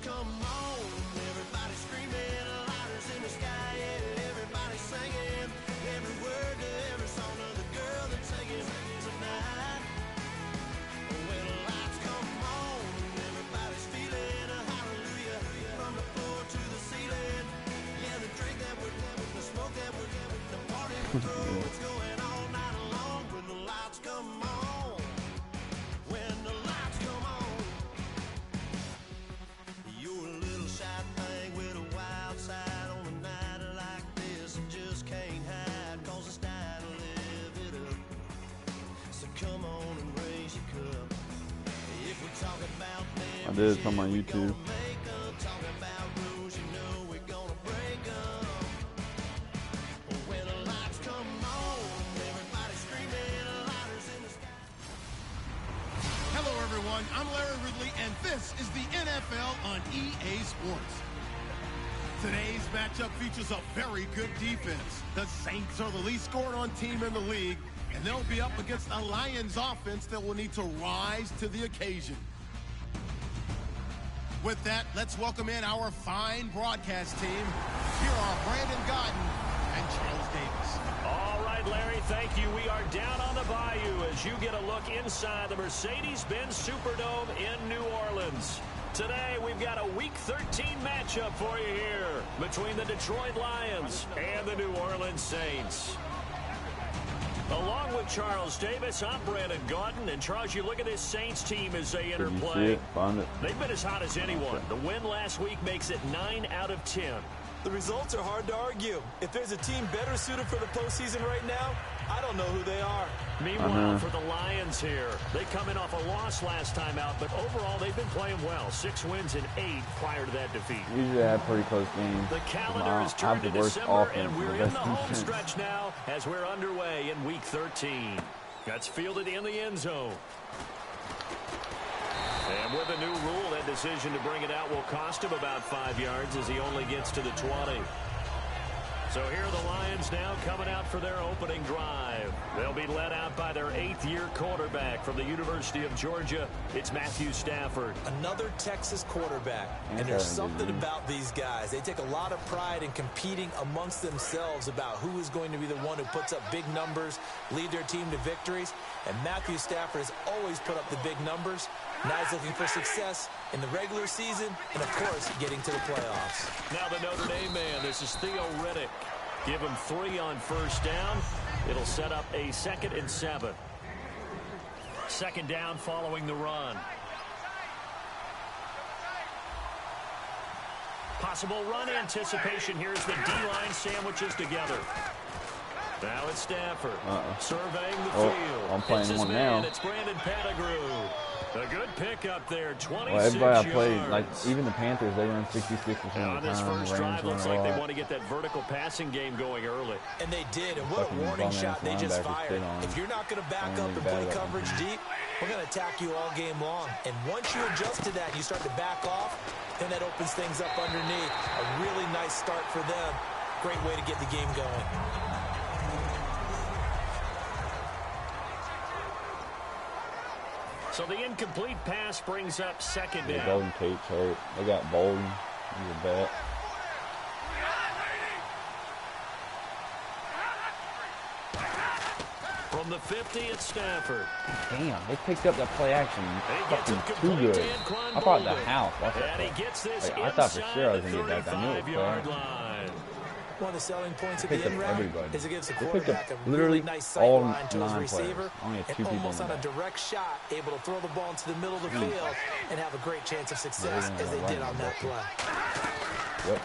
come on, everybody screaming, lighters in the sky, yeah, everybody singing, every word to every song of the girl that's singing tonight. When the lights come on, everybody's feeling a hallelujah from the floor to the ceiling. Yeah, the drink that would, the smoke that would, the party would throw. It's going all night long when the lights come on. When the lights come on, you're a little shy thing with a wild side on a night like this and just can't hide, cause it's time to live it up. So come on and raise your cup. If we talk about them, I did some on YouTube. talk about rules, you know we're gonna break them. When the lights come on, everybody screaming, lighters in the sky. Hello, everyone. I'm Larry Ridley, and this is the NFL on EA Sports. Today's matchup features a very good defense. The Saints are the least scored on team in the league, and they'll be up against a Lions offense that will need to rise to the occasion. With that, let's welcome in our fine broadcast team. Here are Brandon Godden and Charles Davis. All right, Larry, thank you. We are down on the bayou as you get a look inside the Mercedes-Benz Superdome in New Orleans. Today, we've got a Week 13 matchup for you here between the Detroit Lions and the New Orleans Saints. Along with Charles Davis, I'm Brandon Gaudin. And Charles, you look at this Saints team as they enter play. They've been as hot as anyone. The win last week makes it 9 out of 10. The results are hard to argue. If there's a team better suited for the postseason right now, I don't know who they are. Meanwhile, for the Lions here, they come in off a loss last time out, but overall they've been playing well. 6 wins and 8 prior to that defeat. Usually have pretty close games. The calendar is turned to December, and we're in the home stretch now as we're underway in Week 13. That's fielded in the end zone. And with a new rule, that decision to bring it out will cost him about 5 yards as he only gets to the 20. So here are the Lions now coming out for their opening drive. They'll be led out by their 8th-year quarterback from the University of Georgia. It's Matthew Stafford. Another Texas quarterback. And there's something about these guys. They take a lot of pride in competing amongst themselves about who is going to be the one who puts up big numbers, lead their team to victories. And Matthew Stafford has always put up the big numbers. Now he's looking for success in the regular season and, of course, getting to the playoffs. Now the Notre Dame man, this is Theo Riddick. Give him 3 on first down. It'll set up a 2nd and 7. 2nd down following the run. Possible run anticipation. Here's the D-line sandwiches together. Now it's Stafford surveying the field. I'm playing one now. It's Brandon Pettigrew. A good pickup there, 26 well, everybody I played, yards. like even the Panthers, they run 66% of the time. On this first drive, looks like they want to get that vertical passing game going early. And they did, and what a warning shot they just fired. If you're not going to back up and play coverage deep, we're going to attack you all game long. And once you adjust to that and you start to back off, then that opens things up underneath. A really nice start for them. Great way to get the game going. So the incomplete pass brings up 2nd down. Golden Tate's hurt. They got Bolden. He's a bet. From the 50, it's Stafford. Damn, they picked up that play action. Fucking too good. I thought the house. And he gets this I thought for sure I was going to get that. I knew it was One of the selling points of the end route is it gives the quarterback a literally really nice sight all line to his receiver Only have 2 and people almost in on a direct shot able to throw the ball into the middle of the field and have a great chance of success as they did on that play. Yep.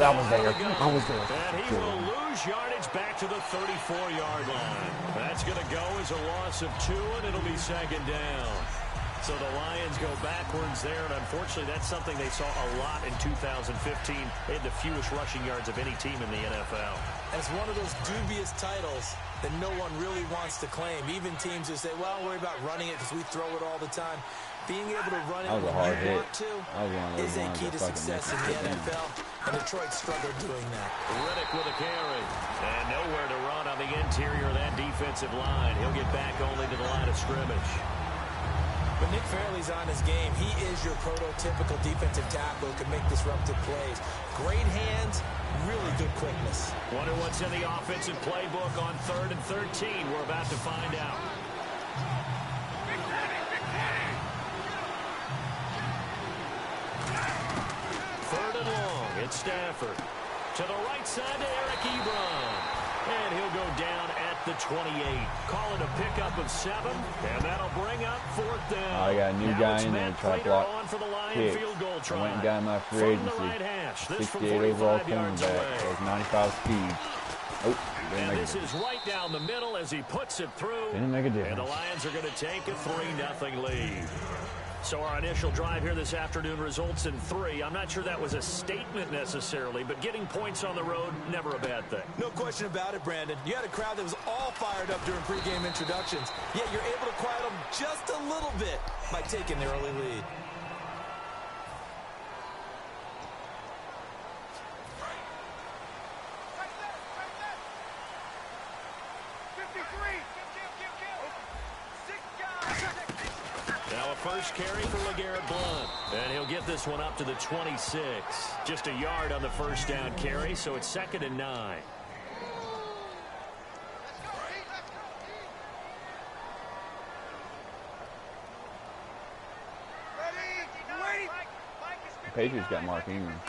That was there. I was there. And he will lose yardage back to the 34-yard line. That's going to go as a loss of 2, and it'll be 2nd down. So the Lions go backwards there, and unfortunately that's something they saw a lot in 2015. They had the fewest rushing yards of any team in the NFL. As one of those dubious titles that no one really wants to claim. Even teams who say, well, worry about running it because we throw it all the time. Being able to run it when you want to is a key to success in the NFL, and Detroit struggled doing that. Riddick with a carry, and nowhere to run on the interior of that defensive line. He'll get back only to the line of scrimmage. When Nick Fairley's on his game, he is your prototypical defensive tackle who can make disruptive plays. Great hands, really good quickness. Wonder what's in the offensive playbook on 3rd and 13. We're about to find out. Third and long. It's Stafford. To the right side to Eric Ebron. And he'll go down at the 28. Call it a pickup of 7. And that'll bring up 4th down. I got a new guy in there. Try to block on for the Lion kicks. field goal try. I went and got my free agency. Right 68 overall cornerback. Has 95 speed. Oh, didn't make this is right down the middle as he puts it through. Didn't make a difference. And the Lions are going to take a 3-0 lead. So our initial drive here this afternoon results in 3. I'm not sure that was a statement necessarily, but getting points on the road, never a bad thing. No question about it, Brandon. You had a crowd that was all fired up during pregame introductions, yet you're able to quiet them just a little bit by taking the early lead. Now a first carry for LeGarrette Blount. And he'll get this one up to the 26. Just a yard on the first down carry, so it's 2nd and 9. The Patriots got Mark Ingram.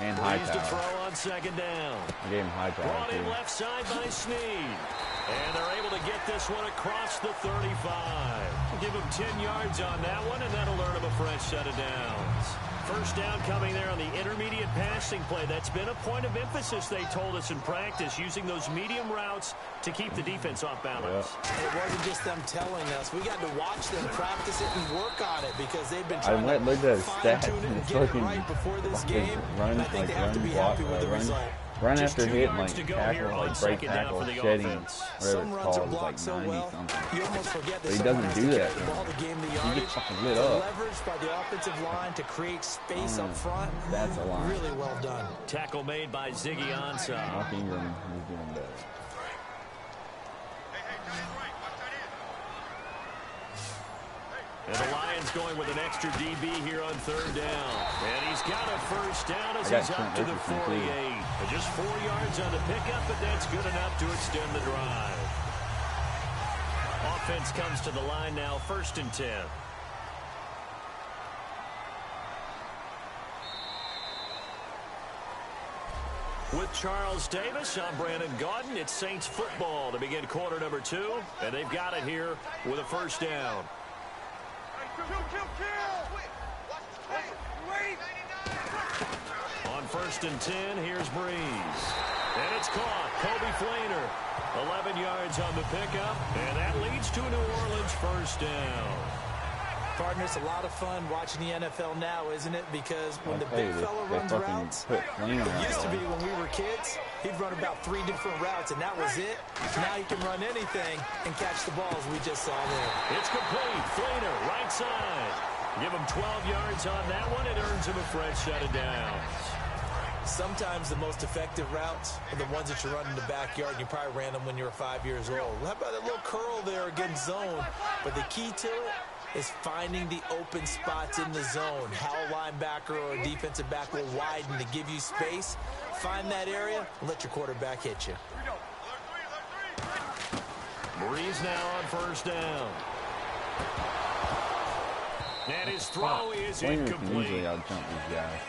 And Breeze to Hightower. throw on 2nd down. I gave him Hightower, Brought in too. left side by Snead. And they're able to get this one across the 35. Give him 10 yards on that one, and that'll earn him a fresh set of downs. First down coming there on the intermediate passing play. That's been a point of emphasis, they told us in practice, using those medium routes to keep the defense off balance. It wasn't just them telling us. We got to watch them practice it and work on it because they've been I trying to looked at his stats fine-tune it and and it's get it fucking right before this game. run, And I think like they have to be happy with the result. Run Just after 2 hit, yards like to go tackle, here on like break 2nd down tackle, for the shedding, offense. whatever Some it's runs called, are is like blocked so 90 well, something. you almost forget that But he someone doesn't has do to that. carry the ball to gain the He yardage. gets fucking lit The up. leverage by the offensive line to create space up front. That's a line. Really well done. Tackle made by Ziggy Ansah. Mark Ingram is doing better. And the Lions going with an extra DB here on 3rd down. And he's got a first down as I got he's up Trent to the Richardson, 48. too. Just 4 yards on the pickup, but that's good enough to extend the drive. Offense comes to the line now, 1st and 10. With Charles Davis, I'm Brandon Gaudin. It's Saints football to begin quarter number 2, and they've got it here with a first down. On 1st and 10, here's Breeze. And it's caught. Kobe Flainer, 11 yards on the pickup, and that leads to a New Orleans first down. Partner, it's a lot of fun watching the NFL now, isn't it? Because when the Hey, big fella they runs fucking routes, put Flainer it used to out be there. when we were kids, he'd run about 3 different routes, and that was it. Now he can run anything and catch the balls we just saw there. It's complete. Flainer, right side. Give him 12 yards on that one. It earns him a fresh set of downs. Sometimes the most effective routes are the ones that you run in the backyard, and you probably ran them when you were 5 years old. How about that little curl there against zone? But the key to it is finding the open spots in the zone. How a linebacker or a defensive back will widen to give you space. Find that area and let your quarterback hit you. Breeze now on first down. And his throw is Flanger can incomplete. easily out-jump these guys.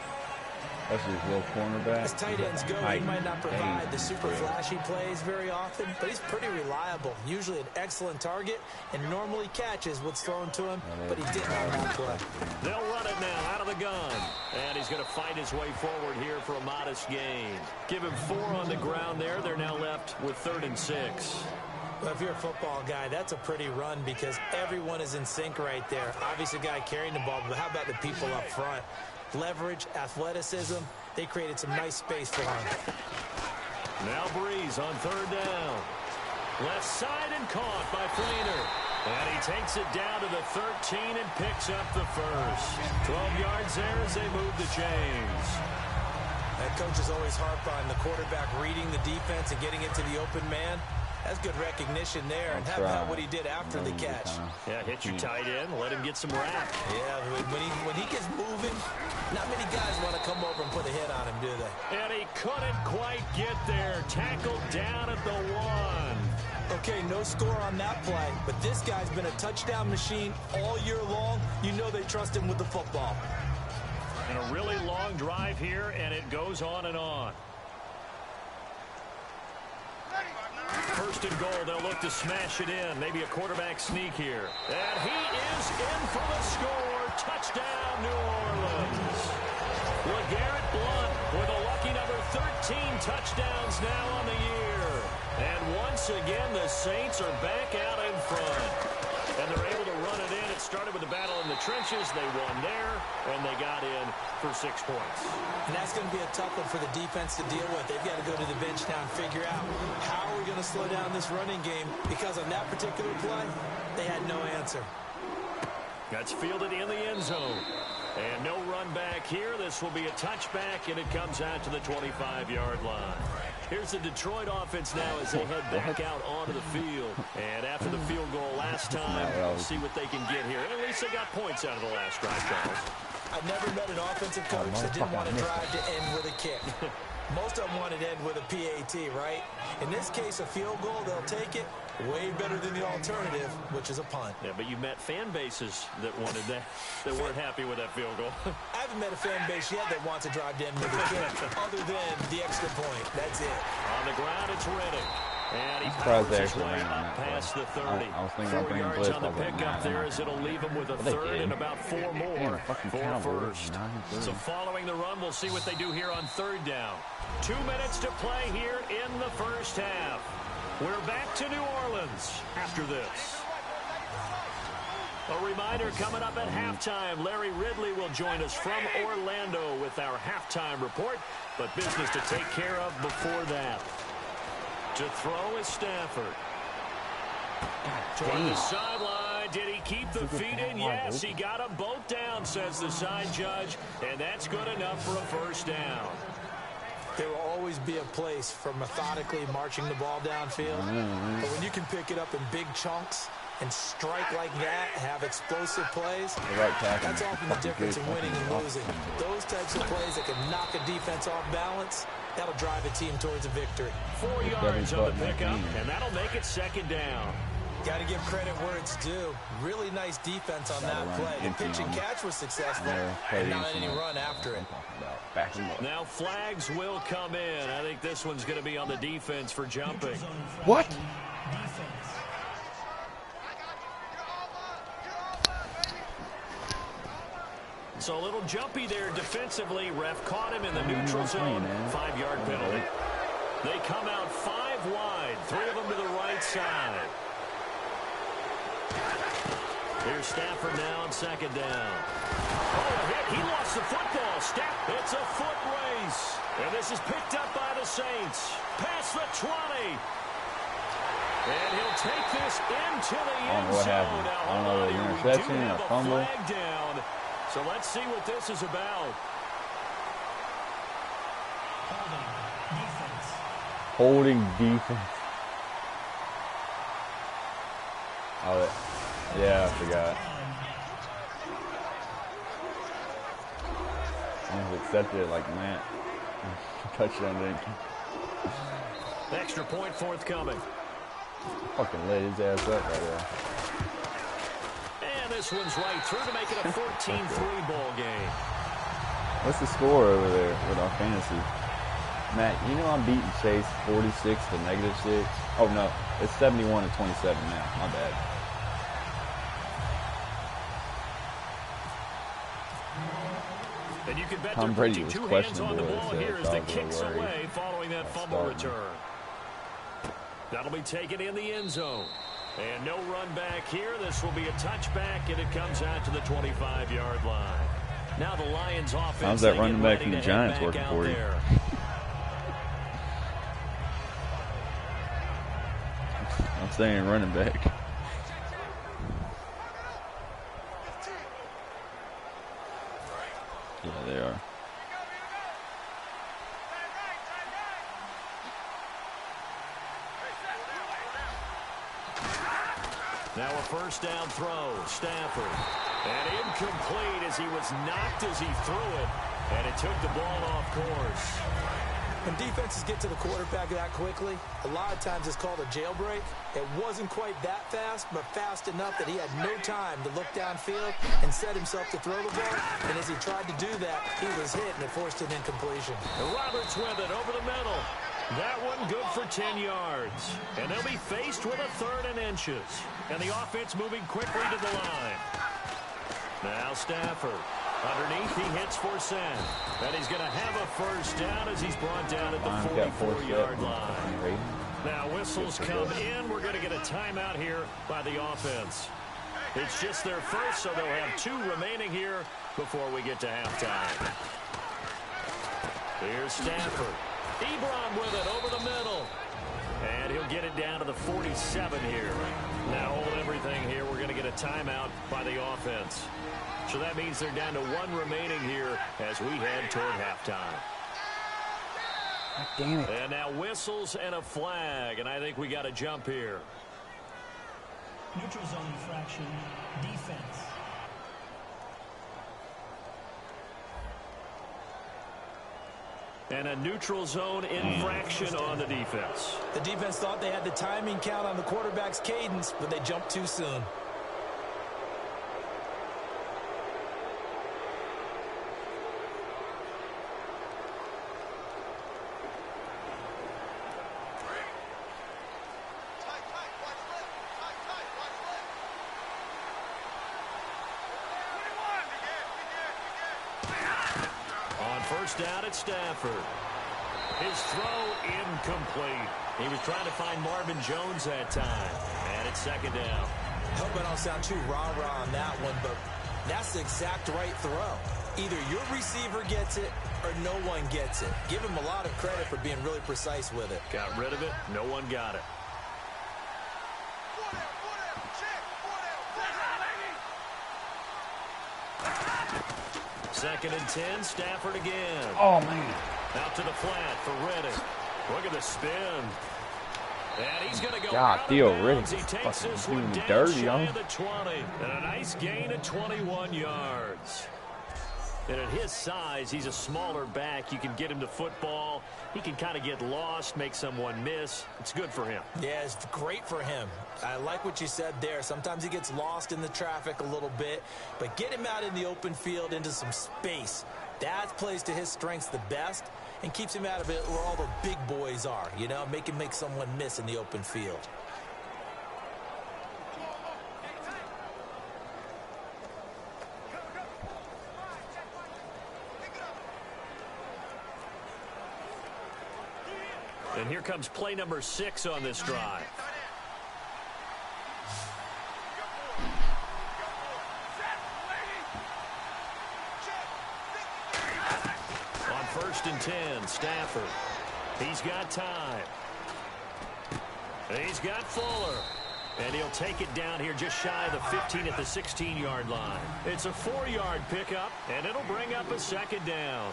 That's his little cornerback. As tight ends go, he might not provide the super flashy plays very often, but he's pretty reliable. Usually an excellent target and normally catches what's thrown to him, but he didn't on that play. They'll run it now out of the gun. And he's going to fight his way forward here for a modest gain. Give him 4 on the ground there. They're now left with 3rd and 6. Well, if you're a football guy, that's a pretty run because everyone is in sync right there. Obviously, the guy carrying the ball, but how about the people up front? Leverage, athleticism, they created some nice space for him. Now Breeze on 3rd down. Left side and caught by Flainer. And he takes it down to the 13 and picks up the first. 12 yards there as they move the chains. That coach is always harp on the quarterback reading the defense and getting it to the open man. That's good recognition there. And how about what he did after the catch? Yeah, hit your tight end, let him get some rap. Yeah, when he gets moving, not many guys want to come over and put a hit on him, do they? And he couldn't quite get there. Tackled down at the 1. Okay, no score on that play, but this guy's been a touchdown machine all year long. You know they trust him with the football. And a really long drive here, and it goes on and on. First and goal, they'll look to smash it in. Maybe a quarterback sneak here. And he is in for the score. Touchdown, New Orleans. LeGarrette Blount with a lucky number 13 touchdowns now on the year. And once again, the Saints are back out in front. And they're able to run it in. It started with a battle in the trenches. They won there, and they got in for 6 points. And that's going to be a tough one for the defense to deal with. They've got to go to the bench now and figure out how are we going to slow down this running game, because on that particular play, they had no answer. That's fielded in the end zone. And no run back here. This will be a touchback, and it comes out to the 25-yard line. Here's the Detroit offense now as they head back out onto the field. And after the field goal last time, we'll see what they can get here. And at least they got points out of the last drive, Charles. I've never met an offensive coach that didn't want to drive to end with a kick. Most of them wanted to end with a PAT, right? In this case, a field goal, they'll take it. Way better than the alternative, which is a punt. Yeah, but you met fan bases that wanted that, that weren't happy with that field goal. I haven't met a fan base yet that wants to drive to end with a kick, other than the extra point. That's it. On the ground, it's Reddick. And he surprised powers they his actually way ran on up that past play. the 30. I was thinking 4 yards blitz, on the I was like, pickup nah, there nah. as it'll leave him with a They third did. and about 4 more Damn, fucking for Cowboys, first. 9-3. So following the run, we'll see what they do here on third down. 2 minutes to play here in the first half. We're back to New Orleans after this. A reminder coming up at halftime. Larry Ridley will join us from Orlando with our halftime report, but business to take care of before that. To throw is Stafford. Toward the sideline. Did he keep the feet in? Yes, he got them both down, says the side judge, and that's good enough for a first down. There will always be a place for methodically marching the ball downfield. But when you can pick it up in big chunks and strike like that, have explosive plays, that's often the difference in winning and losing. Those types of plays that can knock a defense off balance, that'll drive a team towards a victory. 4 yards on the pickup, and that'll make it second down. Got to give credit where it's due. Really nice defense on that play. The pitch and catch was successful, and not any run after it. Now flags will come in. I think this one's going to be on the defense for jumping. What? So a little jumpy there defensively. Ref caught him in the neutral zone. 5-yard penalty. They come out 5 wide. 3 of them to the right side. Here's Stafford now on second down. Oh, a hit. He lost the football. It's a foot race. And this is picked up by the Saints. Past the 20. And he'll take this into the end zone. Now, I don't know, we do interception, have a a fumble. flag down. So let's see what this is about. Holding defense. Oh, yeah, I forgot. I accepted it like Matt. Touchdown, didn't you? Extra point forthcoming. Fucking lit his ass up right there. And this one's right through to make it a 14-3 ball game. What's the score over there with our fantasy? Matt, you know I'm beating Chase 46 to -6. Oh, no. It's 71 to 27 now. My bad. And you can bet Tom they're Brady putting was 2 hands on the questionable, ball it here said. as the I was a kicks little worried. away following that fumble return. That'll be taken in the end zone. And no run back here. This will be a touchback, and it comes out to the 25-yard line. Now the Lions offense. How's that running back from the Giants working for you? I'm saying running back. Yeah, they are. Now a first down throw. Stafford. And incomplete as he was knocked as he threw it. And it took the ball off course. When defenses get to the quarterback that quickly, a lot of times it's called a jailbreak. It wasn't quite that fast, but fast enough that he had no time to look downfield and set himself to throw the ball. And as he tried to do that, he was hit, and it forced an incompletion. And Roberts with it over the middle. That one good for 10 yards. And they'll be faced with a 3rd and inches. And the offense moving quickly to the line. Now Stafford. Underneath, he hits for Sam. And he's going to have a first down as he's brought down at the 44-yard line. Now whistles come in. We're going to get a timeout here by the offense. It's just their first, so they'll have 2 remaining here before we get to halftime. Here's Stafford. Ebron with it over the middle. And he'll get it down to the 47 here. Now hold everything here. We're going to get a timeout by the offense. So that means they're down to 1 remaining here as we head toward halftime. God damn it. And now whistles and a flag. And I think we got a jump here. Neutral zone infraction, defense. And a neutral zone infraction on the defense. The defense thought they had the timing count on the quarterback's cadence, but they jumped too soon. First down at Stafford. His throw incomplete. He was trying to find Marvin Jones that time. And it's 2nd down. I hope I don't sound too rah-rah on that one, but that's the exact right throw. Either your receiver gets it or no one gets it. Give him a lot of credit for being really precise with it. Got rid of it. No one got it. Second and 10, Stafford again. Oh, man. Out to the flat for Reddick. Look at the spin. And he's going to go God, out Theo of bounds. Riddick He is takes fucking this doing one me down dirty, shy yo. of the 20. And a nice gain of 21 yards. And at his size, he's a smaller back. You can get him to football. He can kind of get lost, make someone miss. It's good for him. Yeah, it's great for him. I like what you said there. Sometimes he gets lost in the traffic a little bit, but get him out in the open field into some space. That plays to his strengths the best and keeps him out of it where all the big boys are, you know, make him make someone miss in the open field. And here comes play number 6 on this drive. On 1st and 10, Stafford. He's got time. He's got Fuller. And he'll take it down here just shy of the 15 at the 16-yard line. It's a 4-yard pickup, and it'll bring up a 2nd down.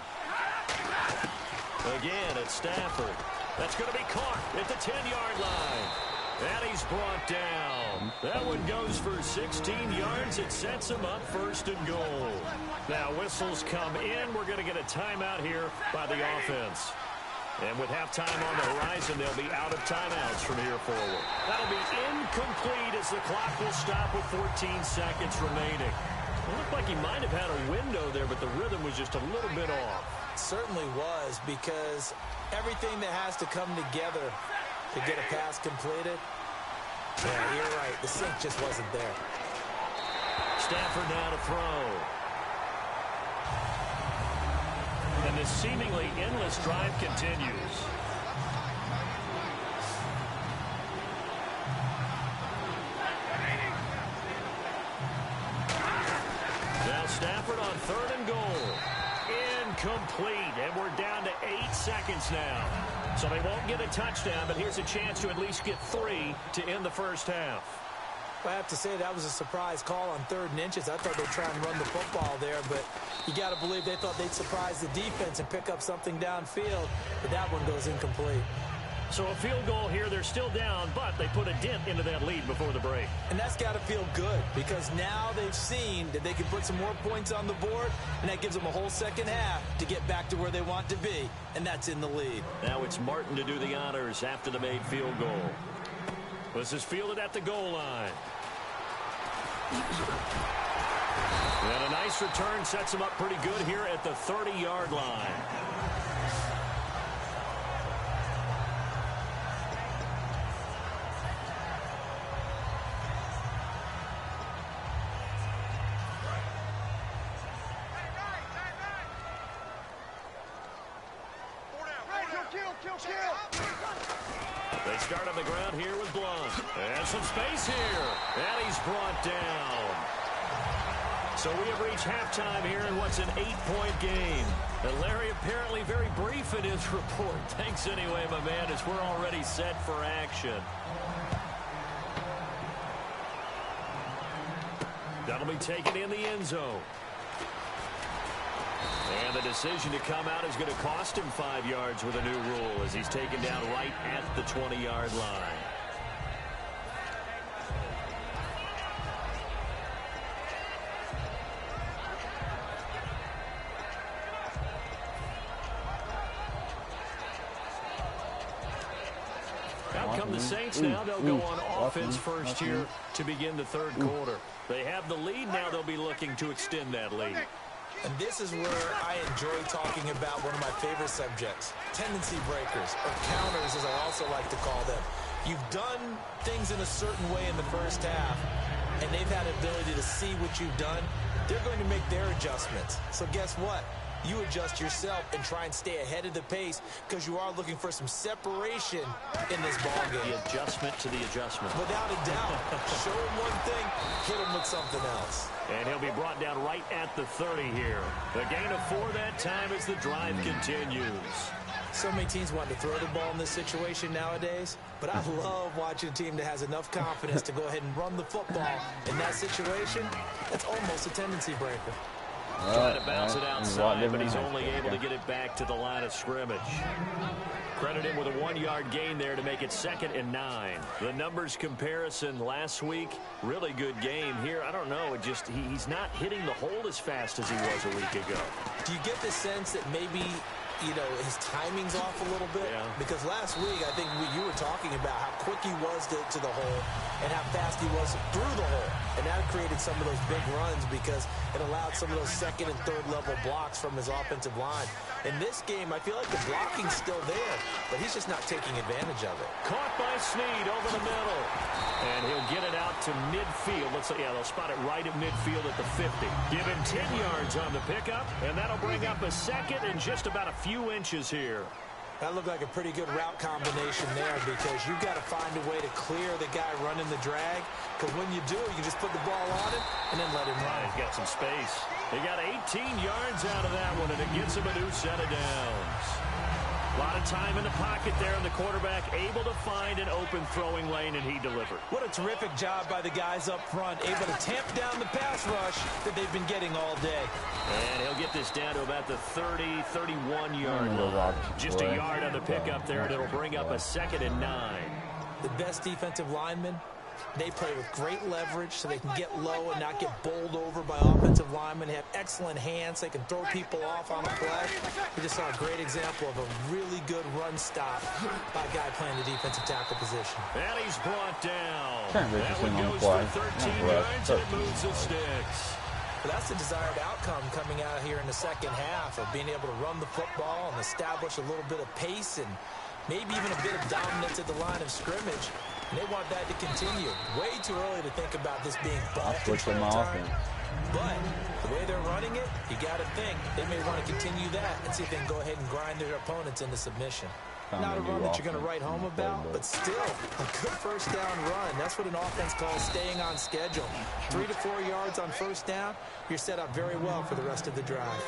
Again, it's Stafford. That's going to be caught at the 10-yard line. And he's brought down. That one goes for 16 yards. It sets him up 1st and goal. Now whistles come in. We're going to get a timeout here by the offense. And with halftime on the horizon, they'll be out of timeouts from here forward. That'll be incomplete as the clock will stop with 14 seconds remaining. It looked like he might have had a window there, but the rhythm was just a little bit off. It certainly was, because everything that has to come together to get a pass completed, yeah, you're right. The sync just wasn't there. Stafford now to throw. And this seemingly endless drive continues. Now Stafford on 3rd and goal. Incomplete, and we're down to 8 seconds now. So they won't get a touchdown, but here's a chance to at least get 3 to end the first half. I have to say that was a surprise call on 3rd and inches. I thought they'd try and run the football there, but you got to believe they thought they'd surprise the defense and pick up something downfield, but that one goes incomplete. So a field goal here, they're still down, but they put a dent into that lead before the break. And that's got to feel good because now they've seen that they can put some more points on the board, and that gives them a whole second half to get back to where they want to be, and that's in the lead. Now it's Martin to do the honors after the made field goal. This is fielded at the goal line. And a nice return sets him up pretty good here at the 30-yard line. They start on the ground here with Blunt. And some space here. And he's brought down. So we have reached halftime here in what's an 8-point game. And Larry apparently very brief in his report. Thanks anyway, my man, as we're already set for action. That'll be taken in the end zone. And the decision to come out is going to cost him 5 yards with a new rule as he's taken down right at the 20-yard line. Out come the Saints now. They'll go on offense first here to begin the third quarter. They have the lead now. They'll be looking to extend that lead. And this is where I enjoy talking about one of my favorite subjects, tendency breakers, or counters as I also like to call them. You've done things in a certain way in the first half, and they've had the ability to see what you've done. They're going to make their adjustments. So guess what? You adjust yourself and try and stay ahead of the pace because you are looking for some separation in this ballgame. The adjustment to the adjustment. Without a doubt. Show him one thing, hit him with something else. And he'll be brought down right at the 30 here. A gain of 4 that time as the drive continues. So many teams want to throw the ball in this situation nowadays, but I love watching a team that has enough confidence to go ahead and run the football. In that situation, that's almost a tendency breaker. Trying to bounce it outside, but he's only able to get it back to the line of scrimmage. Credit him with a 1-yard gain there to make it 2nd and 9. The numbers comparison last week, really good game here. I don't know, he's not hitting the hole as fast as he was a week ago. Do you get the sense that maybe, his timing's off a little bit? Yeah. Because last week, I think you were talking about how quick he was to the hole and how fast he was through the hole. And that created some of those big runs because it allowed some of those second and third level blocks from his offensive line. In this game, I feel like the blocking's still there, but he's just not taking advantage of it. Caught by Snead over the middle. And he'll get it out to midfield. They'll spot it right at midfield at the 50. Give him 10 yards on the pickup, and that'll bring up a 2nd and just about a few inches here. That looked like a pretty good route combination there because you've got to find a way to clear the guy running the drag. Because when you do, you just put the ball on him and then let him run. He's got some space. He got 18 yards out of that one, and it gets him a new set of downs. A lot of time in the pocket there, and the quarterback able to find an open throwing lane, and he delivered. What a terrific job by the guys up front, able to tamp down the pass rush that they've been getting all day. And he'll get this down to about the 30, 31-yard line. Just a yard on the pickup there, and it'll bring up a 2nd and 9. The best defensive linemen, they play with great leverage so they can get low and not get bowled over by offensive linemen. They have excellent hands. They can throw people off on a play. We just saw a great example of a really good run stop by a guy playing the defensive tackle position. And he's brought down. That one goes for 13 yards, and it moves the sticks. But that's the desired outcome coming out here in the second half of being able to run the football and establish a little bit of pace and maybe even a bit of dominance at the line of scrimmage. And they want that to continue. Way too early to think about this being ball control time. But the way they're running it, you got to think they may want to continue that and see if they can go ahead and grind their opponents into submission. Not a run that you're going to write home about, but still a good first down run. That's what an offense calls staying on schedule. 3 to 4 yards on first down, you're set up very well for the rest of the drive.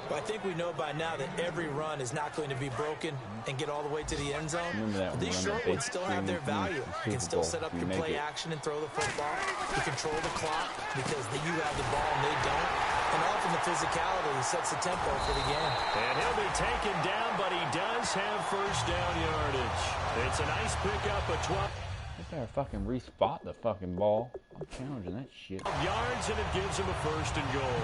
But I think we know by now that every run is not going to be broken and get all the way to the end zone. But these short ones still have their value. You can still set up your play action and throw the football. You control the clock because you have the ball and they don't. And often the physicality sets the tempo for the game. And he'll be taken down, but he does have first down yardage. It's a nice pickup of 12. They better fucking respot the fucking ball. I'm challenging that shit. Yards, and it gives him a first and goal.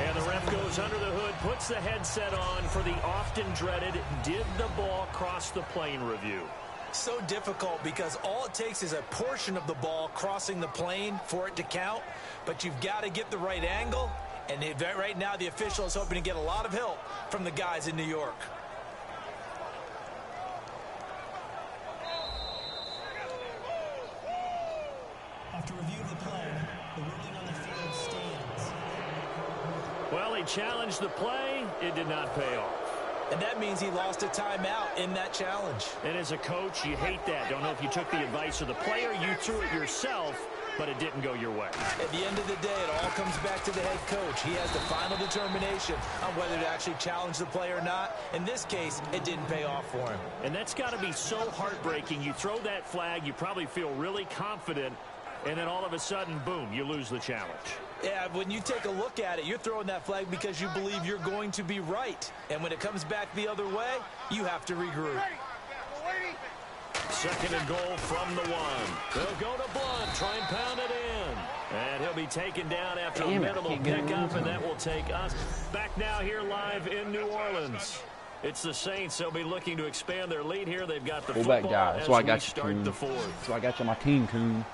And the ref goes under the hood, puts the headset on for the often dreaded did the ball cross the plane review. So difficult because all it takes is a portion of the ball crossing the plane for it to count, but you've got to get the right angle, and right now the official is hoping to get a lot of help from the guys in New York. After review of the play, the ruling on the field stands. Well, he challenged the play. It did not pay off. And that means he lost a timeout in that challenge. And as a coach, you hate that. Don't know if you took the advice of the player, you threw it yourself, but it didn't go your way. At the end of the day, it all comes back to the head coach. He has the final determination on whether to actually challenge the play or not. In this case, it didn't pay off for him. And that's got to be so heartbreaking. You throw that flag, you probably feel really confident, and then all of a sudden, boom, you lose the challenge. Yeah, when you take a look at it, you're throwing that flag because you believe you're going to be right. And when it comes back the other way, you have to regroup. Second and goal from the one. They'll go to Blunt, try and pound it in. And he'll be taken down after a minimal pickup, and that will take us back now here live in New Orleans. It's the Saints. They'll be looking to expand their lead here. They've got the fullback football guy. That's why I got you, start the fourth. That's why I got you on my team, Coon.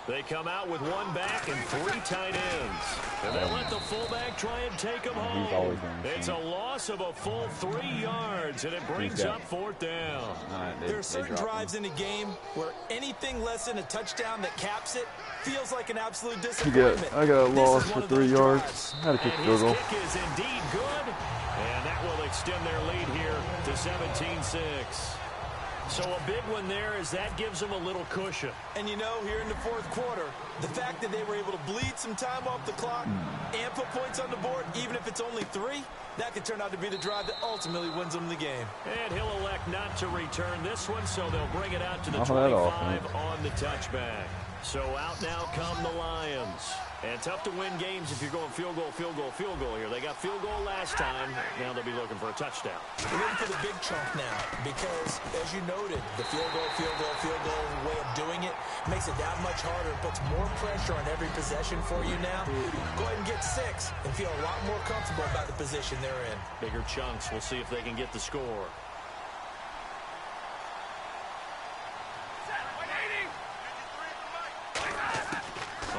They come out with one back and three tight ends. And they let the fullback try and take him home. It's a loss of a full 3 yards, and it brings up fourth down. There are certain drives in a game where anything less than a touchdown that caps it feels like an absolute disappointment. I got a loss for 3 yards. I had a kick field goal. His kick is indeed good, and that will extend their lead here to 17-6. So a big one there as that gives them a little cushion. And you know, here in the fourth quarter, the fact that they were able to bleed some time off the clock and put points on the board, even if it's only 3, that could turn out to be the drive that ultimately wins them the game. And he'll elect not to return this one, so they'll bring it out to the 25 on the touchback. So out now come the Lions. And tough to win games if you're going field goal here. They got field goal last time. Now they'll be looking for a touchdown. They're looking for the big chunk now because, as you noted, the field goal way of doing it makes it that much harder. It puts more pressure on every possession for you now. Go ahead and get 6 and feel a lot more comfortable about the position they're in. Bigger chunks. We'll see if they can get the score.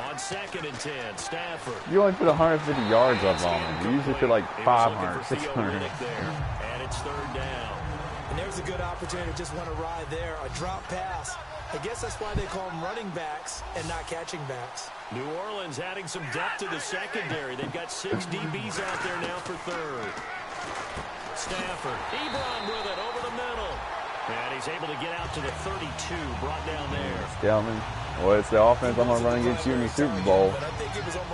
On 2nd and 10, Stafford. You only put 150 yards up on him. You usually put like 500, 600. And it's 3rd down. And there's a good opportunity to just want to ride there. A drop pass. I guess that's why they call them running backs and not catching backs. New Orleans adding some depth to the secondary. They've got 6 DBs out there now for 3rd. Stafford. Ebron with it over the middle. And he's able to get out to the 32, brought down there. Scoutman. Well, it's the offense I'm going to run against you in the Super Bowl.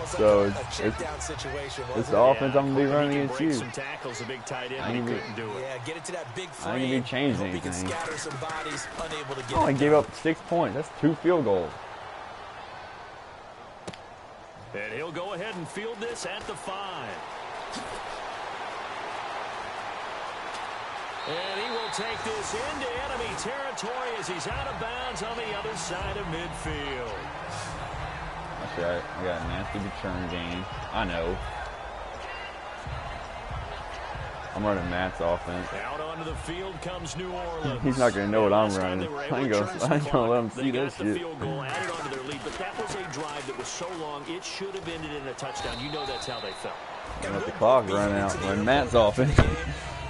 So it's the offense I'm going to be running against you. Some tackles, a big tight end, he couldn't do it. Yeah, get it to that big frame. I ain't even changed anything. Scatter some bodies, unable to get I gave up 6 points. That's 2 field goals. And he'll go ahead and field this at the 5. And he will take this into enemy territory as he's out of bounds on the other side of midfield. That's right. I got a nasty return game. I know. I'm running Matt's offense. Out onto the field comes New Orleans. He's not going to know what I'm running. I ain't going to let him see this shit. They got the field goal added onto their lead, but that was a drive that was so long, it should have ended in a touchdown. You know that's how they felt. And let the clock run out when Matt's offense.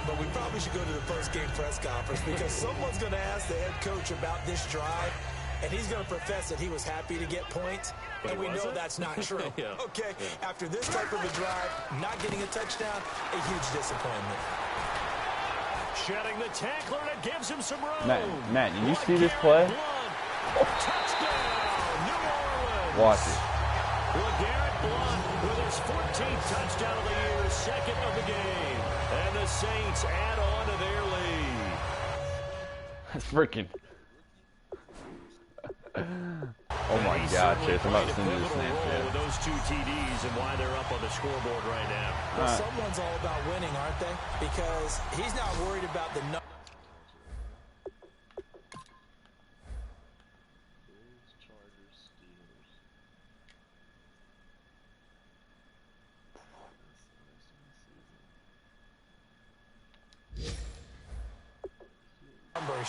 But we probably should go to the post-game press conference because someone's going to ask the head coach about this drive, and he's going to profess that he was happy to get points, and we know that's not true. Okay, after this type of a drive, not getting a touchdown, a huge disappointment. Shedding the tackler, and it gives him some room. Matt, did you see this play? Touchdown, New Orleans. Watch it. LeGarrette Blount with his 14th touchdown of the year, 2nd of the game. And the Saints add on to their lead. That's freaking. Oh my God, Chase! I'm about to send you Pivotal this role Snapchat. with those two TDs and why they're up on the scoreboard right now. Well, someone's all about winning, aren't they? Because he's not worried about the number.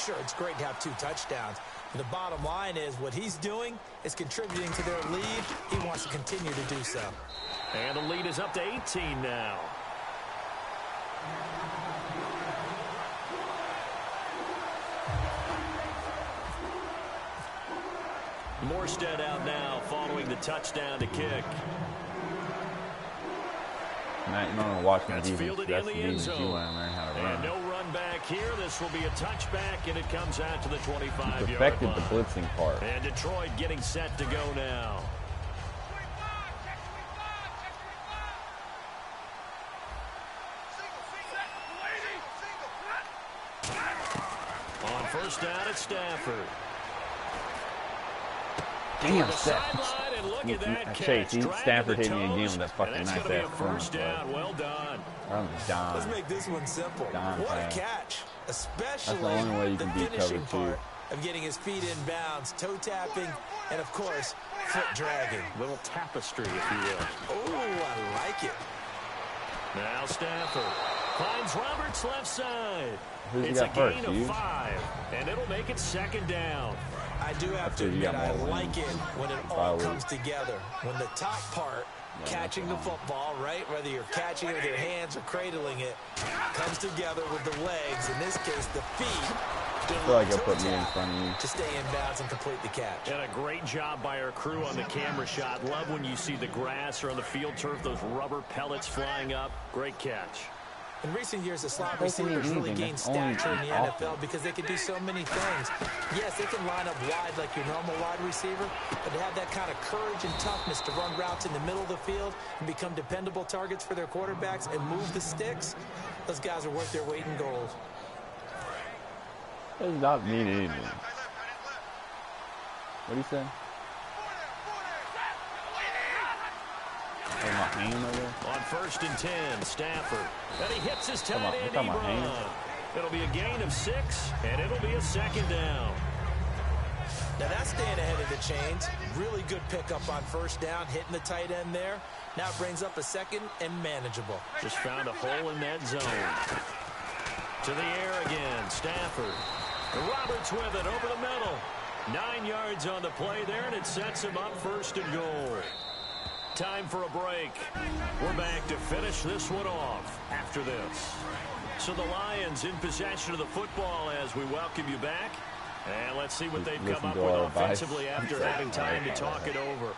Sure, it's great to have 2 touchdowns. But the bottom line is what he's doing is contributing to their lead. He wants to continue to do so. And the lead is up to 18 now. Morstead out now following the touchdown to kick. Matt, you don't want to watch my That's defense. fielded That's in the the end defense you zone. want to learn how to run. And no run back here. This will be a touchback, and it comes out to the 25-yard Perfected line. the blitzing part. And Detroit getting set to go now. On first down at Stafford. Damn, Sideline, and look at that Chase, catch. Stafford Dragging hit me the again toes, with that fucking and nice that's gonna be ass a first corner, down. Well done. I'm dying. Let's make this one simple. What a catch. Especially That's the only way you the can beat finishing cover 2. part of getting his feet in bounds, toe tapping, and of course, foot dragging. Little tapestry, if you will. Oh, I like it. Now Stafford finds Roberts left side. Who's he It's a got first, gain of you? 5, and it'll make it second down. I do have to You admit, got I more like wins. it when it all comes together. When the top part, catching the football, right, whether you're catching it with your hands or cradling it, comes together with the legs, in this case, the feet, I feel like you'll put me in front of you. to stay in bounds and complete the catch. And a great job by our crew on the camera shot. Love when you see the grass or on the field turf, those rubber pellets flying up. Great catch. In recent years, the slot They can do receivers really anything. gained That's only stature in the offense. NFL because they can do so many things. Yes, they can line up wide like your normal wide receiver, but to have that kind of courage and toughness to run routes in the middle of the field and become dependable targets for their quarterbacks and move the sticks, those guys are worth their weight in gold. That does not mean anything. What do you say? Oh, my hand over there? On first and 10, Stafford. And he hits his tight Come on, end come on, Ebron. hand. It'll be a gain of 6, and it'll be a second down. Now that's staying ahead of the chains. Really good pickup on first down, hitting the tight end there. Now it brings up a second and manageable. Just found a hole in that zone. To the air again, Stafford. Roberts with it over the middle. 9 yards on the play there, and it sets him up first and goal. Time for a break. We're back to finish this one off after this. So the Lions in possession of the football as we welcome you back. And let's see what they've come up with offensively after having time to talk it over.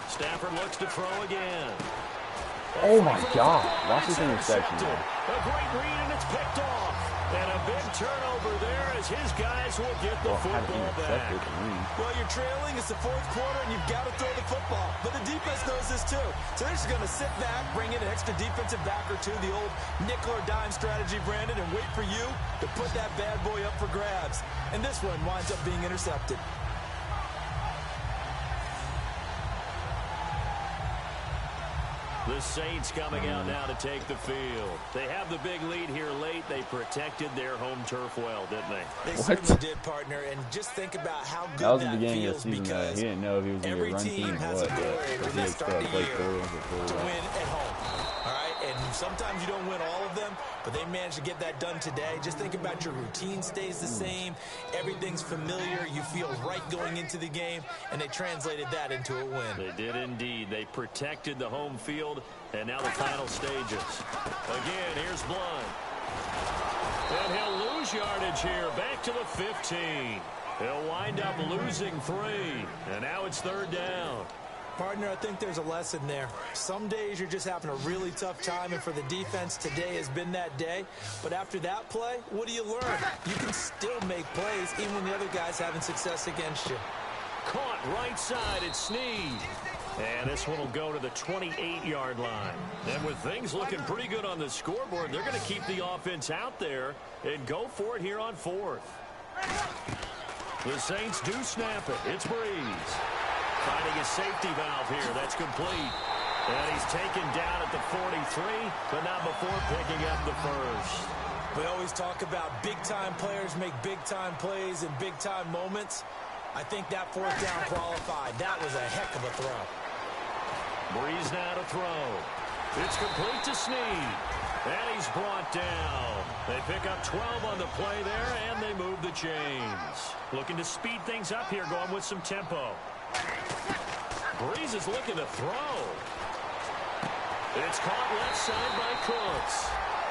Stafford looks to throw again. Oh, my God. Watch this interception. Intercepted. A great read, and it's picked off. And a big turnover there as his guys will get the football back. Well, you're trailing. It's the fourth quarter, and you've got to throw the football. But the defense knows this, too. So they're just going to sit back, bring in an extra defensive back or two, the old nickel or dime strategy, Brandon, and wait for you to put that bad boy up for grabs. And this one winds up being intercepted. The Saints coming out now to take the field. They have the big lead here late. They protected their home turf well, didn't they? They certainly did, partner. And just think about how good That was the that beginning of the feels season. because he didn't know if he was going to be a every run team team or has what. a goal But when he they just start got the to play year quarter. to win at home. All right, and sometimes you don't win all of them, but they managed to get that done today. Just think about your routine stays the same. Everything's familiar. You feel right going into the game, and they translated that into a win. They did indeed. They protected the home field, and now the final stages. Again, here's Blunt. And he'll lose yardage here, back to the 15. He'll wind up losing 3, and now it's third down. Partner, I think there's a lesson there. Some days you're just having a really tough time, and for the defense, today has been that day. But after that play, what do you learn? You can still make plays even when the other guy's having success against you. caught right side. It's Snead. And this one will go to the 28-yard line. And with things looking pretty good on the scoreboard, they're going to keep the offense out there and go for it here on 4th. The Saints do snap it. It's Breeze. Finding a safety valve here. That's complete. And he's taken down at the 43, but not before picking up the first. We always talk about big-time players make big-time plays in big-time moments. I think that 4th down qualified. That was a heck of a throw. Breeze now to throw. It's complete to Snead. And he's brought down. They pick up 12 on the play there, and they move the chains. Looking to speed things up here, going with some tempo. Breeze is looking to throw. It's caught left side by Cooks.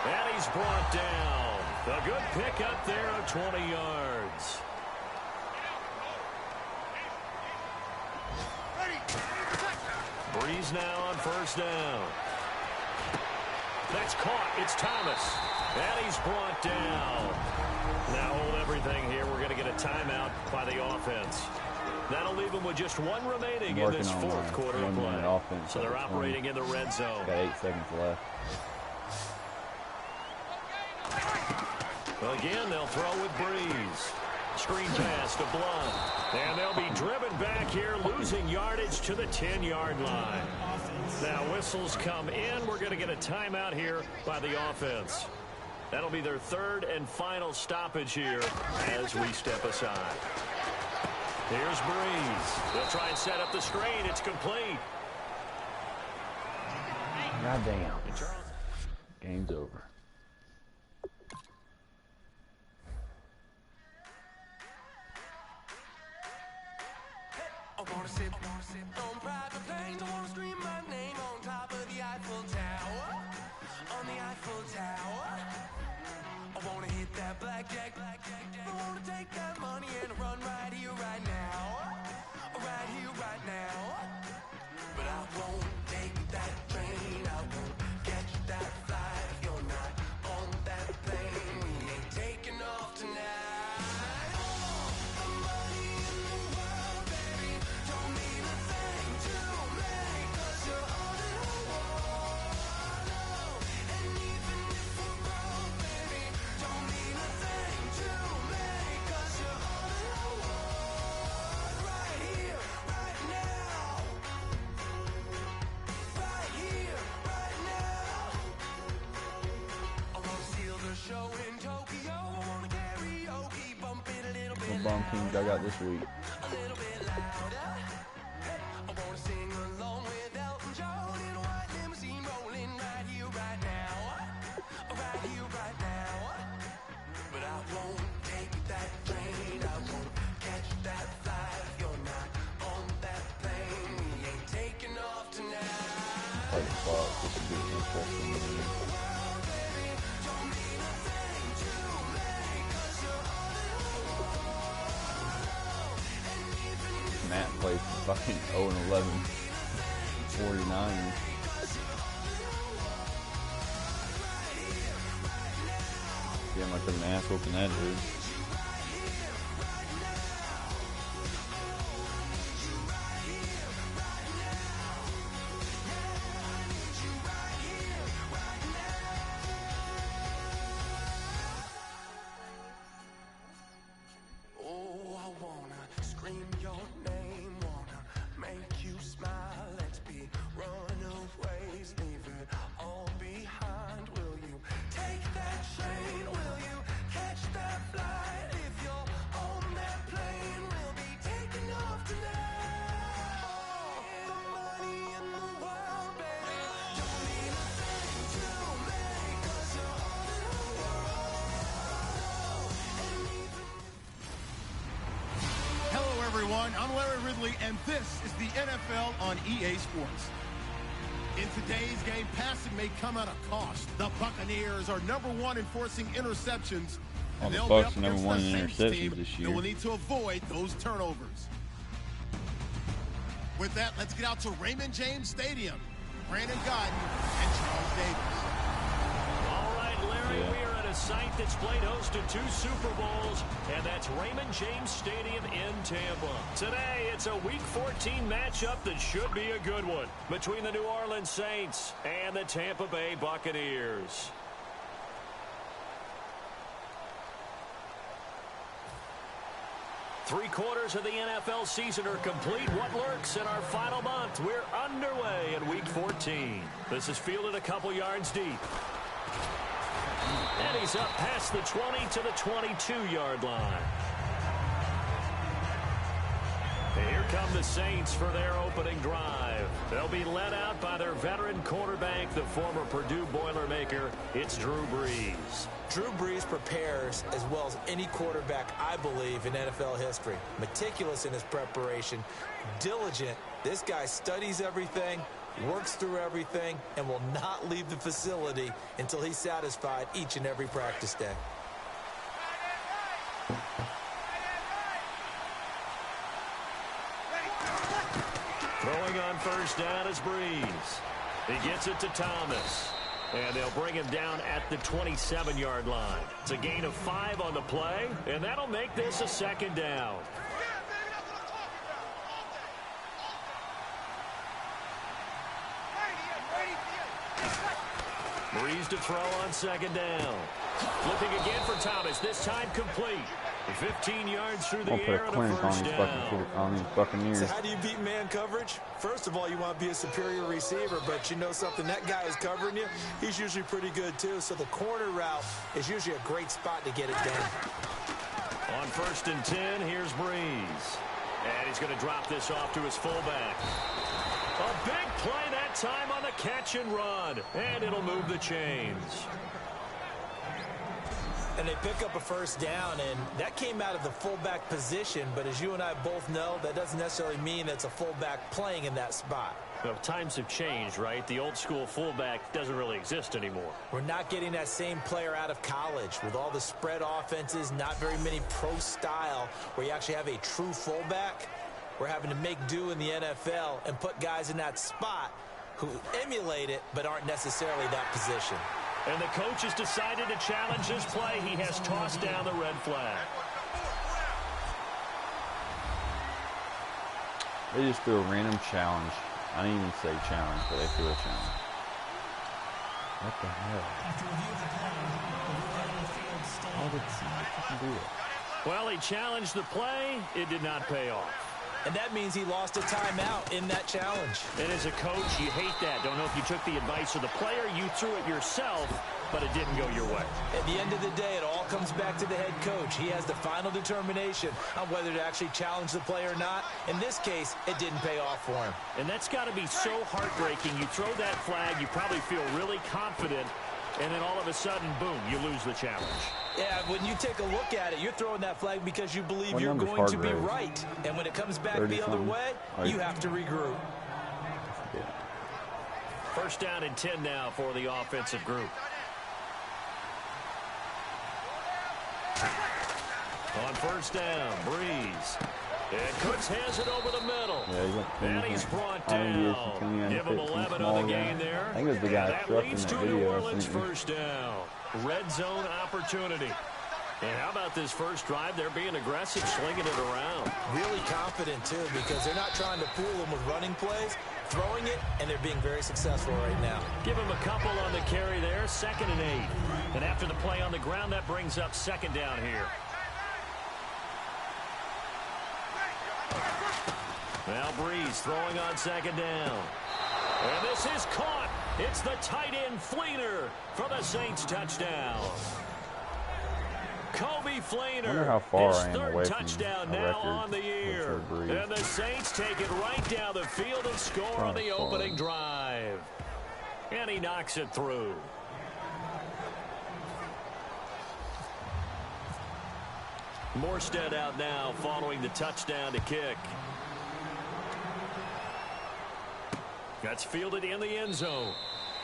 And he's brought down. A good pickup there of 20 yards. Breeze now on 1st down. That's caught. It's Thomas. And he's brought down. Now hold everything here. We're going to get a timeout by the offense. That'll leave them with just one remaining in this 4th quarter of play. So they're operating in the red zone. Got 8 seconds left. Again, they'll throw with Breeze. Screen pass to Blunt. And they'll be driven back here, losing yardage to the 10-yard line. Now whistles come in. We're going to get a timeout here by the offense. That'll be their 3rd and final stoppage here as we step aside. Here's Breeze. They'll try and set up the screen. It's complete. Goddamn. Game's over. I wanna sit on private planes. I wanna scream my name on top of the Eiffel Tower. On the Eiffel Tower. I wanna hit that blackjack. I wanna take that money and run right here, right now. Right here, right now. But I won't take that train. I won't catch that flight if you're not on that plane. We ain't taking off tonight. What bum teams I got this week? Play the clock. This should be interesting. Matt plays fucking 0-11, 49. See how much of an ass whooping that is. I'm Larry Ridley, and this is the NFL on EA Sports. In today's game, passing may come at a cost. The Buccaneers are #1 in forcing interceptions, and they'll be up against the Saints team that will need to avoid those turnovers. With that, let's get out to Raymond James Stadium. Brandon Guyton and Charles Davis. All right, Larry, we are at a site that's played host to 2 Super Bowls, and that's Raymond James Stadium in Tampa. Today, it's a Week 14 matchup that should be a good one between the New Orleans Saints and the Tampa Bay Buccaneers. Three-quarters of the NFL season are complete. What lurks in our final month? We're underway in Week 14. This is fielded a couple yards deep. And he's up past the 20 to the 22-yard line. Here come the Saints for their opening drive. They'll be led out by their veteran quarterback, the former Purdue Boilermaker. It's Drew Brees. Drew Brees prepares as well as any quarterback, I believe, in NFL history. Meticulous in his preparation, diligent. This guy studies everything, works through everything, and will not leave the facility until he's satisfied each and every practice day. Throwing on first down is Brees. He gets it to Thomas. And they'll bring him down at the 27-yard line. It's a gain of 5 on the play, and that'll make this a second down. Brees to throw on second down. Looking again for Thomas, this time complete. 15 yards through the air and a first down. On these Buccaneers. So how do you beat man coverage? First of all, you want to be a superior receiver, but you know something, that guy who's covering you, he's usually pretty good too. So the corner route is usually a great spot to get it done. On first and 10, here's Brees. And he's going to drop this off to his fullback. A big play that time on the catch and run. And it'll move the chains. And they pick up a first down, and that came out of the fullback position. But as you and I both know, that doesn't necessarily mean it's a fullback playing in that spot. Well, times have changed, right? The old school fullback doesn't really exist anymore. We're not getting that same player out of college. With all the spread offenses, not very many pro style where you actually have a true fullback. We're having to make do in the NFL and put guys in that spot who emulate it but aren't necessarily that position. And the coach has decided to challenge this play. He has tossed down the red flag. They just threw a random challenge. I didn't even say challenge, but they threw a challenge. What the hell? After review of the play, the ruling on the field stands. How did he do it? Well, he challenged the play. It did not pay off. And that means he lost a timeout in that challenge. And as a coach, you hate that. Don't know if you took the advice of the player, you threw it yourself, but it didn't go your way. At the end of the day, it all comes back to the head coach. He has the final determination on whether to actually challenge the play or not. In this case, it didn't pay off for him. And that's got to be so heartbreaking. You throw that flag, you probably feel really confident, and then all of a sudden, boom, you lose the challenge. Yeah, when you take a look at it, you're throwing that flag because you believe you're going to be right. And when it comes back the other way, you have to regroup. Yeah. First down and 10 now for the offensive group. On first down, Brees. And Cooks has it over the middle. Yeah, and he's brought down. Give him 11 on the gain there. I think it was the guy that leads to New Orleans first down. Red zone opportunity. And how about this first drive? They're being aggressive, slinging it around. Really confident, too, because they're not trying to fool them with running plays, throwing it, and they're being very successful right now. Give him a couple on the carry there, 2nd and 8. And after the play on the ground, that brings up 2nd down here. Now Brees throwing on 2nd down. And this is caught. It's the tight end Fleener for the Saints touchdown. Kobe Fleener, his 3rd touchdown now on the year. And the Saints take it right down the field and score on the opening drive. And he knocks it through. Morstead out now following the touchdown to kick. That's fielded in the end zone.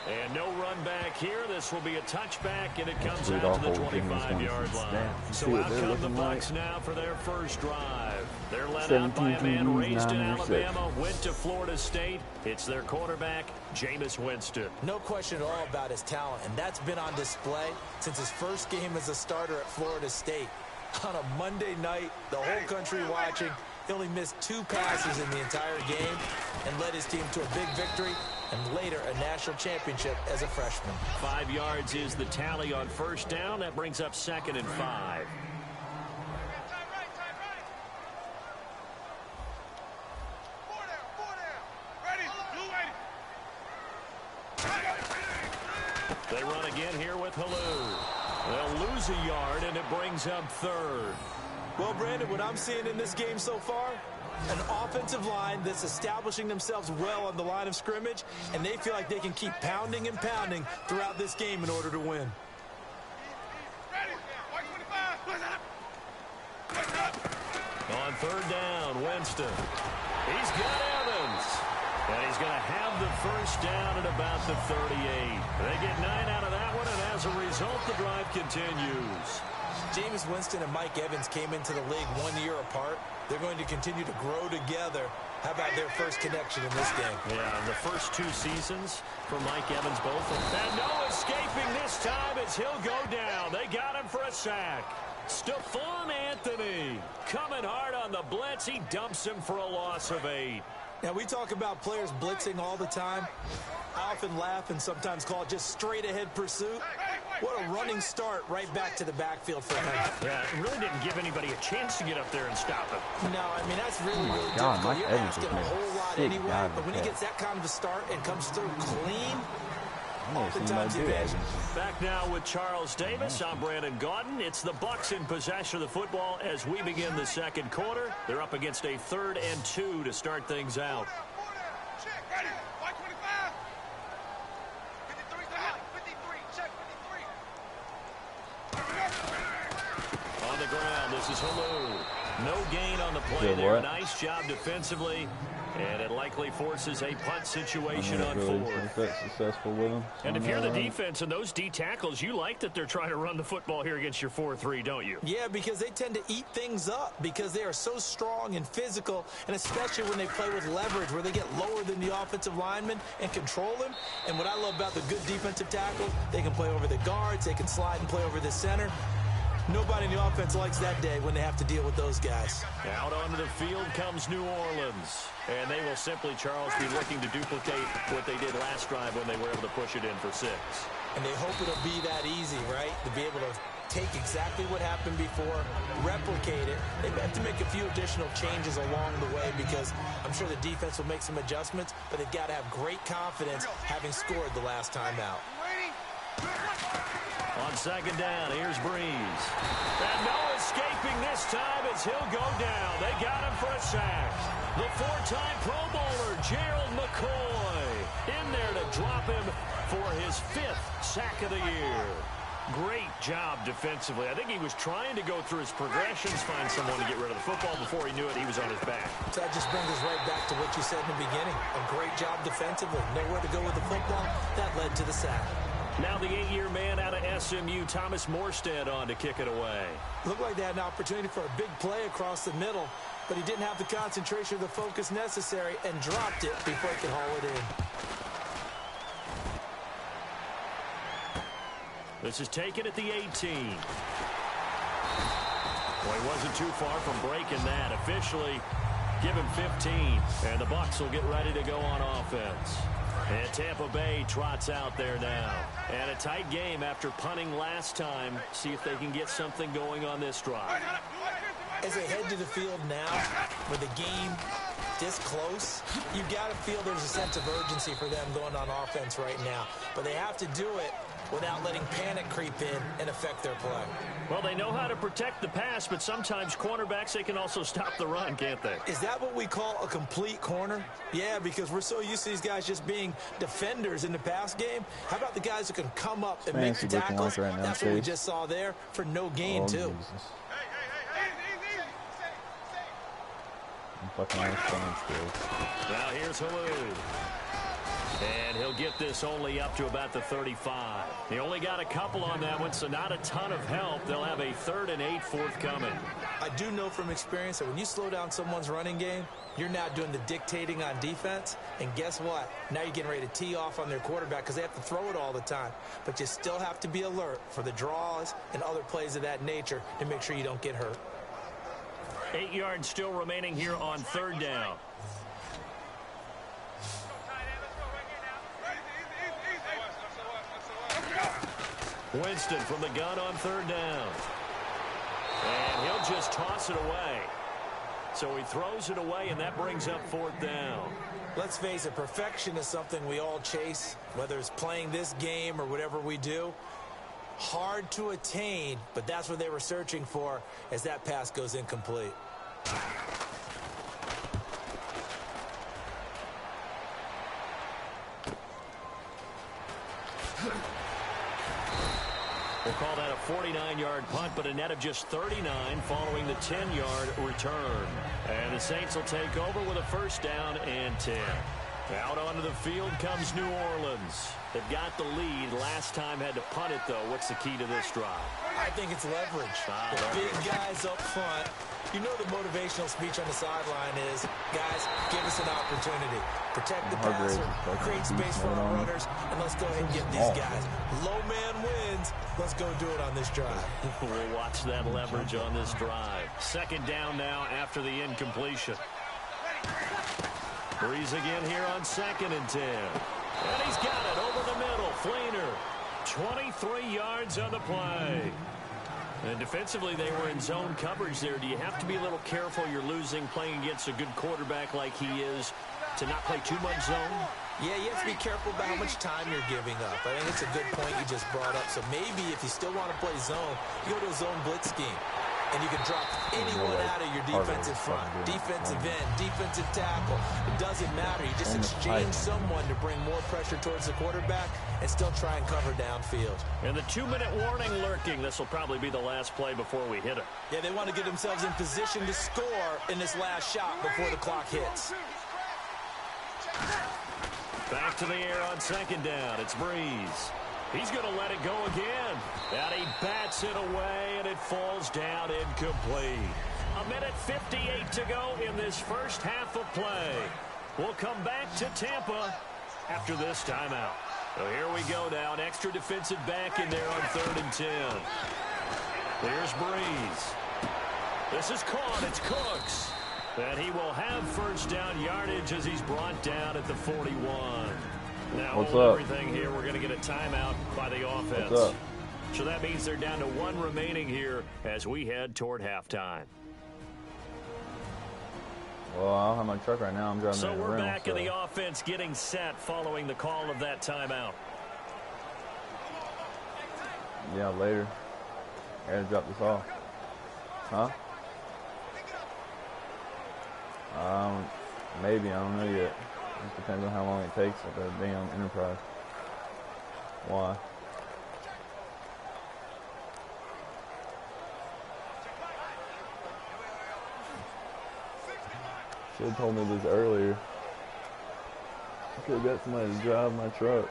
And no run back here. This will be a touchback, and it comes out to the 25-yard line. So out come the Bucs now for their first drive. They're led out by a 17 man TDs, raised in 9 Alabama, went to Florida State. It's their quarterback, Jameis Winston. No question at all about his talent, and that's been on display since his first game as a starter at Florida State. On a Monday night, the whole country watching, he only missed 2 passes in the entire game and led his team to a big victory and later a national championship as a freshman. 5 yards is the tally on first down. That brings up 2nd and 5. They run again here with Halou. They'll lose a yard, and it brings up 3rd. Well, Brandon, what I'm seeing in this game so far, an offensive line that's establishing themselves well on the line of scrimmage, and they feel like they can keep pounding and pounding throughout this game in order to win. On 3rd down, Winston. He's got Evans. And he's going to have the first down at about the 38. They get 9 out of that one, and as a result, the drive continues. Jameis Winston and Mike Evans came into the league 1 year apart. They're going to continue to grow together. How about their first connection in this game? Yeah, the first 2 seasons for Mike Evans both. And no escaping this time as he'll go down. They got him for a sack. Stephon Anthony coming hard on the blitz. He dumps him for a loss of 8. Now, we talk about players blitzing all the time. I often laugh and sometimes call it just straight-ahead pursuit. What a running start right back to the backfield for him. Yeah, it really didn't give anybody a chance to get up there and stop him. No, I mean, that's really God, difficult. Mike You're Evans asking just a made a whole lot sick anyway, dive but when he catch. gets that kind of a start and comes through clean, I've never seen oftentimes him he do that. vanishes. Back now with Charles Davis. I'm Brandon Gaudin. It's the Bucs in possession of the football as we begin the second quarter. They're up against a 3rd and 2 to start things out. On the ground, this is Halou. No gain on the play Good there. work. Nice job defensively. And it likely forces a punt situation I'm on not really 4th. that successful with him. And if you're the defense and those D tackles, you like that they're trying to run the football here against your 4-3, don't you? Yeah, because they tend to eat things up because they are so strong and physical, and especially when they play with leverage where they get lower than the offensive lineman and control him. And what I love about the good defensive tackles, they can play over the guards, they can slide and play over the center. Nobody in the offense likes that day when they have to deal with those guys. Out onto the field comes New Orleans. And they will simply, Charles, be looking to duplicate what they did last drive when they were able to push it in for 6. And they hope it'll be that easy, right? To be able to take exactly what happened before, replicate it. They have to make a few additional changes along the way because I'm sure the defense will make some adjustments, but they've got to have great confidence having scored the last time out. On 2nd down, here's Breeze. And no escaping this time as he'll go down. They got him for a sack. The 4-time Pro Bowler, Gerald McCoy, in there to drop him for his 5th sack of the year. Great job defensively. I think he was trying to go through his progressions, find someone to get rid of the football. Before he knew it, he was on his back. So that just brings us right back to what you said in the beginning. A great job defensively. Nowhere to go with the football. That led to the sack. Now the 8-year man out of SMU, Thomas Morstead, on to kick it away. Looked like they had an opportunity for a big play across the middle, but he didn't have the concentration or the focus necessary and dropped it before he could haul it in. This is taken at the 18. Well, he wasn't too far from breaking that. Officially, give him 15, and the Bucs will get ready to go on offense. And Tampa Bay trots out there now. And a tight game after punting last time. See if they can get something going on this drive. As they head to the field now, with the game this close, you've got to feel there's a sense of urgency for them going on offense right now. But they have to do it without letting panic creep in and affect their play. Well, they know how to protect the pass, but sometimes cornerbacks, they can also stop the run, can't they? Is that what we call a complete corner? Yeah, because we're so used to these guys just being defenders in the pass game. How about the guys who can come up and make the tackles? Right now, that's what we just saw there for no gain, too. Jesus. Fucking nice skills. Now here's Halou. And he'll get this only up to about the 35. He only got a couple on that one, so not a ton of help. They'll have a 3rd and 8 forthcoming. I do know from experience that when you slow down someone's running game, you're now doing the dictating on defense. And guess what? Now you're getting ready to tee off on their quarterback because they have to throw it all the time. But you still have to be alert for the draws and other plays of that nature to make sure you don't get hurt. 8 yards still remaining here on 3rd down. Winston from the gun on 3rd down. And he'll just toss it away. So he throws it away, and that brings up 4th down. Let's face it, perfection is something we all chase, whether it's playing this game or whatever we do. Hard to attain, but that's what they were searching for as that pass goes incomplete. We'll call that a 49-yard punt, but a net of just 39 following the 10-yard return. And the Saints will take over with a 1st down and 10. Out onto the field comes New Orleans. They've got the lead. Last time had to punt it, though. What's the key to this drive? I think it's leverage. The big guys up front. You know the motivational speech on the sideline is, guys, give us an opportunity. Protect the passer, create space for our runners, and let's go ahead and get these guys. Low man wins. Let's go do it on this drive. We'll watch that leverage on this drive. 2nd down now after the incompletion. Breeze again here on 2nd and 10. And he's got it over the middle. Fleener, 23 yards on the play. And defensively, they were in zone coverage there. Do you have to be a little careful? You're losing playing against a good quarterback like he is to not play too much zone? Yeah, you have to be careful about how much time you're giving up. I think it's a good point you just brought up. So maybe if you still want to play zone, you go to a zone blitz scheme. And you can drop anyone out of your defensive front, defensive end, defensive tackle. It doesn't matter. You just exchange someone to bring more pressure towards the quarterback and still try and cover downfield. And the 2-minute warning lurking. This will probably be the last play before we hit it. Yeah, they want to get themselves in position to score in this last shot before the clock hits. Back to the air on 2nd down. It's Breeze. He's going to let it go again. And he bats it away, and it falls down incomplete. 1:58 to go in this first half of play. We'll come back to Tampa after this timeout. So here we go now. An extra defensive back in there on 3rd and 10. Here's Breeze. This is caught. It's Cooks. And he will have 1st down yardage as he's brought down at the 41. Now, What's hold up? everything here. We're going to get a timeout by the offense. What's up? So that means they're down to 1 remaining here as we head toward halftime. Well, I don't have my truck right now. I'm driving So in the we're rental, back in the offense getting set following the call of that timeout. Yeah, later. I gotta drop this off. Huh? Maybe. I don't know yet. It depends on how long it takes at the damn Enterprise. Why? Should have told me this earlier. I could have got somebody to drive my truck.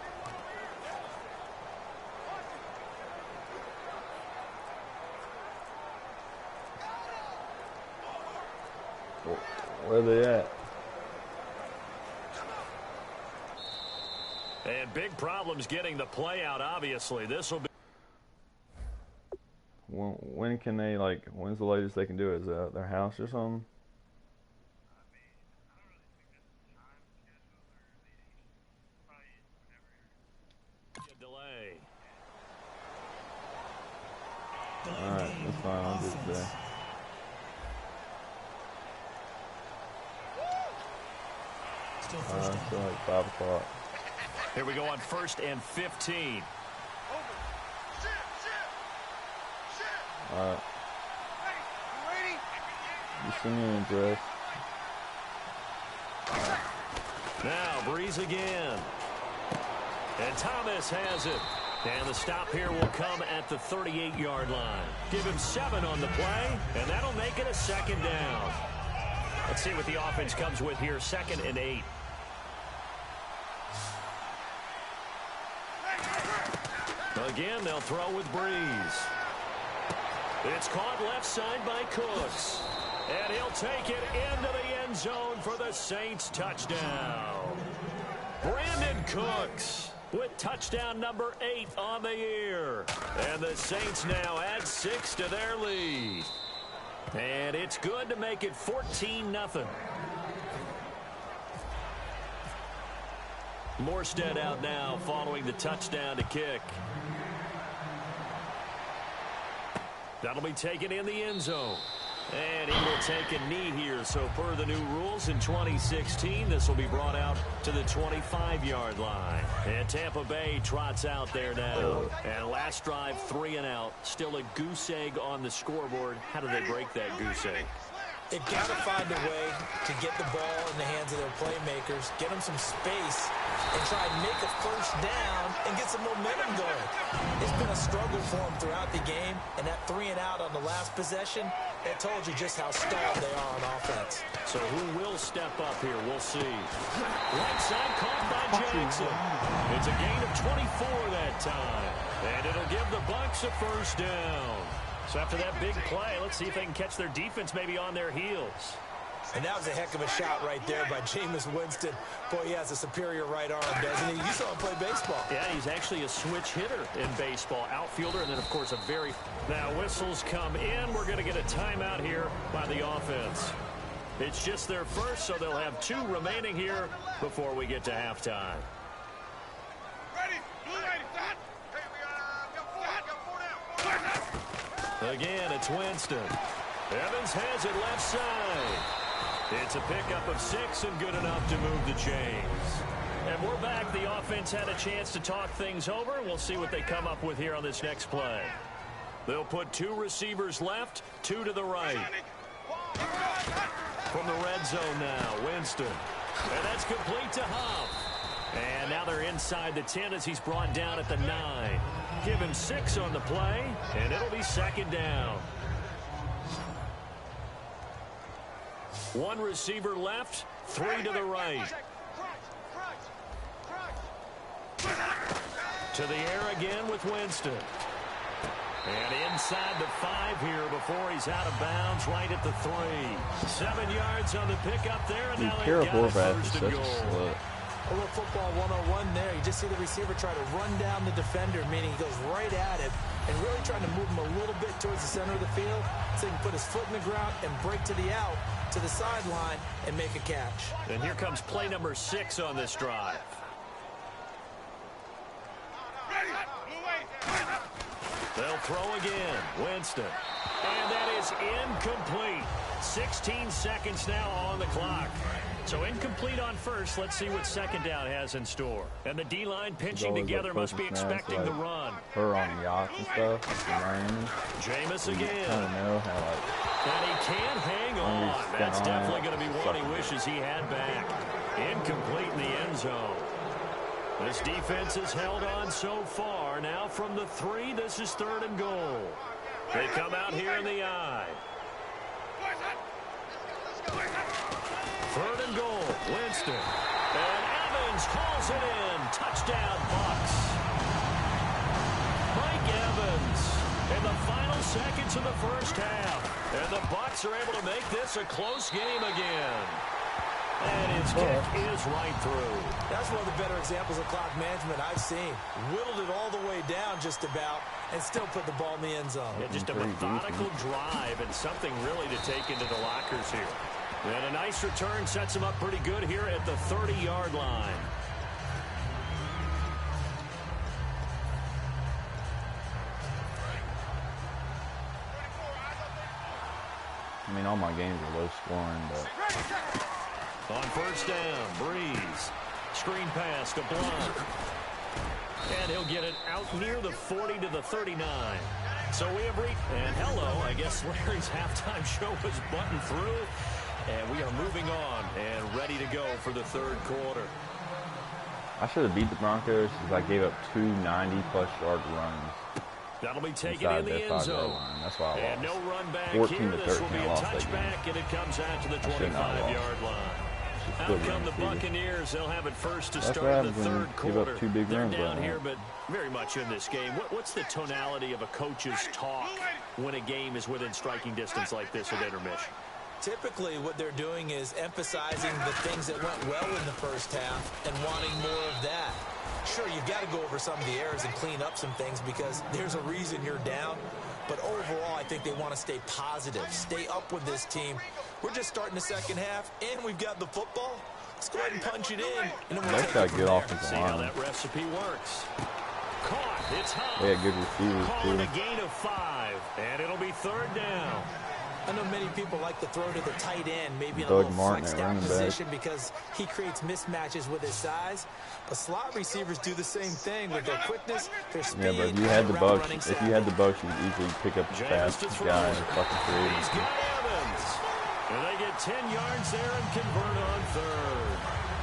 Where are they at? And big problems getting the play out, obviously. This will be. When can they, like, when's the latest they can do it? Is that their house or something? Delay. Alright, that's fine. I'll do it today. Still like 5 o'clock. Here we go on 1st and 15. Alright. Just send me an address. Now, Breeze again. And Thomas has it. And the stop here will come at the 38-yard line. Give him 7 on the play, and that'll make it a 2nd down. Let's see what the offense comes with here. 2nd and 8. Again, they'll throw with Breeze. It's caught left side by Cooks. And he'll take it into the end zone for the Saints touchdown. Brandon Cooks with touchdown number 8 on the year. And the Saints now add 6 to their lead. And it's good to make it 14-0. Morstead out now following the touchdown to kick. That'll be taken in the end zone. And he will take a knee here. So per the new rules in 2016, this will be brought out to the 25-yard line. And Tampa Bay trots out there now. And last drive, 3 and out. Still a goose egg on the scoreboard. How do they break that goose egg? They've got to find a way to get the ball in the hands of their playmakers, get them some space, and try and make a first down and get some momentum going. It's been a struggle for them throughout the game, and that 3 and out on the last possession, that told you just how stalled they are on offense. So who will step up here? We'll see. Right side caught by Jackson. It's a gain of 24 that time, and it'll give the Bucs a first down. So after that big play, let's see if they can catch their defense maybe on their heels. And that was a heck of a shot right there by Jameis Winston. Boy, he has a superior right arm, doesn't he? You saw him play baseball. Yeah, he's actually a switch hitter in baseball. Outfielder, and then, of course, a very... Now, whistles come in. We're going to get a timeout here by the offense. It's just their first, so they'll have 2 remaining here before we get to halftime. Again, it's Winston. Evans has it left side. It's a pickup of 6 and good enough to move the chains. And we're back. The offense had a chance to talk things over. We'll see what they come up with here on this next play. They'll put 2 receivers left, 2 to the right. From the red zone now, Winston. And that's complete to Huff. And now they're inside the 10 as he's brought down at the 9. Give him 6 on the play, and it'll be second down. 1 receiver left, 3 to the right. To the air again with Winston. And inside the 5 here before he's out of bounds right at the 3. 7 yards on the pickup there, and now they've got a first and goal. A little football 101 there. You just see the receiver try to run down the defender, meaning he goes right at it and really trying to move him a little bit towards the center of the field so he can put his foot in the ground and break to the out, to the sideline, and make a catch. And here comes play number 6 on this drive. They'll throw again. Winston. And that is incomplete. 16 seconds now on the clock. So incomplete on first. Let's see what second down has in store. And the D-line pinching together must be expecting the run. Her on the yacht and stuff. Jameis again. I don't know how, and he can't hang on. That's definitely going to be one he wishes he had back. Incomplete in the end zone. This defense has held on so far. Now from the 3, this is 3rd and goal. They come out here in the I. 3rd and goal, Winston. And Evans calls it in. Touchdown, Bucs. Mike Evans in the final seconds of the first half. And the Bucs are able to make this a close game again. And his kick is right through. That's one of the better examples of clock management I've seen. Whittled it all the way down just about and still put the ball in the end zone. Yeah, just a methodical drive and something really to take into the lockers here. And a nice return sets him up pretty good here at the 30-yard line. I mean, all my games are low scoring, but... On first down, Breeze. Screen pass to Blunt. And he'll get it out near the 40 to the 39. So we have reached... And hello, I guess Larry's halftime show was buttoned through. And we are moving on and ready to go for the 3rd quarter. I should have beat the Broncos because I gave up 2 90-plus yard runs. That'll be taken in the end zone. That's why I lost. And no run back 14 here. to 13, This will be a I lost touchback, and it comes out to the 25-yard line. It's Out still come the getting cheated. Buccaneers. They'll have it first to That's what start in happens the when you third give up quarter. 2 big They're runs down like here, that. but very much in this game. What's the tonality of a coach's talk when a game is within striking distance like this at intermission? Typically, what they're doing is emphasizing the things that went well in the first half and wanting more of that. Sure, you've got to go over some of the errors and clean up some things because there's a reason you're down. But overall, I think they want to stay positive, stay up with this team. We're just starting the second half, and we've got the football. Let's go ahead and punch it in, and then we'll That's take got it from good there. offensive See how line. that recipe works. Caught. It's high. They got good receivers, Calling too. a gain of 5, and it'll be third down. I know many people like to throw to the tight end, maybe in a Doug little Martin flexed at out running back. position because he creates mismatches with his size. But slot receivers do the same thing with their quickness, their speed, Yeah, but if you and had their the route Bucks, running if you savvy. had the Bucks, you'd easily pick up the James to fastest throw. guy and fucking create He's him. got Evans. And they get 10 yards there and convert on third.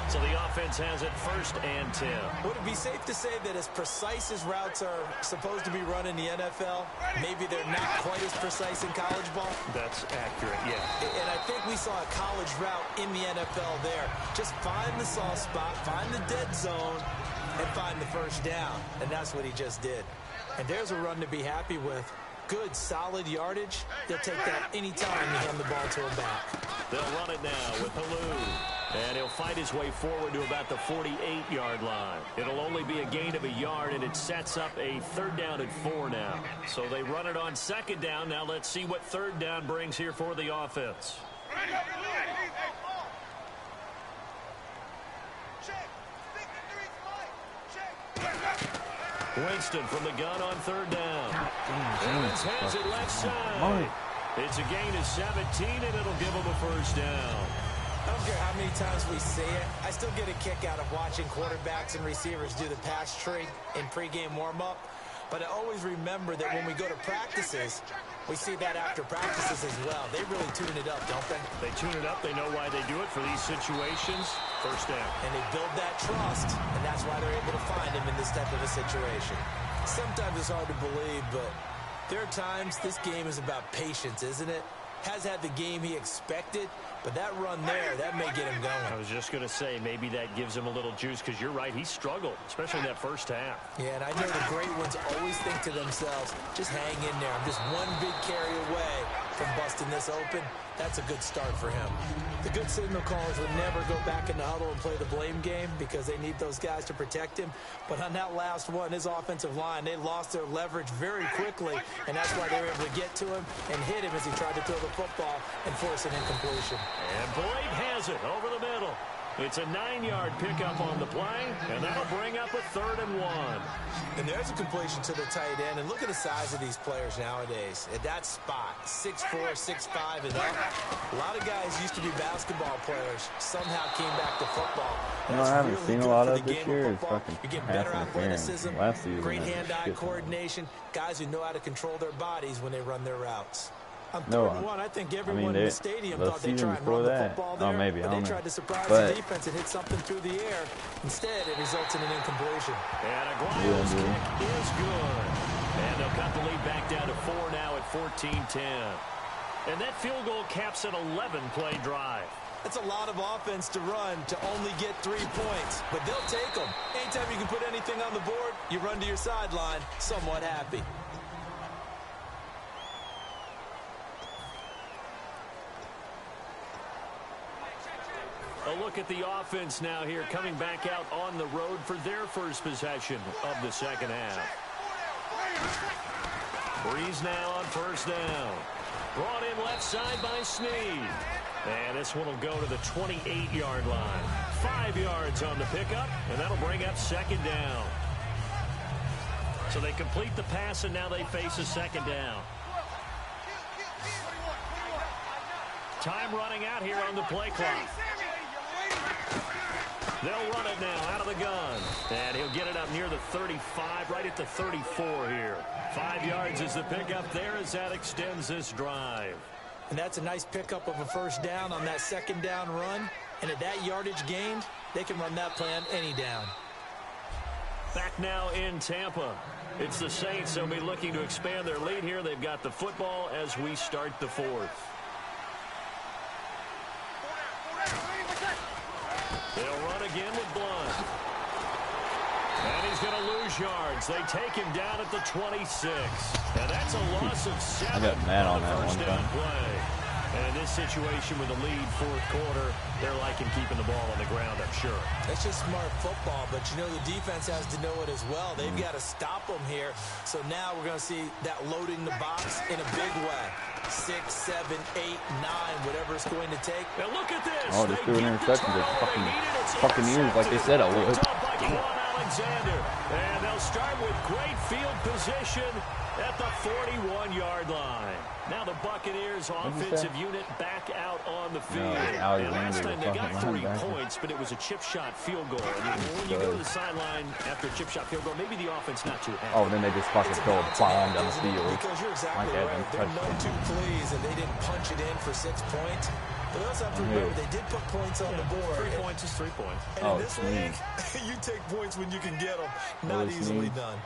So the offense has it first and 10. Would it be safe to say that as precise as routes are supposed to be run in the NFL, maybe they're not quite as precise in college ball? That's accurate, yeah. And I think we saw a college route in the NFL there. Just find the soft spot, find the dead zone, and find the first down. And that's what he just did. And there's a run to be happy with. Good, solid yardage. They'll take that anytime you hand the ball to him back. They'll run it now with Halou. And he'll fight his way forward to about the 48-yard line. It'll only be a gain of a yard, and it sets up a third down and 4 now. So they run it on second down. Now let's see what third down brings here for the offense. Winston from the gun on third down. Evans has it left side. It's a gain of 17, and it'll give him a first down. I don't care how many times we say it, I still get a kick out of watching quarterbacks and receivers do the pass tree in pregame warm-up. But I always remember that when we go to practices, we see that after practices as well. They really tune it up, don't they? They tune it up. They know why they do it for these situations. First down. And they build that trust, and that's why they're able to find him in this type of a situation. Sometimes it's hard to believe, but there are times this game is about patience, isn't it? Has had the game he expected, but that run there, that may get him going. I was just going to say, maybe that gives him a little juice, because you're right, he struggled, especially in that first half. Yeah, and I know the great ones always think to themselves, just hang in there. I'm just one big carry away from busting this open. That's a good start for him. The good signal callers would never go back in the huddle and play the blame game because they need those guys to protect him. But on that last one, his offensive line, they lost their leverage very quickly, and that's why they were able to get to him and hit him as he tried to throw the football and force an incompletion. And Blake has it over the middle. It's a 9-yard pickup on the play, and that'll bring up a 3rd and 1. And there's a completion to the tight end. And look at the size of these players nowadays. At that spot, 6'4", 6'5", and up. A lot of guys used to be basketball players. Somehow came back to football. You know, I haven't really seen a good lot for of the this game year. of It's football. fucking You're getting pass better interference. athleticism, Last season, great that hand-eye shit. coordination, guys who know how to control their bodies when they run their routes. On No, 3rd and 1, I think I everyone mean, in the stadium the thought they'd season try and before run the that. football Oh, there, maybe, I but don't they know. tried to surprise But- the defense and hit something through the air. Instead, it results in an incompletion. And Aguayo's kick is good. And they'll cut the lead back down to 4 now at 14-10. And that field goal caps an 11-play drive. That's a lot of offense to run to only get 3 points, but they'll take them. Anytime you can put anything on the board, you run to your sideline somewhat happy. A look at the offense now here, coming back out on the road for their first possession of the second half. Breeze now on first down. Brought in left side by Snead. And this one will go to the 28-yard line. 5 yards on the pickup, and that'll bring up second down. So they complete the pass, and now they face a second down. Time running out here on the play clock. They'll run it now out of the gun. And he'll get it up near the 35, right at the 34 here. 5 yards is the pickup there as that extends this drive. And that's a nice pickup of a first down on that second down run. And at that yardage gained, they can run that play on any down. Back now in Tampa. It's the Saints. They'll be looking to expand their lead here. They've got the football as we start the 4th. lose yards. They take him down at the 26. And that's a loss of 7. I got mad on that first one down time. play. And in this situation with a lead fourth quarter, they're liking keeping the ball on the ground, I'm sure. It's just smart football, but you know the defense has to know it as well. They've got to stop them here. So now we're going to see that loading the box in a big way. 6, 7, 8, 9, whatever it's going to take. Now look at this. Oh, just threw an interception to fucking ears like they said I would. Alexander. And they'll start with great field position at the 41-yard line. Now the Buccaneers offensive unit back out on the field. And last time they got 3 points, but it was a chip shot field goal. And when you go to the sideline after a chip shot field goal, maybe the offense not too happy. Oh, then they just fucking throw a bomb down the field. Because you're exactly right. There are no 2 pleas, and they didn't punch it in for 6 points. But they also have to remember they did put points on the board. 3 points is 3 points. And in this league, you take points when you can get them. Not easily done.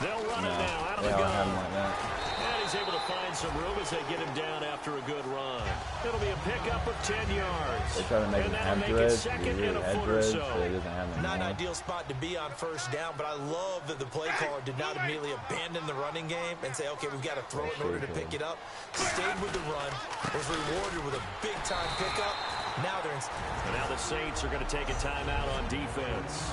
They'll run it now out of the gun. And he's able to find some room as they get him down after a good run. It'll be a pickup of 10 yards. They try to make him have dreads. They really had dreads, so he doesn't have them. Not an ideal spot to be on first down, but I love that the play caller did not immediately abandon the running game and say, okay, we've got to throw it in order to pick it up. Stayed with the run, was rewarded with a big-time pickup. Now they're in. And now the Saints are going to take a timeout on defense.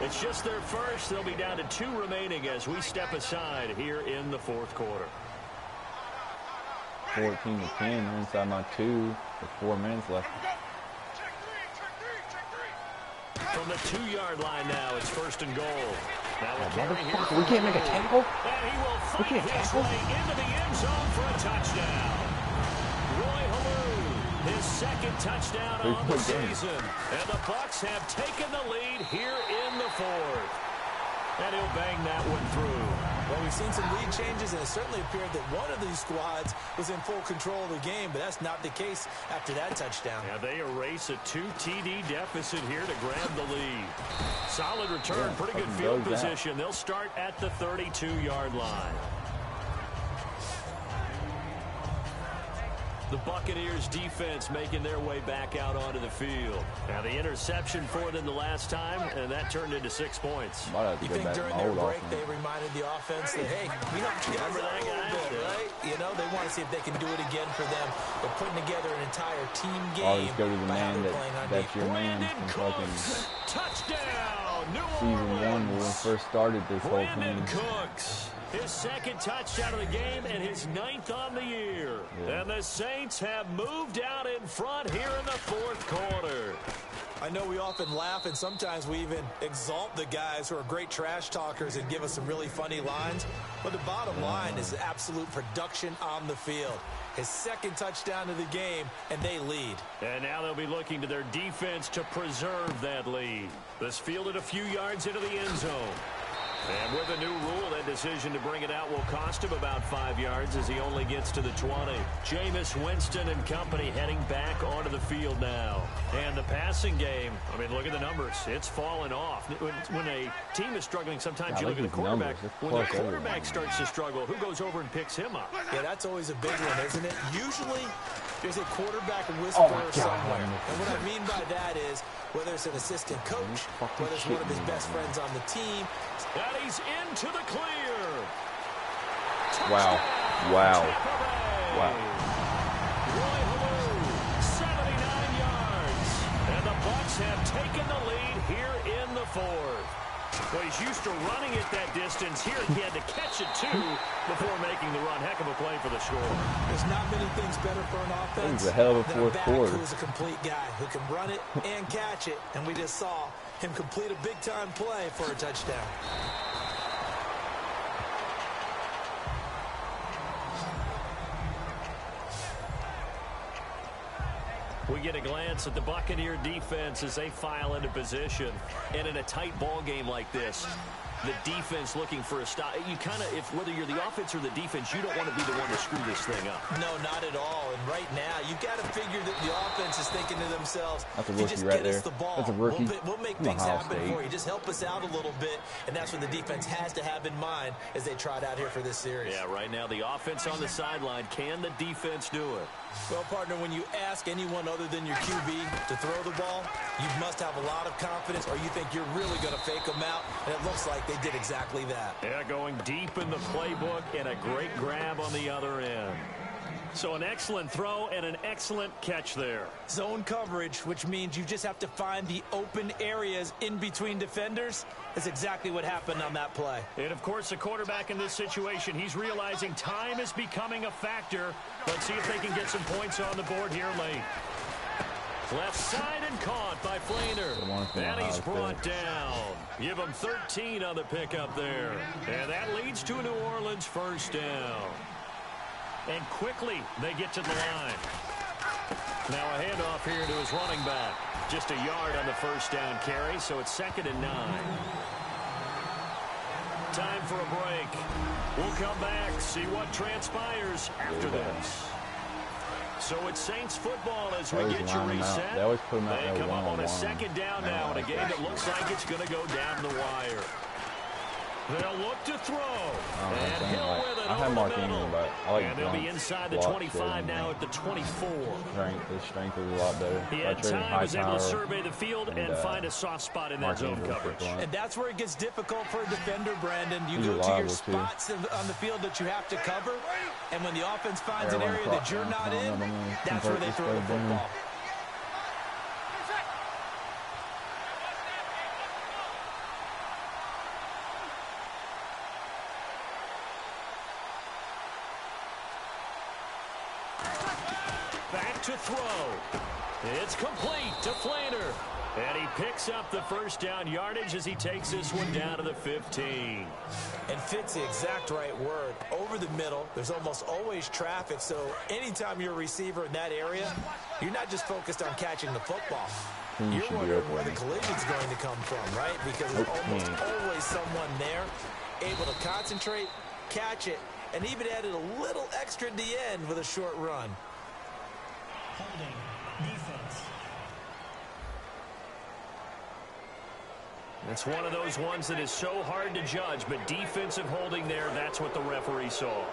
It's just their first. They'll be down to 2 remaining as we step aside here in the fourth quarter. 14-10. They're inside my 2 with 4 minutes left. From the 2-yard line now, it's first and goal. Now motherfucker, we can't make a tackle? And he will fight his way into the end zone for a touchdown. Roy Halou, his second touchdown on the season. And the Bucs have taken the lead here in the fourth. And he'll bang that one through. Well, we've seen some lead changes, and it certainly appeared that one of these squads was in full control of the game, but that's not the case after that touchdown. Yeah, they erase a 2 TD deficit here to grab the lead. Solid return, pretty good field position. They'll start at the 32-yard line. The Buccaneers defense making their way back out onto the field. Now the interception for them the last time, and that turned into 6 points. You think during their break they reminded the offense that, hey, we helped you guys out a little bit, right? You know, they want to see if they can do it again for them. They're putting together an entire team game. Always go to the man that's your man from fucking touchdown, season 1 when we first started this whole thing. Cooks. His second touchdown of the game and his 9th on the year. Yeah. And the Saints have moved out in front here in the fourth quarter. I know we often laugh, and sometimes we even exalt the guys who are great trash talkers and give us some really funny lines. But the bottom line is absolute production on the field. His second touchdown of the game, and they lead. And now they'll be looking to their defense to preserve that lead. This fielded a few yards into the end zone. And with a new rule, that decision to bring it out will cost him about 5 yards as he only gets to the 20. Jameis Winston and company heading back onto the field now. And the passing game, I mean, look at the numbers. It's fallen off. When a team is struggling, sometimes you look at the quarterback. When the quarterback starts to struggle, who goes over and picks him up? Yeah, that's always a big one, isn't it? Usually, there's a quarterback whisperer somewhere. And what I mean by that is, whether it's an assistant coach, whether it's one of his best friends on the team. And he's into the clear. Wow. Wow. Wow. Roy Halou, 79 yards. And the Bucs have taken the lead here in the fourth. Well, he's used to running it that distance. Here he had to catch it, too, before making the run. Heck of a play for the score. There's not many things better for an offense a hell of a fourth quarter. Who's a complete guy who can run it and catch it. And we just saw him complete a big-time play for a touchdown. We get a glance at the Buccaneer defense as they file into position. And in a tight ball game like this, the defense looking for a stop. You kind of, whether you're the offense or the defense, you don't want to be the one to screw this thing up. No, not at all. And right now, you've got to figure that the offense is thinking to themselves, that's a if you rookie just right get us there. the ball, That's a rookie. we'll make things happen for you. Just help us out a little bit. And that's what the defense has to have in mind as they trot out here for this series. Yeah, right now the offense on the sideline. Can the defense do it? Well, partner, when you ask anyone other than your QB to throw the ball, you must have a lot of confidence, or you think you're really going to fake them out, and it looks like they did exactly that. Yeah, going deep in the playbook and a great grab on the other end. So an excellent throw and an excellent catch there. Zone coverage, which means you just have to find the open areas in between defenders. That's exactly what happened on that play. And, of course, the quarterback in this situation, he's realizing time is becoming a factor. Let's see if they can get some points on the board here late. Left side and caught by Flainer. And he's brought down. Give him 13 on the pickup there. And that leads to a New Orleans first down. And quickly they get to the line. Now a handoff here to his running back. Just a yard on the first down carry, so it's 2nd and 9. Time for a break. We'll come back, see what transpires after this. So it's Saints football as we get you reset. They come up on a 2nd down now in a game that looks like it's going to go down the wire. They'll look to throw. And Hill with it over the middle. And they'll be inside the 25 now at the 24. His strength is a lot better. He had time, was able to survey the field and find a soft spot in that zone coverage. And that's where it gets difficult for a defender, Brandon. You go to your spots on the field that you have to cover, and when the offense finds an area that you're not in, that's where they throw the football. Back to throw. It's complete to Flainer. And he picks up the first down yardage as he takes this one down to the 15. And fits the exact right word. Over the middle, there's almost always traffic, so anytime you're a receiver in that area, you're not just focused on catching the football. You're wondering where the collision's going to come from, right? Because there's almost always someone there able to concentrate, catch it, and even added a little extra at the end with a short run. Holding. Defense. It's one of those ones that is so hard to judge, but defensive holding there, that's what the referee saw.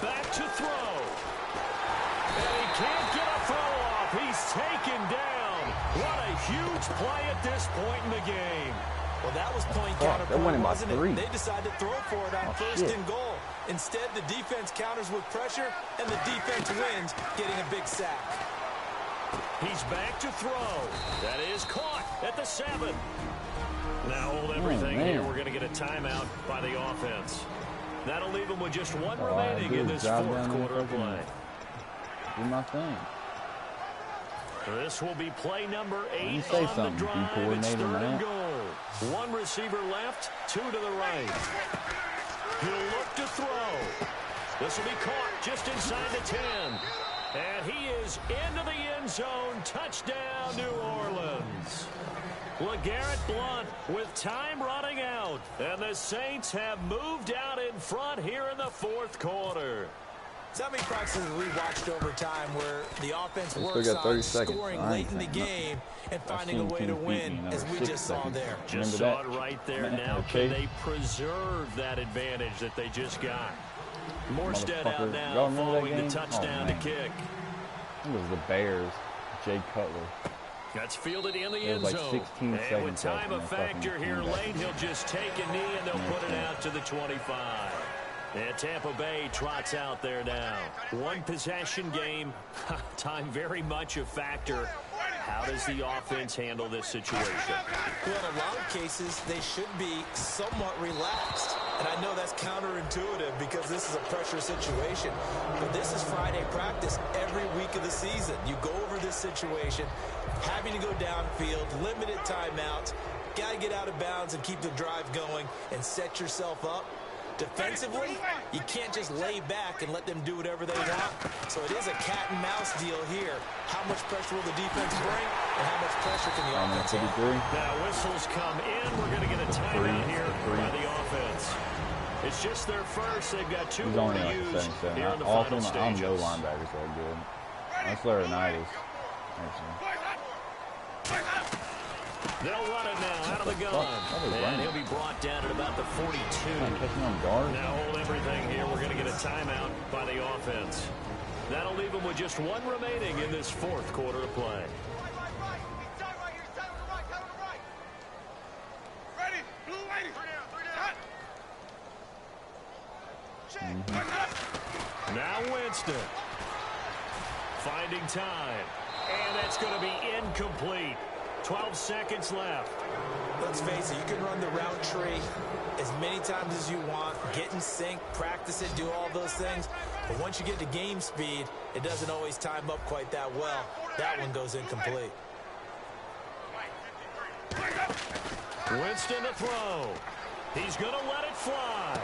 Back to throw. And he can't get a throw off. He's taken down. What a huge play at this point in the game. Well, that was point counter point, wasn't it? They decided to throw for it on 1st and goal. Instead, the defense counters with pressure, and the defense wins, getting a big sack. He's back to throw. That is caught at the 7. Now hold everything here. We're going to get a timeout by the offense. That'll leave them with just one remaining in this 4th quarter of play. Do my thing. This will be play number 8 on the drive. It's 3rd and goal. One receiver left, 2 to the right. He'll look to throw. This will be caught just inside the 10. And he is into the end zone. Touchdown, New Orleans. LeGarrette Blount with time running out. And the Saints have moved out in front here in the 4th quarter. So how many practices we watched over time where the offense works on scoring late in the game and finding a way to win, as we just saw there? Just saw it right there. Now can they preserve that advantage that they just got? Morstead out now following the touchdown to kick. It was the Bears, Jay Cutler. That's fielded in the end zone. And with time a factor here late, he'll just take a knee and they'll put it out to the 25. And Tampa Bay trots out there now. One possession game. Time very much a factor. How does the offense handle this situation? Well, in a lot of cases, they should be somewhat relaxed. And I know that's counterintuitive because this is a pressure situation. But this is Friday practice every week of the season. You go over this situation, having to go downfield, limited timeouts, got to get out of bounds and keep the drive going and set yourself up. Defensively, you can't just lay back and let them do whatever they want. So it is a cat and mouse deal here. How much pressure will the defense bring, and how much pressure can the offense handle? Now whistles come in. We're going to get a timeout here by the offense. It's just their first. They've got 2 more to use here in the final stages. I'm no linebackers are good. That's Larry Knight is. They'll run it now out of the gun. And he'll be brought down at about the 42. Now hold everything here. We're going to get a timeout by the offense. That'll leave them with just one remaining in this fourth quarter of play. Now Winston. Finding time. And that's going to be incomplete. 12 seconds left. Let's face it, you can run the route tree as many times as you want, get in sync, practice it, do all those things. But once you get to game speed, it doesn't always time up quite that well. That one goes incomplete. Winston to throw. He's going to let it fly.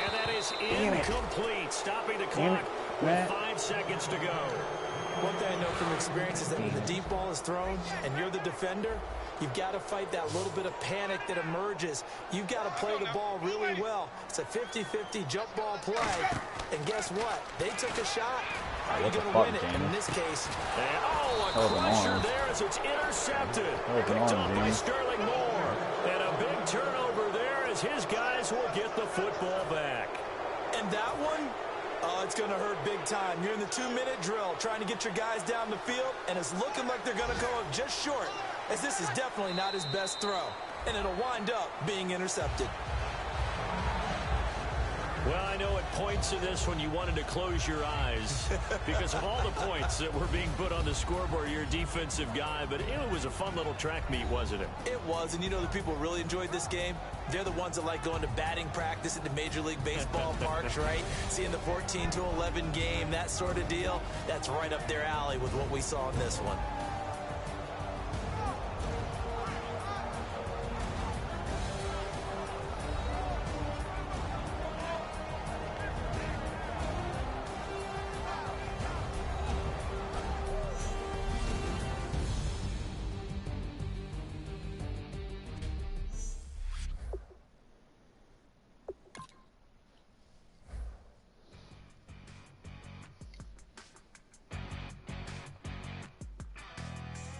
And that is incomplete, stopping the clock with 5 seconds to go. One thing I know from experience is that when the deep ball is thrown and you're the defender, you've got to fight that little bit of panic that emerges. You've got to play the ball really well. It's a 50-50 jump ball play. And guess what? They took a shot. Are you going to win it? And in this case, a crusher there as it's intercepted. Picked off by Sterling Moore. And a big turnover there as his guys will get the football back. And that one? Oh, it's going to hurt big time. You're in the 2-minute drill trying to get your guys down the field, and it's looking like they're going to go up just short, as this is definitely not his best throw, and it'll wind up being intercepted. Well, I know at points in this when you wanted to close your eyes because of all the points that were being put on the scoreboard. You're a defensive guy, but it was a fun little track meet, wasn't it? It was, and you know the people who really enjoyed this game? They're the ones that like going to batting practice at the Major League Baseball parks, right? Seeing the 14-11 game, that sort of deal. That's right up their alley with what we saw in this one.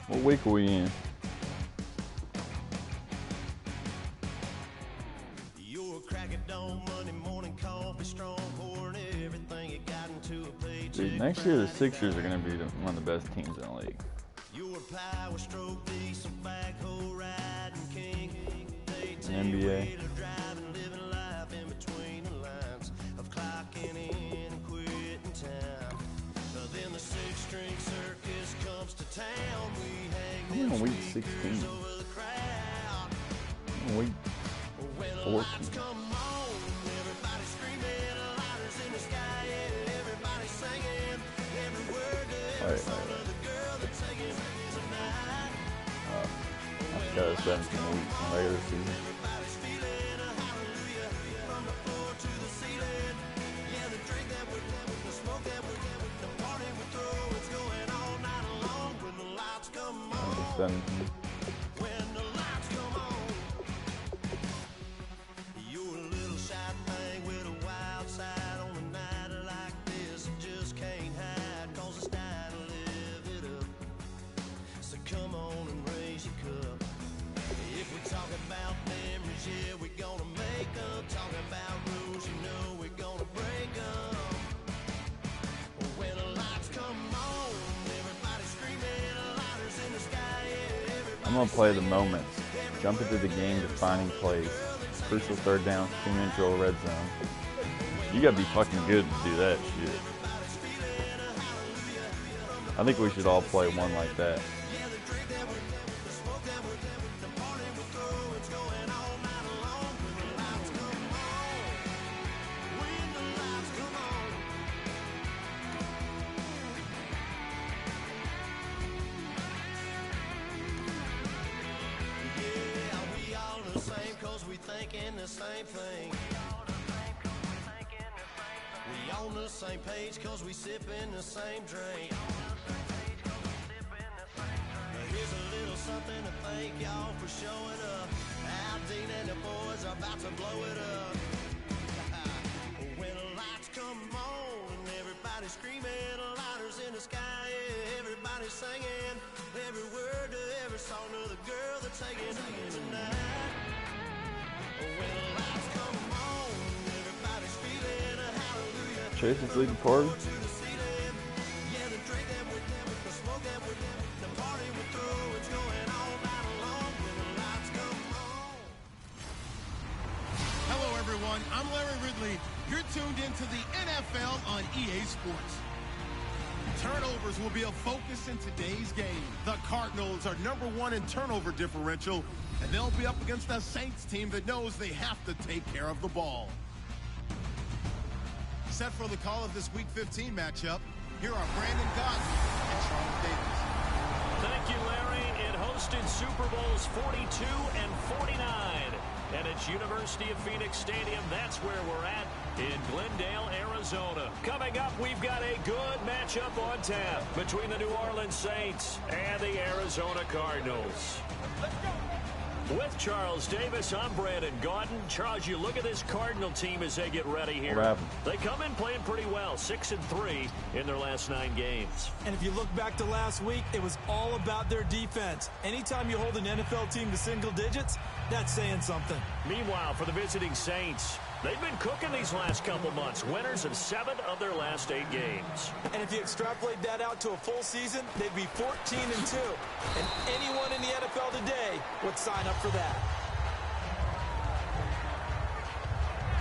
What week are we in? Dude, next year the Sixers are going to be one of the best teams in the league. In NBA. I'm in week 16. I'm week 14. Wait. I've got 17 weeks in regular season. I'm going to play the moments. Jump into the game defining plays. Crucial third down, 2-minute drill, red zone. You got to be fucking good to do that shit. I think we should all play one like that. Same page cause we sippin' the same drink. Here's a little something to thank y'all for showing up. Al Dean and the boys are about to blow it up. When the lights come on and everybody everybody screaming, lighters in the sky, yeah, everybody singing, every word to every song of the girl that's taking tonight. When the lights come on, everybody's feeling a hallelujah. Chase is leading party. Yeah, the drink them with them, the smoke them with them, the party we throw, it's going all night long when the lights come on. Hello, everyone. I'm Larry Ridley. You're tuned into the NFL on EA Sports. Turnovers will be a focus in today's game. The Cardinals are #1 in turnover differential, and they'll be up against a Saints team that knows they have to take care of the ball. Set for the call of this Week 15 matchup, here are Brandon Gaudin and Charles Davis. Thank you, Larry. It hosted Super Bowls 42 and 49. And it's University of Phoenix Stadium. That's where we're at in Glendale, Arizona. Coming up, we've got a good matchup on tap between the New Orleans Saints and the Arizona Cardinals. With Charles Davis, I'm Brandon Gaudin. Charles, you look at this Cardinal team as they get ready here. They come in playing pretty well, 6-3 in their last 9 games. And if you look back to last week, it was all about their defense. Anytime you hold an NFL team to single digits, that's saying something. Meanwhile, for the visiting Saints, they've been cooking these last couple months. Winners of 7 of their last 8 games. And if you extrapolate that out to a full season, they'd be 14-2. And anyone in the NFL today would sign up for that.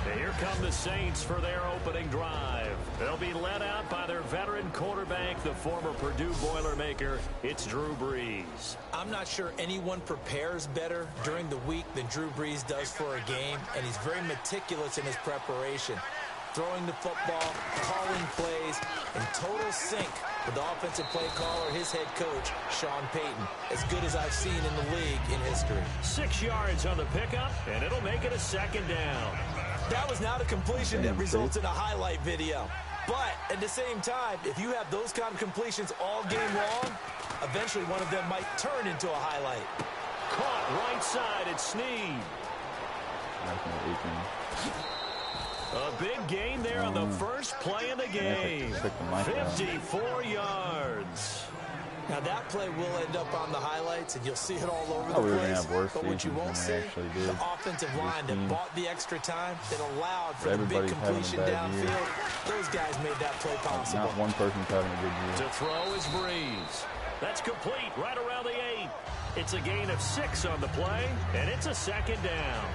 And here come the Saints for their opening drive. They'll be led out by their veteran quarterback, the former Purdue Boilermaker. It's Drew Brees. I'm not sure anyone prepares better during the week than Drew Brees does for a game, and he's very meticulous in his preparation. Throwing the football, calling plays, in total sync with the offensive play caller, his head coach, Sean Payton. As good as I've seen in the league in history. 6 yards on the pickup, and it'll make it a 2nd down. That was not a completion that results in a highlight video. But at the same time, if you have those kind of completions all game long, eventually one of them might turn into a highlight. Caught right side at Snead. A big gain there on the first play of the game. 54 yards. Now that play will end up on the highlights, and you'll see it all over the place. But what you won't see, the offensive line that bought the extra time, that allowed for the big completion downfield. Those guys made that play possible. Not one person's having a good year. To throw is Brees. That's complete right around the 8. It's a gain of 6 on the play, and it's a 2nd down.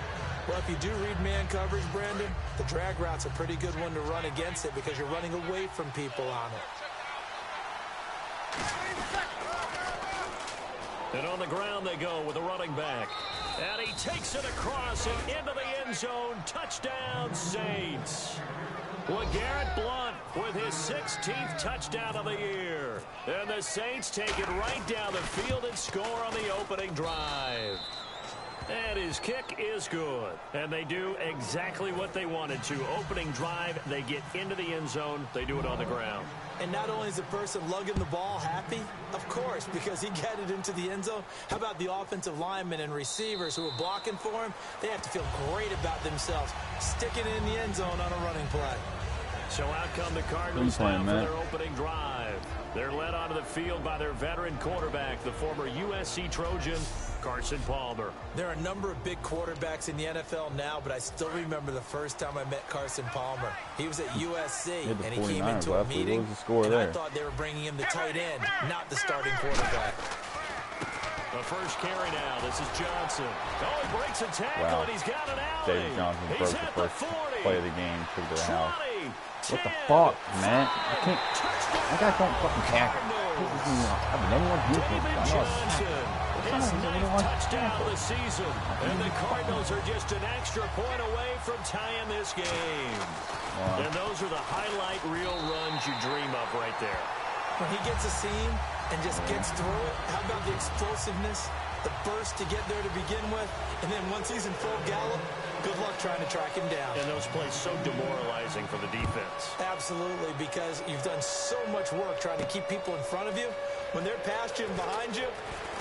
Well, if you do read man coverage, Brandon, the drag route's a pretty good one to run against it because you're running away from people on it. And on the ground they go with a running back. And he takes it across and into the end zone. Touchdown, Saints. LeGarrette Blount with his 16th touchdown of the year. And the Saints take it right down the field and score on the opening drive. And his kick is good. And they do exactly what they wanted to. Opening drive, they get into the end zone. They do it on the ground. And not only is the person lugging the ball happy, of course, because he got it into the end zone. How about the offensive linemen and receivers who are blocking for him? They have to feel great about themselves, sticking it in the end zone on a running play. So out come the Cardinals now for their opening drive. They're led onto the field by their veteran quarterback, the former USC Trojan, Carson Palmer. There are a number of big quarterbacks in the NFL now, but I still remember the first time I met Carson Palmer. He was at USC, and he came into a meeting, and I thought they were bringing him the tight end, not the starting quarterback. The first carry now. This is Johnson. Oh, he breaks a tackle, and he's got it out. David Johnson broke the first 40, play of the game, took the house. 20, what the fuck, man? I can't. I guys don't fucking tackle. David Johnson, his 9th touchdown of the season, and the Cardinals are just an extra point away from tying this game. And those are the highlight reel runs you dream of right there. When he gets a seam and just gets through it, how about the explosiveness, the burst to get there to begin with, and then once he's in full gallop, good luck trying to track him down. And those plays so demoralizing for the defense. Absolutely, because you've done so much work trying to keep people in front of you. When they're past you and behind you,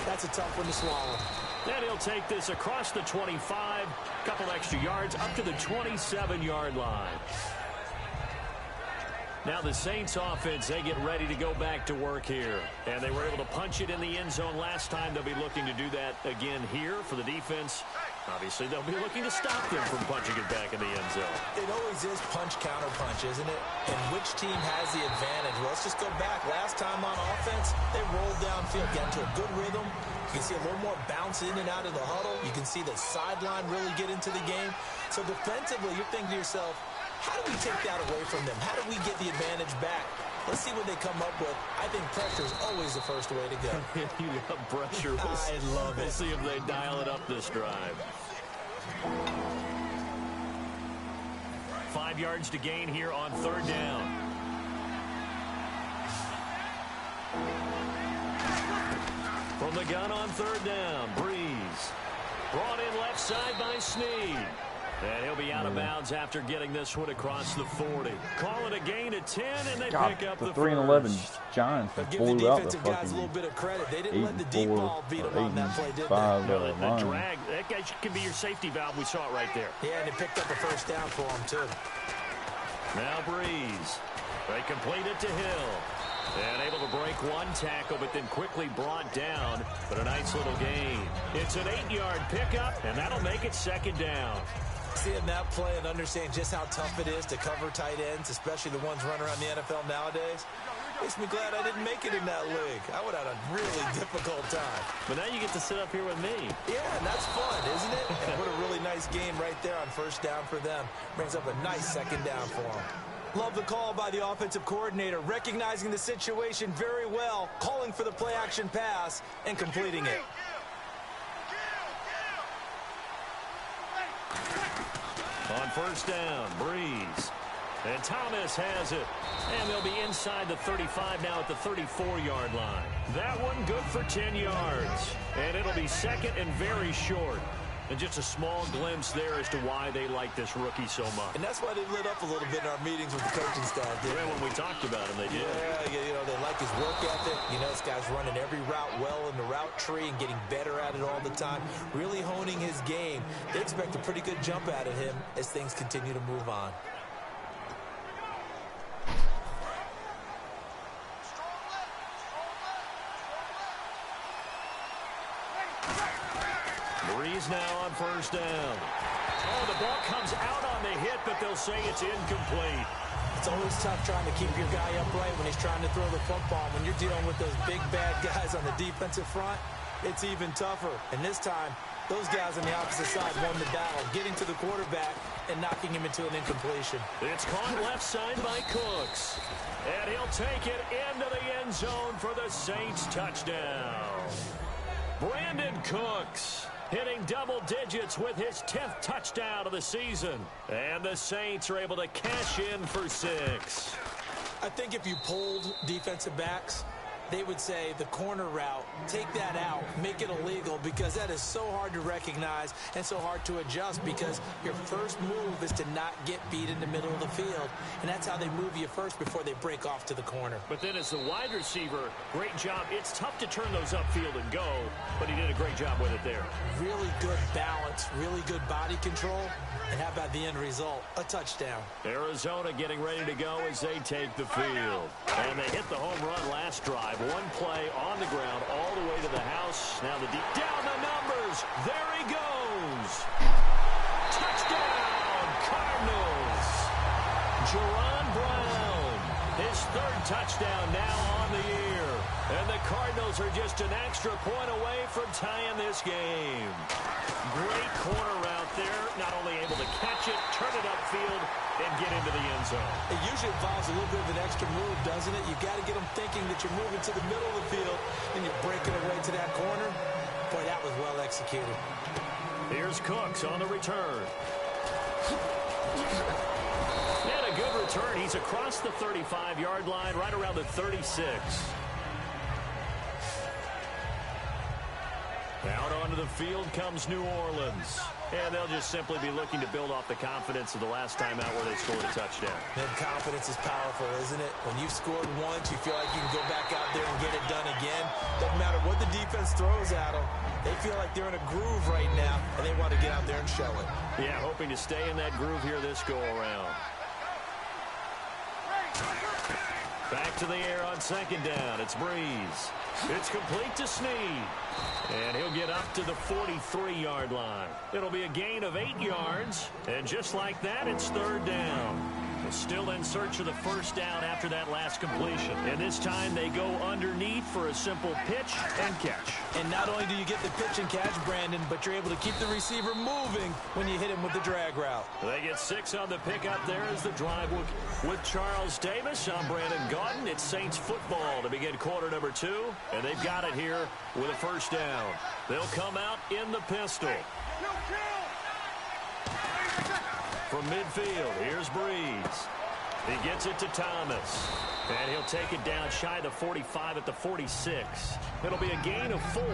that's a tough one to swallow. Then he'll take this across the 25, couple extra yards, up to the 27-yard line. Now the Saints offense, they get ready to go back to work here. And they were able to punch it in the end zone last time. They'll be looking to do that again here for the defense. Obviously, they'll be looking to stop them from punching it back in the end zone. It always is punch-counter-punch, isn't it? And which team has the advantage? Well, let's just go back. Last time on offense, they rolled downfield, got into a good rhythm. You can see a little more bounce in and out of the huddle. You can see the sideline really get into the game. So defensively, you're thinking to yourself, how do we take that away from them? How do we get the advantage back? Let's see what they come up with. I think pressure is always the first way to go. You got pressure. I love it. We'll see if they dial it up this drive. 5 yards to gain here on third down. From the gun on third down, Breeze. Brought in left side by Snead. And he'll be out of bounds after getting this one across the 40. Call it a gain of 10, and they pick up the 3 and 11 Giants give the blew out the defensive guys a little fucking bit of credit. They didn't let the deep ball beat them on that play, did they? 5 No, the drag, that guy can be your safety valve. We saw it right there. Yeah, and they picked up a first down for him, too. Now Breeze. They complete it to Hill. And able to break one tackle, but then quickly brought down. But a nice little gain. It's an 8-yard pickup, and that'll make it second down. Seeing that play and understanding just how tough it is to cover tight ends, especially the ones running around the NFL nowadays, makes me glad I didn't make it in that league. I would have had a really difficult time. But now you get to sit up here with me. Yeah, and that's fun, isn't it? And what a really nice game right there on first down for them. Brings up a nice second down for them. Love the call by the offensive coordinator, recognizing the situation very well, calling for the play-action pass, and completing it. On first down, Breeze. And Thomas has it. And they'll be inside the 35 now at the 34-yard line. That one good for 10 yards. And it'll be second and very short. And just a small glimpse there as to why they like this rookie so much. And that's why they lit up a little bit in our meetings with the coaching staff, didn't they? When we talked about him, they did. Yeah, you know, they like his work ethic. You know, this guy's running every route well in the route tree and getting better at it all the time, really honing his game. They expect a pretty good jump out of him as things continue to move on. Breeze now on first down. Oh, the ball comes out on the hit, but they'll say it's incomplete. It's always tough trying to keep your guy upright when he's trying to throw the football. When you're dealing with those big, bad guys on the defensive front, it's even tougher. And this time, those guys on the opposite side won the battle, getting to the quarterback and knocking him into an incompletion. It's caught left side by Cooks. And he'll take it into the end zone for the Saints touchdown. Brandon Cooks hitting double digits with his 10th touchdown of the season. And the Saints are able to cash in for 6. I think if you polled defensive backs, they would say the corner route, take that out, make it illegal, because that is so hard to recognize and so hard to adjust, because your first move is to not get beat in the middle of the field. And that's how they move you first before they break off to the corner. But then as the wide receiver, great job. It's tough to turn those upfield and go, but he did a great job with it there. Really good balance, really good body control. And how about the end result? A touchdown. Arizona getting ready to go as they take the field. And they hit the home run last drive. One play on the ground all the way to the house. Now the deep down the numbers. There he goes. Touchdown, Cardinals. Jerron Brown, his 3rd touchdown now on the year. And the Cardinals are just an extra point away from tying this game. Great corner route there. Not only able to catch it, turn it upfield, and get into the end zone. It usually involves a little bit of an extra move, doesn't it? You got to get them thinking that you're moving to the middle of the field and you're breaking away to that corner. Boy, that was well executed. Here's Cooks on the return. And a good return. He's across the 35-yard line, right around the 36. Out onto the field comes New Orleans. And they'll just simply be looking to build off the confidence of the last time out where they scored a touchdown. And confidence is powerful, isn't it? When you've scored once, you feel like you can go back out there and get it done again. Doesn't matter what the defense throws at them. They feel like they're in a groove right now, and they want to get out there and show it. Yeah, hoping to stay in that groove here this go-around. Back to the air on second down. It's Breeze. It's complete to Snead. And he'll get up to the 43-yard line. It'll be a gain of 8 yards. And just like that, it's third down. Still in search of the first down after that last completion. And this time they go underneath for a simple pitch and catch. And not only do you get the pitch and catch, Brandon, but you're able to keep the receiver moving when you hit him with the drag route. They get 6 on the pickup there as the drive with Charles Davis. I'm Brandon Gaudin. It's Saints football to begin quarter number 2. And they've got it here with a first down. They'll come out in the pistol. From midfield, here's Breeze. He gets it to Thomas. And he'll take it down shy of the 45 at the 46. It'll be a gain of 4.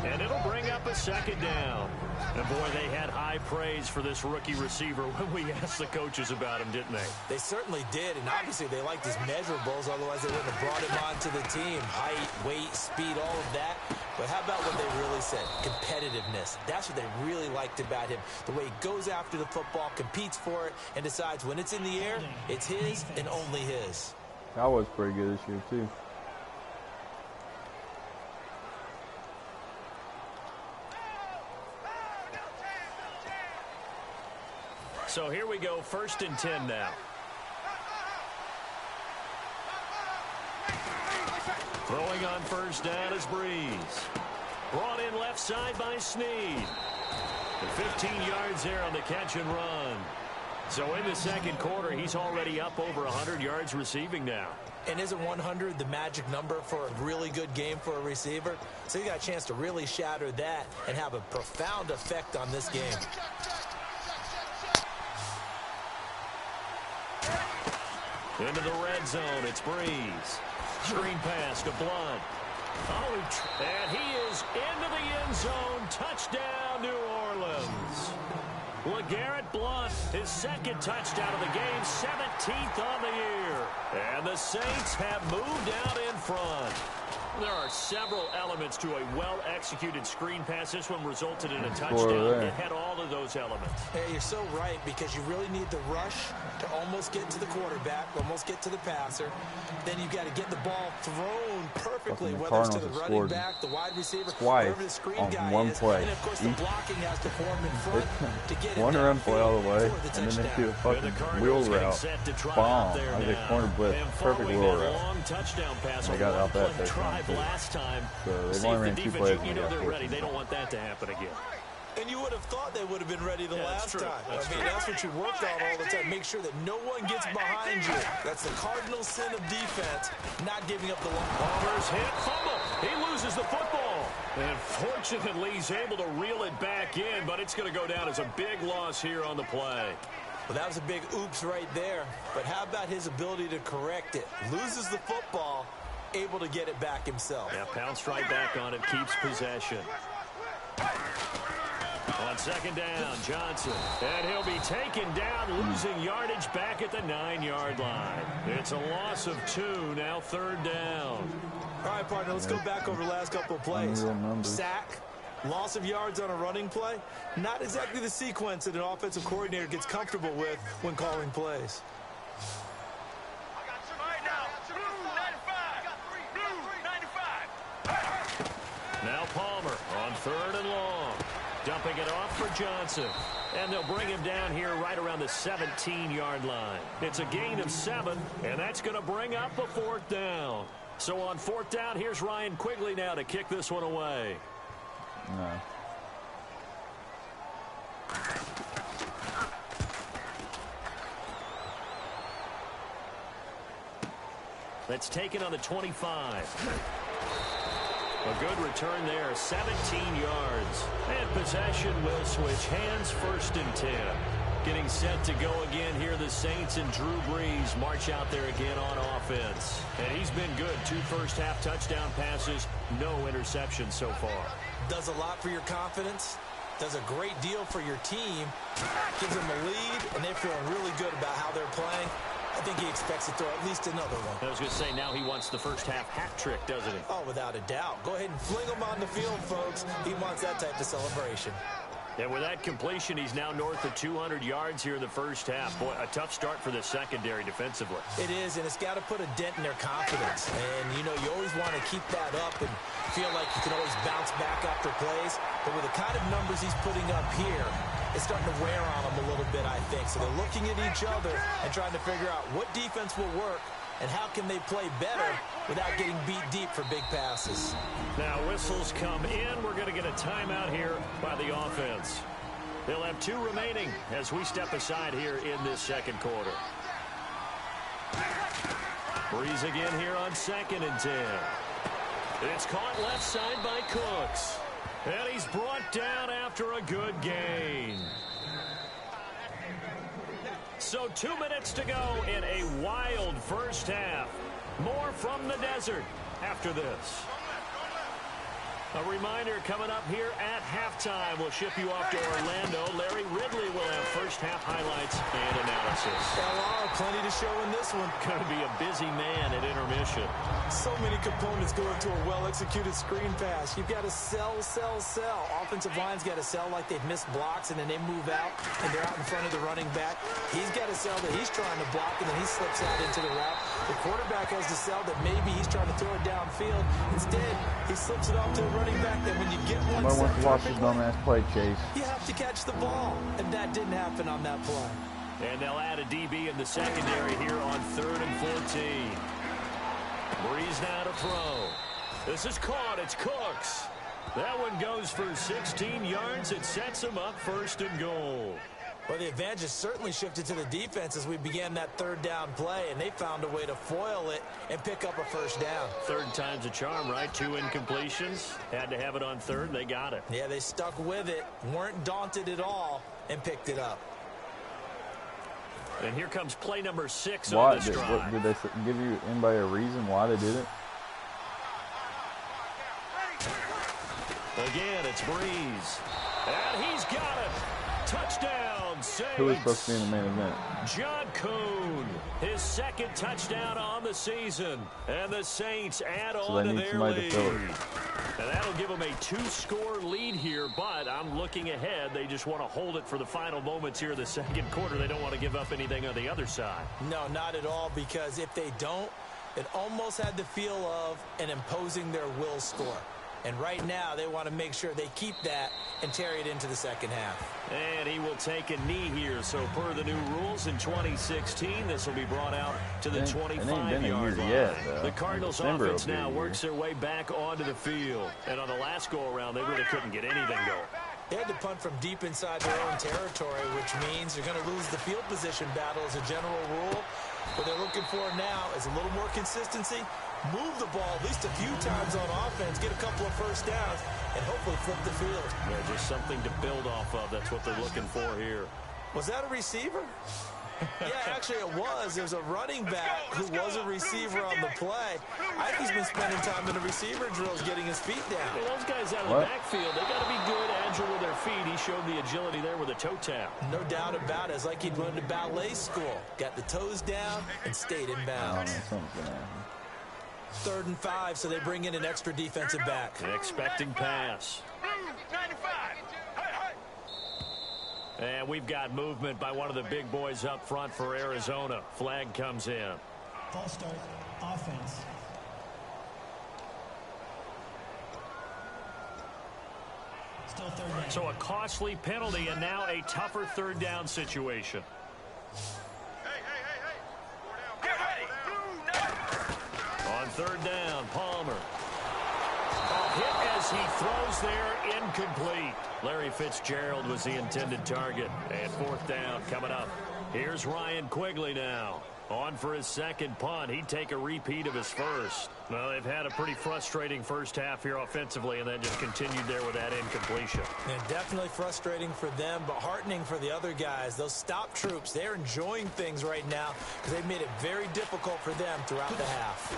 And it'll bring up a second down. And boy, they had high praise for this rookie receiver when we asked the coaches about him, didn't they? They certainly did. And obviously they liked his measurables. Otherwise they wouldn't have brought him onto the team. Height, weight, speed, all of that. But how about what they really said? Competitiveness. That's what they really liked about him. The way he goes after the football, competes for it, and decides when it's in the air, it's his and only his. That was pretty good this year, too. So here we go, 1st and 10 now. Throwing on first down is Breeze. Brought in left side by Snead. And 15 yards there on the catch and run. So in the second quarter, he's already up over 100 yards receiving now. And isn't 100 the magic number for a really good game for a receiver? So you got a chance to really shatter that and have a profound effect on this game. Into the red zone, it's Breeze. Screen pass to Blunt. Oh, and he is into the end zone. Touchdown, New Orleans. LeGarrette Blunt, his second touchdown of the game, 17th on the year. And the Saints have moved out in front. There are several elements to a well-executed screen pass. This one resulted in a touchdown. It had all of those elements. Hey, you're so right, because you really need the rush to almost get to the quarterback, almost get to the passer. Then you've got to get the ball thrown perfectly, whether it's to the running back, the wide receiver, wherever the screen guy is. Play. And, of course, the blocking has to form in front to get one it run play all the way, the and then they do a fucking wheel route. Bomb. I was a corner blitz. Perfect wheel route. They got out that first time. Last time, so they've only ran 2 plays. You know they're ready. They don't want that to happen again. And you would have thought they would have been ready the last time. That's what you worked on all the time. Make sure that no one gets behind you. That's the cardinal sin of defense, not giving up the ball. Palmer's hit, fumble. He loses the football. And fortunately, he's able to reel it back in, but it's going to go down as a big loss here on the play. Well, that was a big oops right there. But how about his ability to correct it? Loses the football, able to get it back himself. Yeah, pounced right back on it, keeps possession. On second down, Johnson. And he'll be taken down, losing yardage back at the 9-yard line. It's a loss of 2, now third down. All right, partner, let's go back over the last couple of plays. Sack, loss of yards on a running play. Not exactly the sequence that an offensive coordinator gets comfortable with when calling plays. Now Palmer on third and long. Dumping it off for Johnson. And they'll bring him down here right around the 17-yard line. It's a gain of 7, and that's going to bring up a fourth down. So on fourth down, here's Ryan Quigley now to kick this one away. No. That's taken on the 25. A good return there, 17 yards. And possession will switch hands, 1st and 10. Getting set to go again here, the Saints and Drew Brees march out there again on offense. And he's been good. 2 first-half touchdown passes, no interceptions so far. Does a lot for your confidence. Does a great deal for your team. Gives them a lead, and they're feeling really good about how they're playing. I think he expects to throw at least another one. I was going to say, now he wants the first-half hat trick, doesn't he? Oh, without a doubt. Go ahead and fling him on the field, folks. He wants that type of celebration. And with that completion, he's now north of 200 yards here in the first half. Boy, a tough start for the secondary defensively. It is, and it's got to put a dent in their confidence. And, you know, you always want to keep that up and feel like you can always bounce back after plays. But with the kind of numbers he's putting up here, it's starting to wear on them a little bit, I think. So they're looking at each other and trying to figure out what defense will work and how can they play better without getting beat deep for big passes. Now whistles come in. We're going to get a timeout here by the offense. They'll have 2 remaining as we step aside here in this second quarter. Breeze again here on 2nd and 10. It's caught left side by Cooks. And he's brought down after a good gain. So 2 minutes to go in a wild first half. More from the desert after this. A reminder coming up here at halftime. We'll ship you off to Orlando. Larry Ridley will have first half highlights and analysis. Plenty to show in this one. Going to be a busy man at intermission. So many components go into a well-executed screen pass. You've got to sell. Offensive line's got to sell like they've missed blocks, and then they move out, and they're out in front of the running back. He's got to sell that he's trying to block, and then he slips out into the route. The quarterback has to sell that maybe he's trying to throw it downfield. Instead, he slips it off to the running back. Then when you get one set dumbass play, Chase. you have to catch the ball, and that didn't happen on that play. And they'll add a DB in the secondary here on 3rd and 14. Breeze now to throw. This is caught. It's Cooks. That one goes for 16 yards. It sets him up 1st and goal. Well, the advantage has certainly shifted to the defense as we began that 3rd down play, and they found a way to foil it and pick up a 1st down. 3rd time's a charm, right? 2 incompletions. Had to have it on 3rd. They got it. Yeah, they stuck with it, weren't daunted at all, and picked it up. And here comes play number 6 on this drive. Did they give you anybody a reason why they did it? Again, it's Breeze. And he's got it. Touchdown, Saints. Who was supposed to be in the main event? John Kuhn, his 2nd touchdown on the season. And the Saints add on to their lead. And that'll give them a 2-score lead here, but I'm looking ahead. They just want to hold it for the final moments here in the second quarter. They don't want to give up anything on the other side. No, not at all, because if they don't, it almost had the feel of an imposing their will score. And right now, they want to make sure they keep that and carry it into the second half. And he will take a knee here. So per the new rules in 2016, this will be brought out to the 25-yard line. The Cardinals offense now works their way back onto the field. And on the last go-around, they really couldn't get anything going. They had to punt from deep inside their own territory, which means they're going to lose the field position battle as a general rule. What they're looking for now is a little more consistency. Move the ball at least a few times on offense, get a couple of 1st downs, and hopefully flip the field. Yeah, just something to build off of. That's what they're looking for here. Was that a receiver? Yeah, actually it was. There's a running back who was a receiver on the play. I think he's been spending time in the receiver drills getting his feet down. Hey, those guys out of the backfield, they got to be good, agile with their feet. He showed the agility there with a toe tap. No doubt about it. It's like he'd gone to ballet school. Got the toes down and stayed in bounds. 3rd and 5, so they bring in an extra defensive back. An expecting pass. And we've got movement by one of the big boys up front for Arizona. Flag comes in. False start, offense. Still 3rd down. So a costly penalty and now a tougher 3rd down situation. On 3rd down, Palmer. A hit as he throws there, incomplete. Larry Fitzgerald was the intended target. And 4th down coming up. Here's Ryan Quigley now. On for his 2nd punt. He'd take a repeat of his 1st. Well, they've had a pretty frustrating first half here offensively, and then just continued there with that incompletion. And definitely frustrating for them, but heartening for the other guys. Those stop troops, they're enjoying things right now because they've made it very difficult for them throughout the half.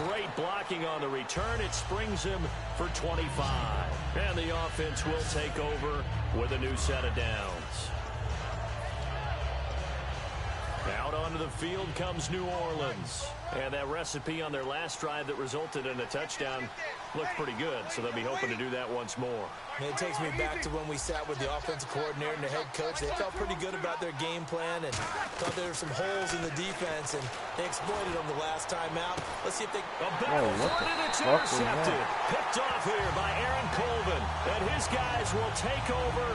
Great blocking on the return. It springs him for 25. And the offense will take over with a new set of downs. Out onto the field comes New Orleans. And that recipe on their last drive that resulted in a touchdown looked pretty good, so they'll be hoping to do that once more. And it takes me back to when we sat with the offensive coordinator and the head coach. They felt pretty good about their game plan and thought there were some holes in the defense, and they exploited them the last time out. Let's see if they... A battle for it, and it's intercepted. Picked off here by Aaron Colvin. And his guys will take over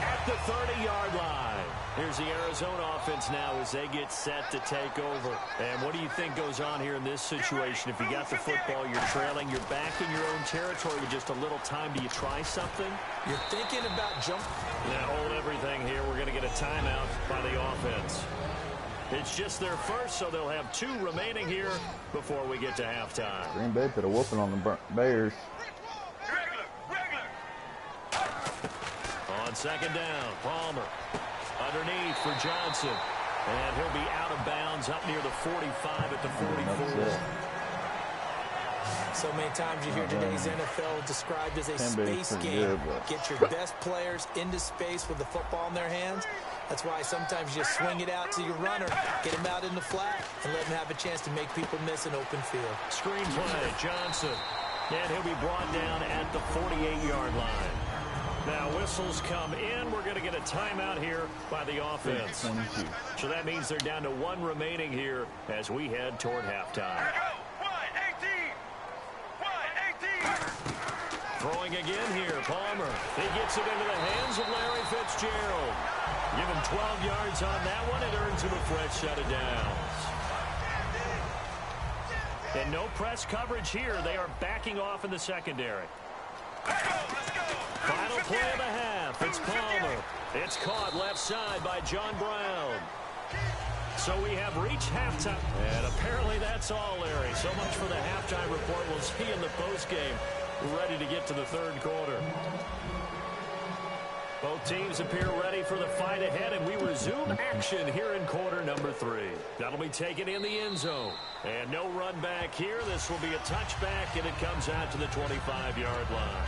at the 30-yard line. Here's the Arizona offense now as they get set to take over. And what do you think goes on here in this situation? If you got the football, you're trailing, you're back in your own territory with just a little time. Do you try something? You're thinking about jump. Now hold everything here. We're going to get a timeout by the offense. It's just their first, so they'll have 2 remaining here before we get to halftime. Green Bay put a whooping on the Bears. On second down, Palmer. Underneath for Johnson. And he'll be out of bounds up near the 45 at the 44. So many times you hear today's NFL described as a space game. Get your best players into space with the football in their hands. That's why sometimes you just swing it out to your runner, get him out in the flat, and let him have a chance to make people miss an open field. Screen play, Johnson. And he'll be brought down at the 48-yard line. Now whistles come in. We're going to get a timeout here by the offense. So that means they're down to 1 remaining here as we head toward halftime. Throwing again here, Palmer. He gets it into the hands of Larry Fitzgerald. Give him 12 yards on that one. It earns him a fresh set of downs. And no press coverage here. They are backing off in the secondary. Final play of the half. It's Palmer. It's caught left side by John Brown. So we have reached halftime. And apparently that's all, Larry. So much for the halftime report. We'll see in the postgame. Ready to get to the third quarter. Both teams appear ready for the fight ahead, and we resume action here in quarter number 3. That'll be taken in the end zone. And no run back here. This will be a touchback, and it comes out to the 25-yard line.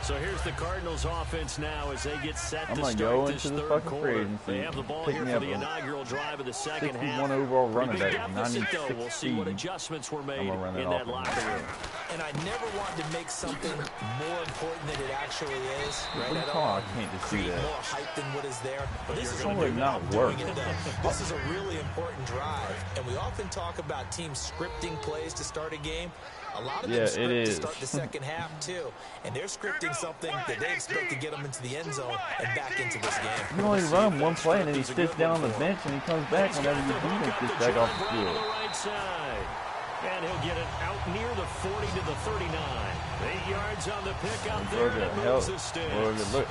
So here's the Cardinals offense now as they get set to start this third quarter. They have the ball here for the inaugural drive of the second half. 61 overall running back, 96 though. We'll see what adjustments were made in that locker room. And I never wanted to make something more important than it actually is. Right? I can't just do that. More hype than what is there. But this is only not work. This is a really important drive, and we often talk about teams scripting plays to start a game. A lot of them script to start the second half, too. And they're scripting something that they expect to get them into the end zone and back into this game. You only run him one play, and then he sits down on the bench, and he comes back whenever your defense gets back off the field. And he'll get it out near the 40 to the 39. 8 yards on the pickup there, and it moves the sticks.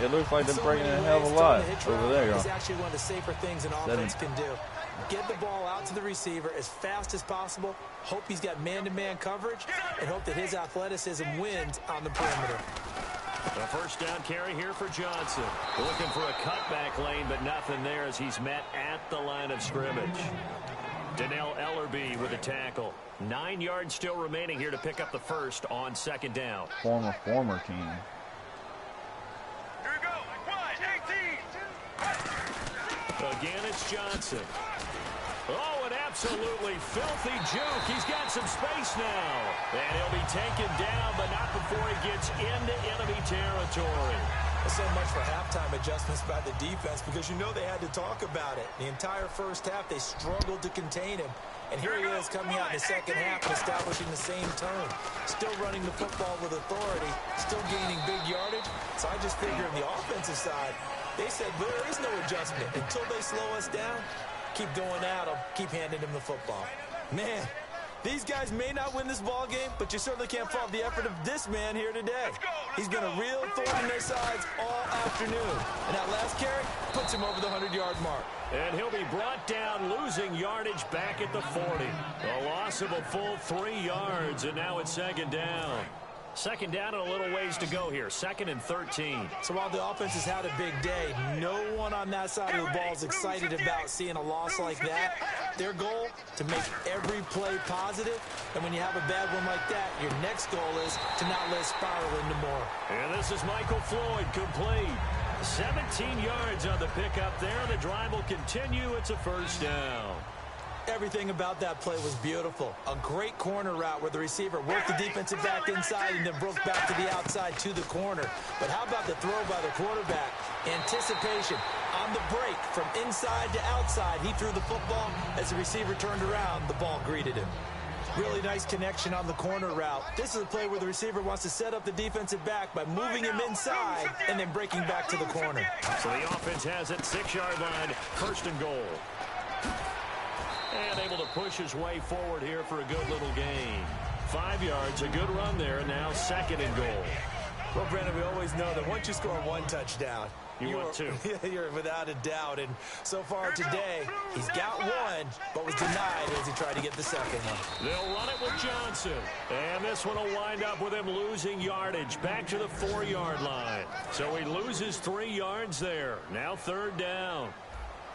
It looks like they're bringing a hell of a lot over there. It's actually one of the safer things an offense can do. Get the ball out to the receiver as fast as possible, hope he's got man-to-man coverage, and hope that his athleticism wins on the perimeter. A first down carry here for Johnson. Looking for a cutback lane, but nothing there as he's met at the line of scrimmage. Donnell Ellerbe with a tackle. 9 yards still remaining here to pick up the first on second down. Former team. Here we go. 18. Again, it's Johnson. Oh, an absolutely filthy juke. He's got some space now. And he'll be taken down, but not before he gets into enemy territory. So much for halftime adjustments by the defense because you know they had to talk about it. The entire first half, they struggled to contain him. And here he is coming out in the second half and establishing the same tone. Still running the football with authority, still gaining big yardage. So I just figure on the offensive side, they said there is no adjustment. Until they slow us down, keep going at them, keep handing them the football. Man, these guys may not win this ball game, but you certainly can't fault the effort of this man here today. He's been a real thorn in their sides all afternoon. And that last carry puts him over the 100-yard mark. And he'll be brought down, losing yardage back at the 40. A loss of a full 3 yards, and now it's second down. Second down and a little ways to go here. 2nd and 13. So while the offense has had a big day, no one on that side of the ball is excited about seeing a loss like that. Their goal, to make every play positive. And when you have a bad one like that, your next goal is to not let it spiral into more. And this is Michael Floyd, complete. 17 yards on the pickup there. The drive will continue. It's a first down. Everything about that play was beautiful. A great corner route where the receiver worked the defensive back inside and then broke back to the outside to the corner. But how about the throw by the quarterback? Anticipation on the break from inside to outside. He threw the football. As the receiver turned around, the ball greeted him. Really nice connection on the corner route. This is a play where the receiver wants to set up the defensive back by moving him inside and then breaking back to the corner. So the offense has it, 6-yard line, 1st and goal. And able to push his way forward here for a good little gain. 5 yards, a good run there, and now 2nd and goal. Well, Brandon, we always know that once you score 1 touchdown, you want 2. You're without a doubt. And so far today, he's got 1, but was denied as he tried to get the 2nd one. They'll run it with Johnson. And this one will wind up with him losing yardage back to the 4-yard line. So he loses 3 yards there. Now 3rd down.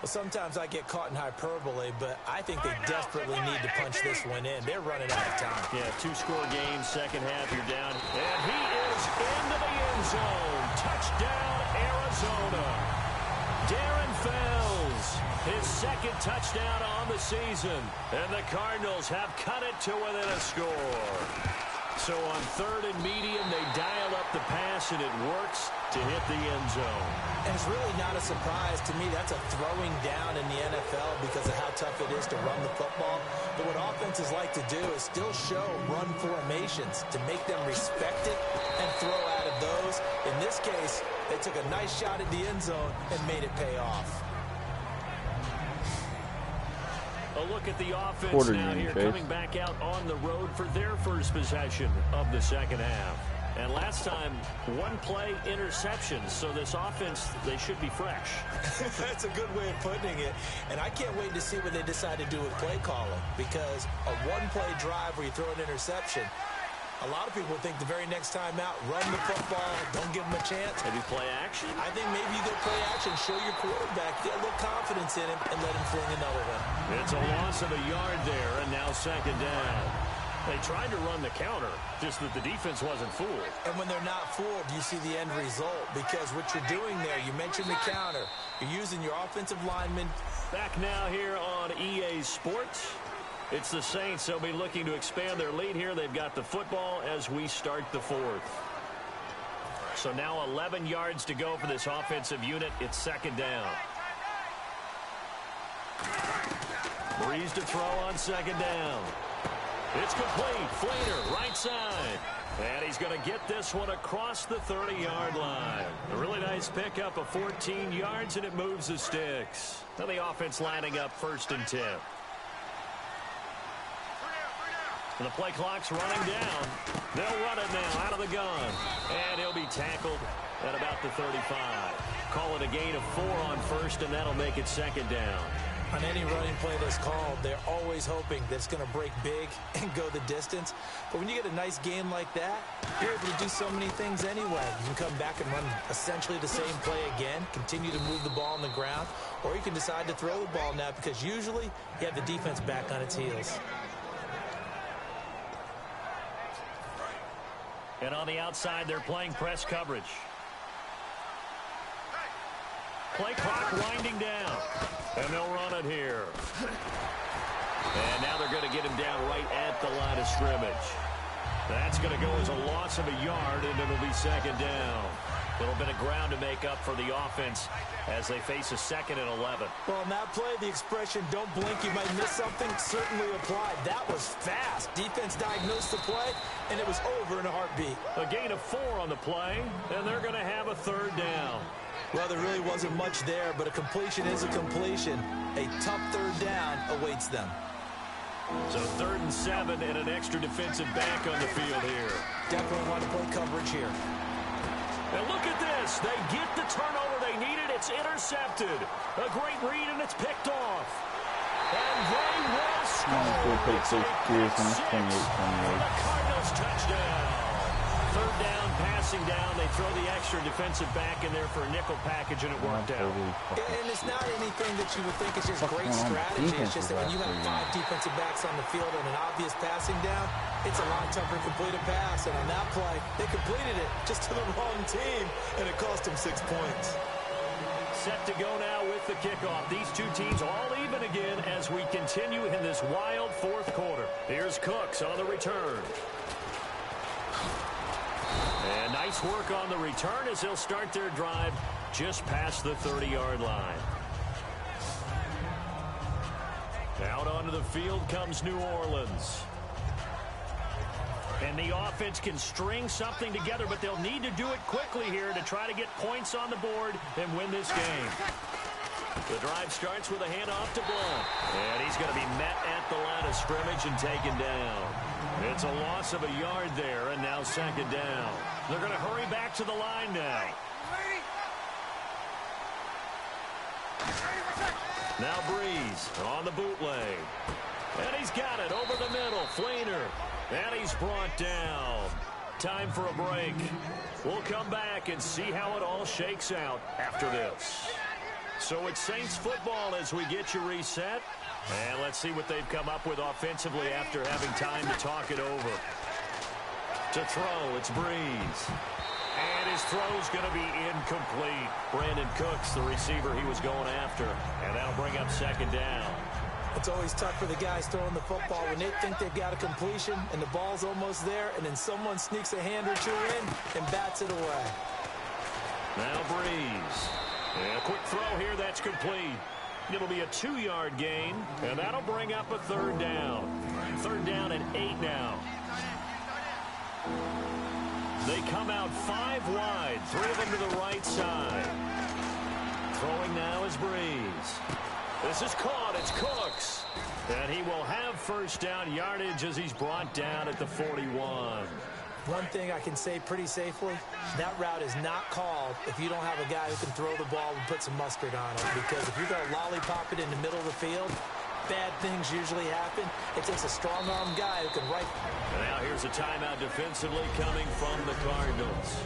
Well, sometimes I get caught in hyperbole, but I think they desperately need to punch this one in. They're running out of time. Yeah, 2-score game, second half, you're down. And he is into the end zone. Touchdown, Arizona. Darren Fells, his 2nd touchdown on the season. And the Cardinals have cut it to within a score. So on 3rd and medium, they dial up the pass, and it works to hit the end zone. And it's really not a surprise to me. That's a throwing down in the NFL because of how tough it is to run the football. But what offenses like to do is still show run formations to make them respect it and throw out of those. In this case, they took a nice shot at the end zone and made it pay off. A look at the offense now here, coming back out on the road for their first possession of the second half. And last time, 1 play interception. So this offense, they should be fresh. That's a good way of putting it. And I can't wait to see what they decide to do with play calling. Because a 1-play drive where you throw an interception, a lot of people think the very next time out, run the football, don't give them a chance. Maybe play action? I think maybe you go play action, show your quarterback, get a little confidence in him, and let him fling another one. It's a loss of a yard there, and now 2nd down. They tried to run the counter, just that the defense wasn't fooled. And when they're not fooled, you see the end result. Because what you're doing there, you mentioned the counter. You're using your offensive linemen. Back now here on EA Sports. It's the Saints. They'll be looking to expand their lead here. They've got the football as we start the 4th. So now 11 yards to go for this offensive unit. It's 2nd down. Breeze to throw on 2nd down. It's complete. Flater, right side. And he's going to get this one across the 30-yard line. A really nice pickup of 14 yards, and it moves the sticks. Now the offense lining up 1st and 10. And the play clock's running down. They'll run it now out of the gun. And he'll be tackled at about the 35. Call it a gain of 4 on 1st, and that'll make it 2nd down. On any running play that's called, they're always hoping that it's going to break big and go the distance. But when you get a nice game like that, you're able to do so many things anyway. You can come back and run essentially the same play again, continue to move the ball on the ground, or you can decide to throw the ball now because usually you have the defense back on its heels. And on the outside, they're playing press coverage. Play clock winding down. And they'll run it here. And now they're going to get him down right at the line of scrimmage. That's going to go as a loss of a yard, and it'll be 2nd down. A little bit of ground to make up for the offense as they face a 2nd and 11. Well, on that play, the expression, don't blink, you might miss something, certainly applied. That was fast. Defense diagnosed the play, and it was over in a heartbeat. A gain of 4 on the play, and they're going to have a 3rd down. Well, there really wasn't much there, but a completion is a completion. A tough 3rd down awaits them. So 3rd and 7 and an extra defensive back on the field here. Definitely want to play coverage here. And look at this. They get the turnover they needed. It's intercepted. A great read, and it's picked off. And they will score. The Cardinals touchdown. 3rd down, passing down. They throw the extra defensive back in there for a nickel package, and it worked out. And it's not anything that you would think is just great strategy. It's just that when you have 5 defensive backs on the field and an obvious passing down, it's a lot tougher to complete a pass. And on that play, they completed it just to the wrong team, and it cost them 6 points. set to go now with the kickoff. These two teams all even again as we continue in this wild fourth quarter. Here's Cooks on the return. And nice work on the return as they'll start their drive just past the 30-yard line. Out onto the field comes New Orleans. And the offense can string something together, but they'll need to do it quickly here to try to get points on the board and win this game. The drive starts with a handoff to Blunt. And he's going to be met at the line of scrimmage and taken down. It's a loss of a yard there, and now second down. They're going to hurry back to the line now. Now Breeze on the bootleg. And he's got it over the middle. Fleener. And he's brought down. Time for a break. We'll come back and see how it all shakes out after this. So it's Saints football as we get you reset. And let's see what they've come up with offensively after having time to talk it over. To throw, it's Breeze. And his throw's going to be incomplete. Brandon Cooks, the receiver he was going after. And that'll bring up second down. It's always tough for the guys throwing the football when they think they've got a completion and the ball's almost there, and then someone sneaks a hand or two in and bats it away. Now Breeze. And a quick throw here that's complete. It'll be a 2-yard gain, and that'll bring up a third down. Third down and 8 now. They come out 5 wide, 3 of them to the right side. Throwing now is Breeze. This is caught. It's Cooks. And he will have first down yardage as he's brought down at the 41. One thing I can say pretty safely, that route is not called if you don't have a guy who can throw the ball and put some mustard on it. Because if you're going to lollipop it in the middle of the field, bad things usually happen. It takes a strong-arm guy who can right. And now here's a timeout defensively coming from the Cardinals.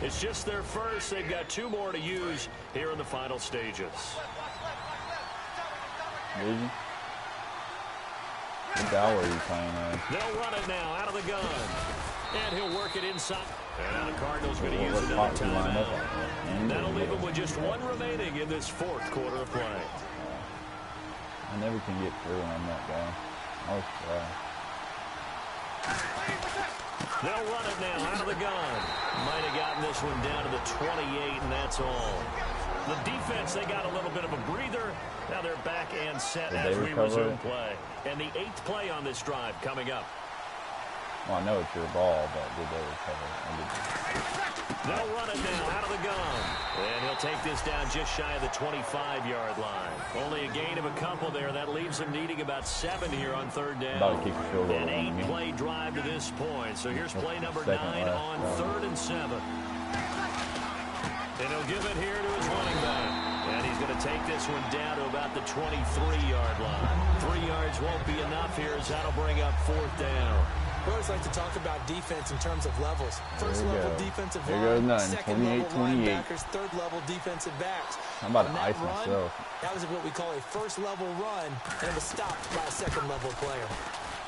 It's just their first. They've got 2 more to use here in the final stages. Maybe. What hour are you playing on? They'll run it now out of the gun. And he'll work it inside. And now the Cardinals going to use another timeout. That'll leave them with just 1 remaining in this fourth quarter of play. I never can get through on that guy. I'll try. They'll run it now out of the gun. Might have gotten this one down to the 28, and that's all. The defense, they got a little bit of a breather. Now they're back and set as we resume play. And the 8th play on this drive coming up. Well, I know it's your ball, but did they recover? They'll run it now out of the gun. And he'll take this down just shy of the 25-yard line. Only a gain of a couple there. That leaves them needing about 7 here on third down. About to kick a field goal. An 8-play drive to this point. So here's play number 9 on 3rd and 7. And he'll give it here to his running back. And he's going to take this one down to about the 23-yard line. 3 yards won't be enough here as that'll bring up 4th down. We always like to talk about defense in terms of levels. First level defensive line, second level linebackers, third level defensive backs. I'm about to ice myself. That was what we call a first level run, and it was stopped by a second level player.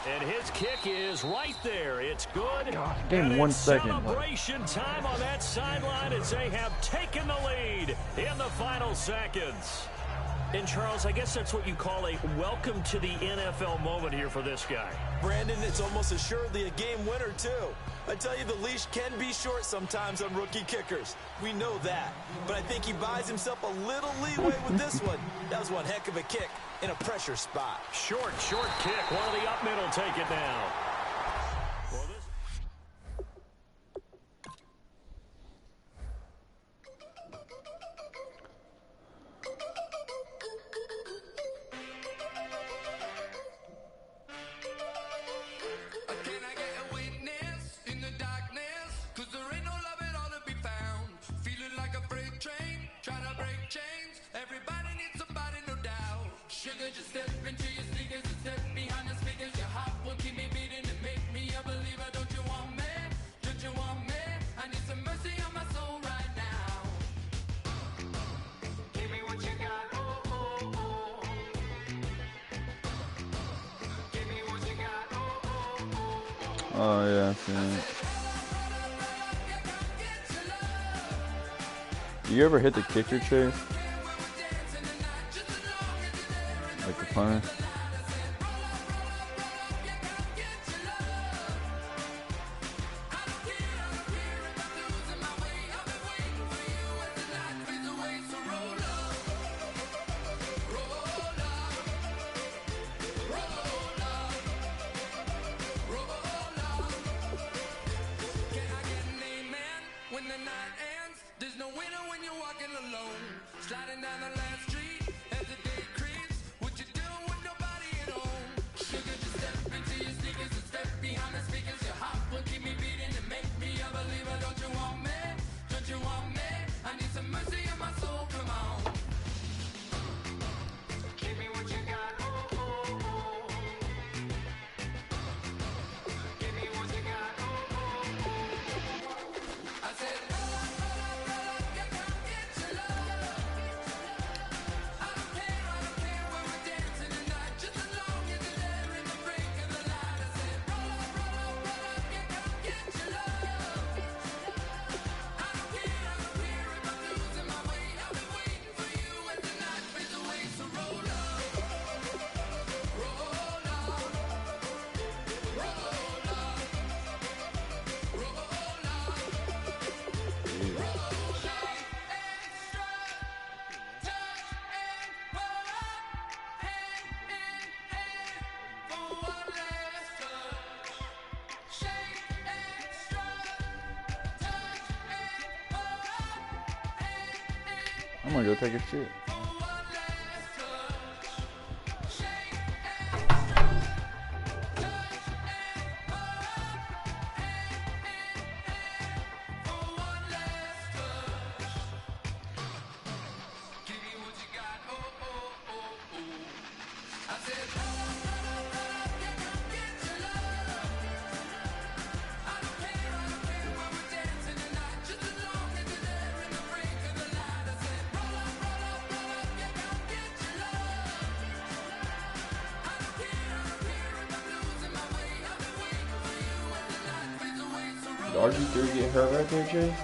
And his kick is right there. It's good. God, give him 1 second. Celebration time on that sideline as they have taken the lead in the final seconds. And, Charles, I guess that's what you call a welcome to the NFL moment here for this guy. Brandon, it's almost assuredly a game winner, too. I tell you, the leash can be short sometimes on rookie kickers. We know that. But I think he buys himself a little leeway with this one. That was one heck of a kick in a pressure spot. Short kick. One of the up middle take it down. Well, this... Oh, yeah, I've seen it. You ever hit the kicker, Chase? punter. Sliding down the last street as the day creeps. What you do with nobody at home? Sugar, just step into your sneakers and step behind the speakers. Your heart will keep me beating and make me a believer. Don't you want me? Don't you want me? I need some mercy in my soul. Come on. Give me what you got. Oh, oh, oh. Give me what you got. Oh, oh, oh. I said, roll up, yeah, come get your love. I don't care where we're dancing tonight, just as long as you're there in the break of the light. I said, roll up, yeah, come get your love. I don't care if I'm losing my way. I've been waiting for you as the night fades away. So roll up, roll up, roll up, roll up. Shake and strut, touch and pull up, hand in hand for one last touch. Shake and strut, touch and pull up, hand in I'm gonna go take a shit. for one last touch. Shake and strut, touch and pull up, hand in hand for one last touch. Give me what you got, oh, oh, oh, oh. I said, roll up, yeah, come get your love. I don't care where we're dancing tonight, just as long as you're there in the break of the light. I said, roll up, yeah, come get your love. I don't care if I'm losing my way. I've been waiting for you as the night fades away. So Did roll RG3 get hurt right there, Chase?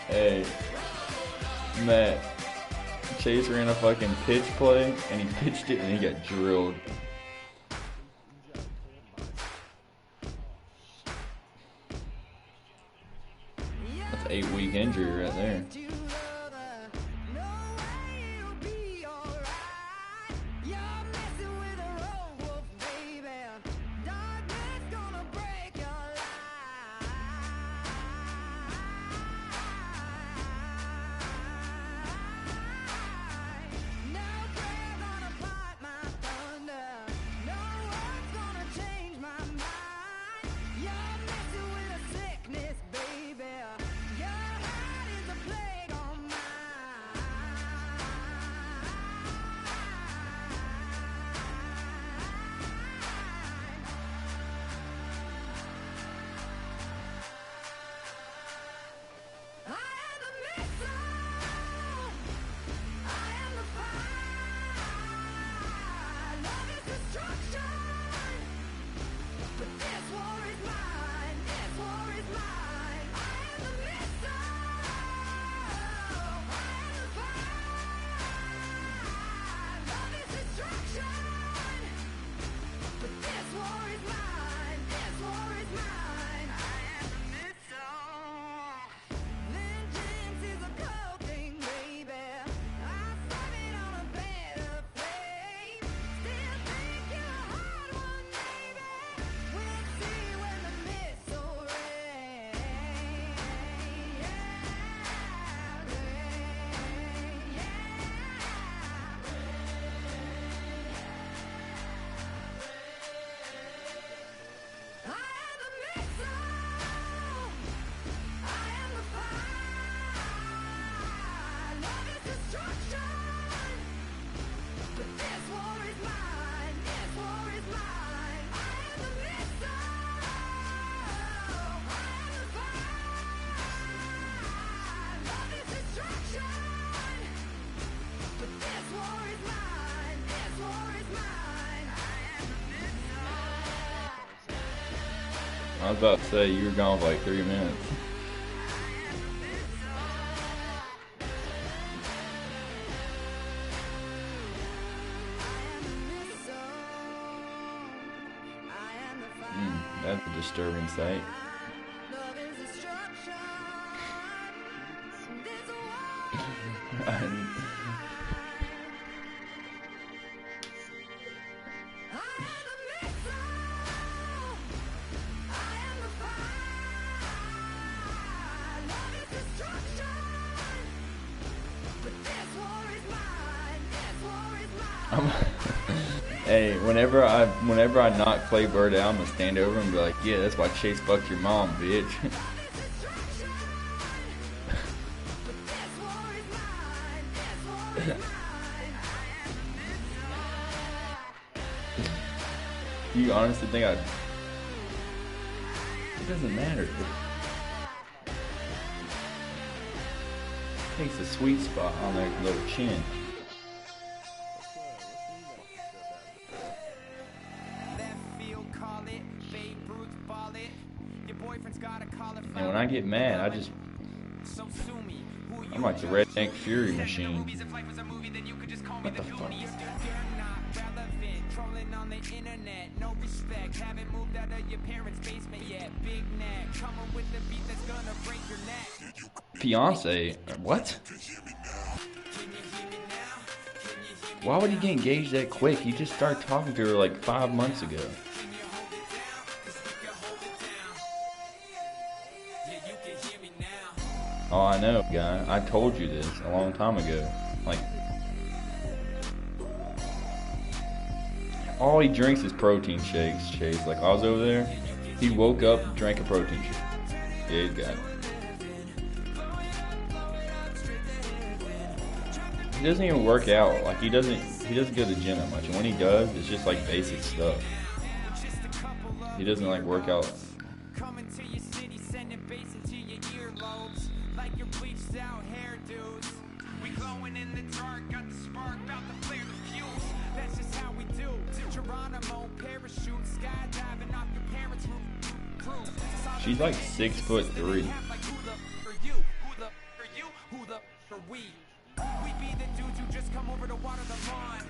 Hey, Matt, Chase ran a fucking pitch play and he pitched it and he got drilled. That's an 8-week injury right there. I was about to say, you were gone for like 3 minutes. That's a disturbing sight. Hey, whenever I knock Clay Bird out, I'm gonna stand over him and be like, yeah, that's why Chase fucked your mom, bitch. You honestly think it doesn't matter. It takes a sweet spot on their little chin. And when I get mad, I'm like the redneck fury machine. What the fuck? Fiance? What? Why would he get engaged that quick? He just started talking to her like 5 months ago. Oh, I know, guy. I told you this a long time ago. Like, all he drinks is protein shakes, Chase. Like, I was over there, he woke up, drank a protein shake. Yeah, he's got it. He doesn't even work out. Like, he doesn't go to the gym that much. And when he does, it's just like basic stuff. He doesn't like work out. She's like 6'3". We be the dudes who just come over to water the lawn.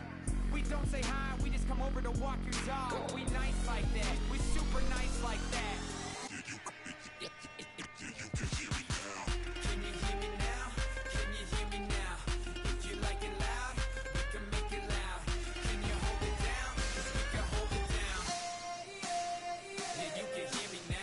We don't say hi, we just come over to walk your dog. We nice like that, we super nice like that. Can you hear me now? Can you hear me now? If you like it loud, we can make it loud. Can you hold it down? 'Cause we can hold it down. Yeah, you can hear me now.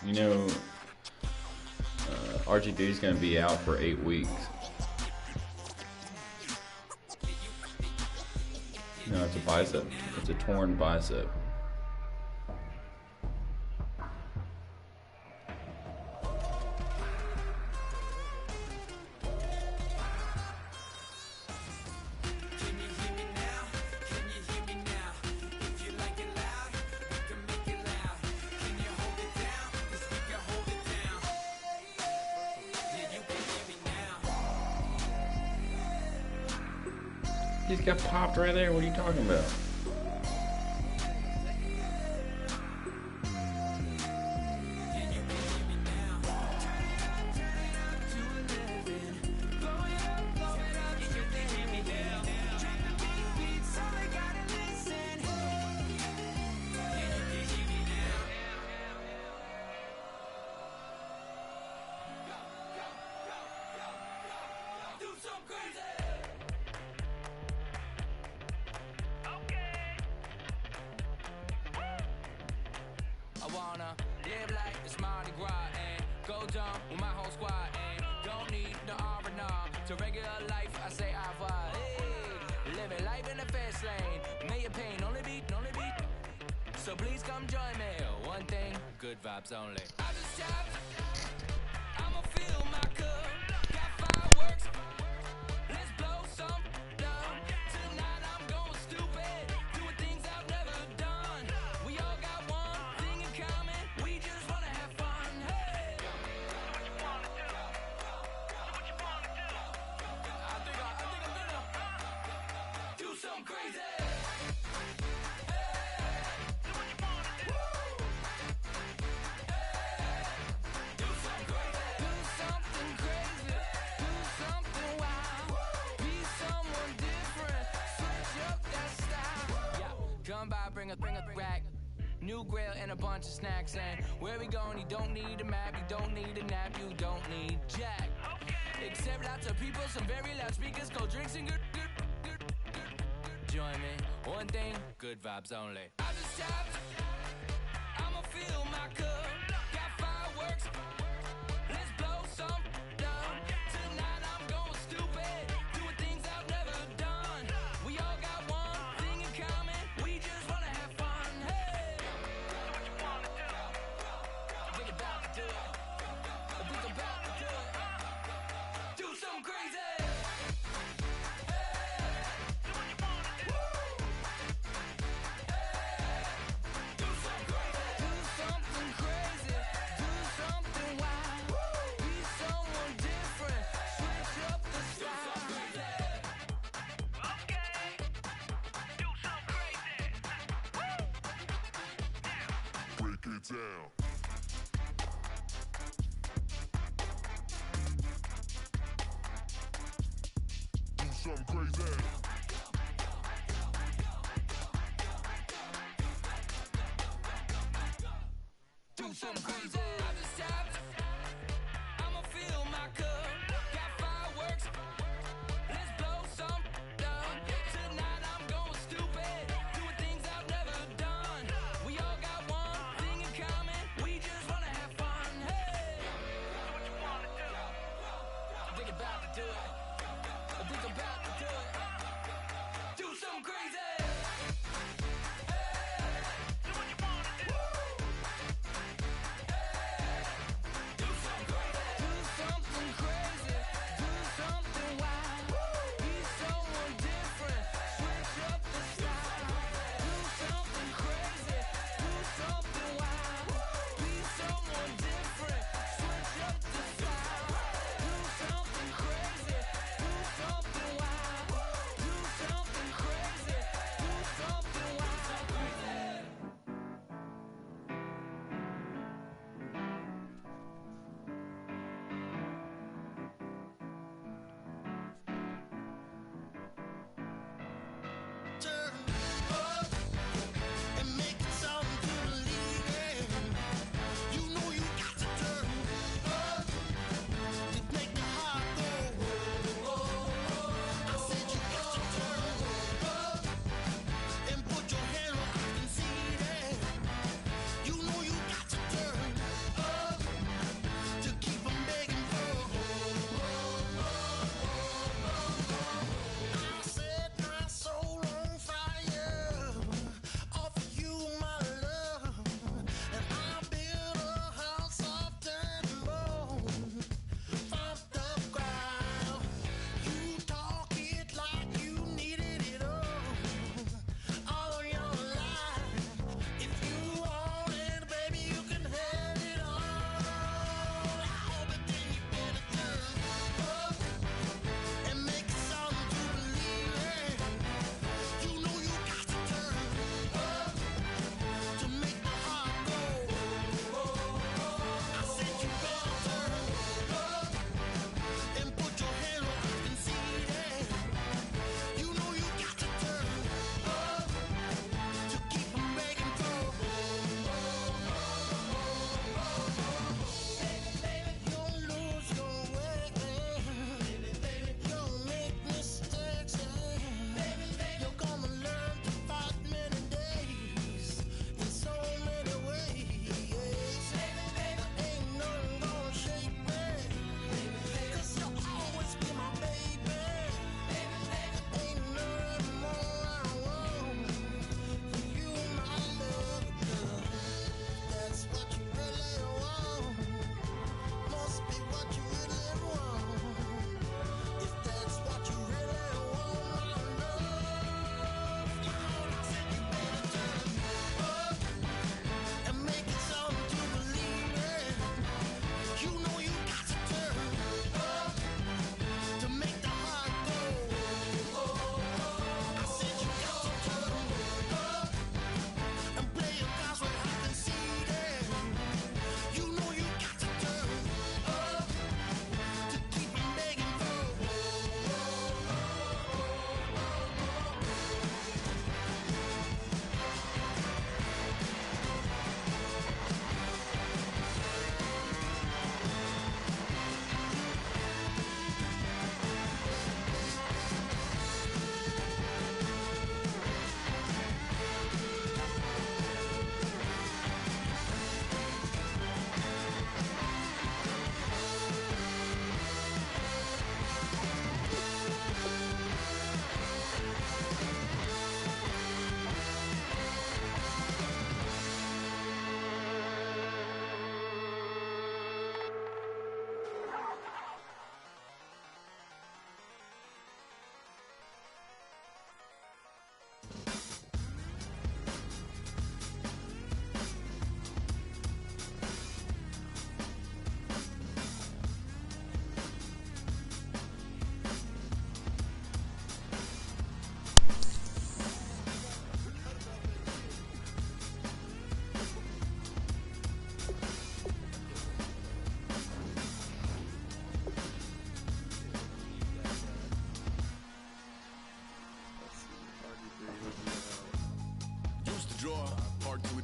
You know, RG3's going to be out for 8 weeks. No, it's a bicep. It's a torn bicep. He just got popped right there. What are you talking about? I wanna live like it's Mardi Gras and go dumb with my whole squad and don't need no R&R to regular life. I say au revoir. Hey, living life in the fast lane, may your pain only beat. So please come join me. One thing, good vibes only. I just tapped, I'ma fill my cup. Got rack. New grill and a bunch of snacks. And where we going, you don't need a map, you don't need a nap, you don't need jack. Except lots of people, some very loud speakers, cold drinks and good. Join me, one thing, good vibes only. I just tapped, I'ma fill my cup. Got fireworks, let's blow some down. Tonight I'm going stupid, doing things I've never done. We all got one thing in common, we just wanna have fun. Hey, do what you wanna do. Think about to do it. Think about to do it. Do something crazy. Down. Do something crazy. Do something crazy. I just tapped, I'ma fill my cup. Got fireworks, let's blow some down. Tonight I'm going stupid, doing things I've never done. We all got one thing in common, we just wanna have fun. Hey, do what you wanna do. Think about to do it. Think about to do it. Do something crazy. Do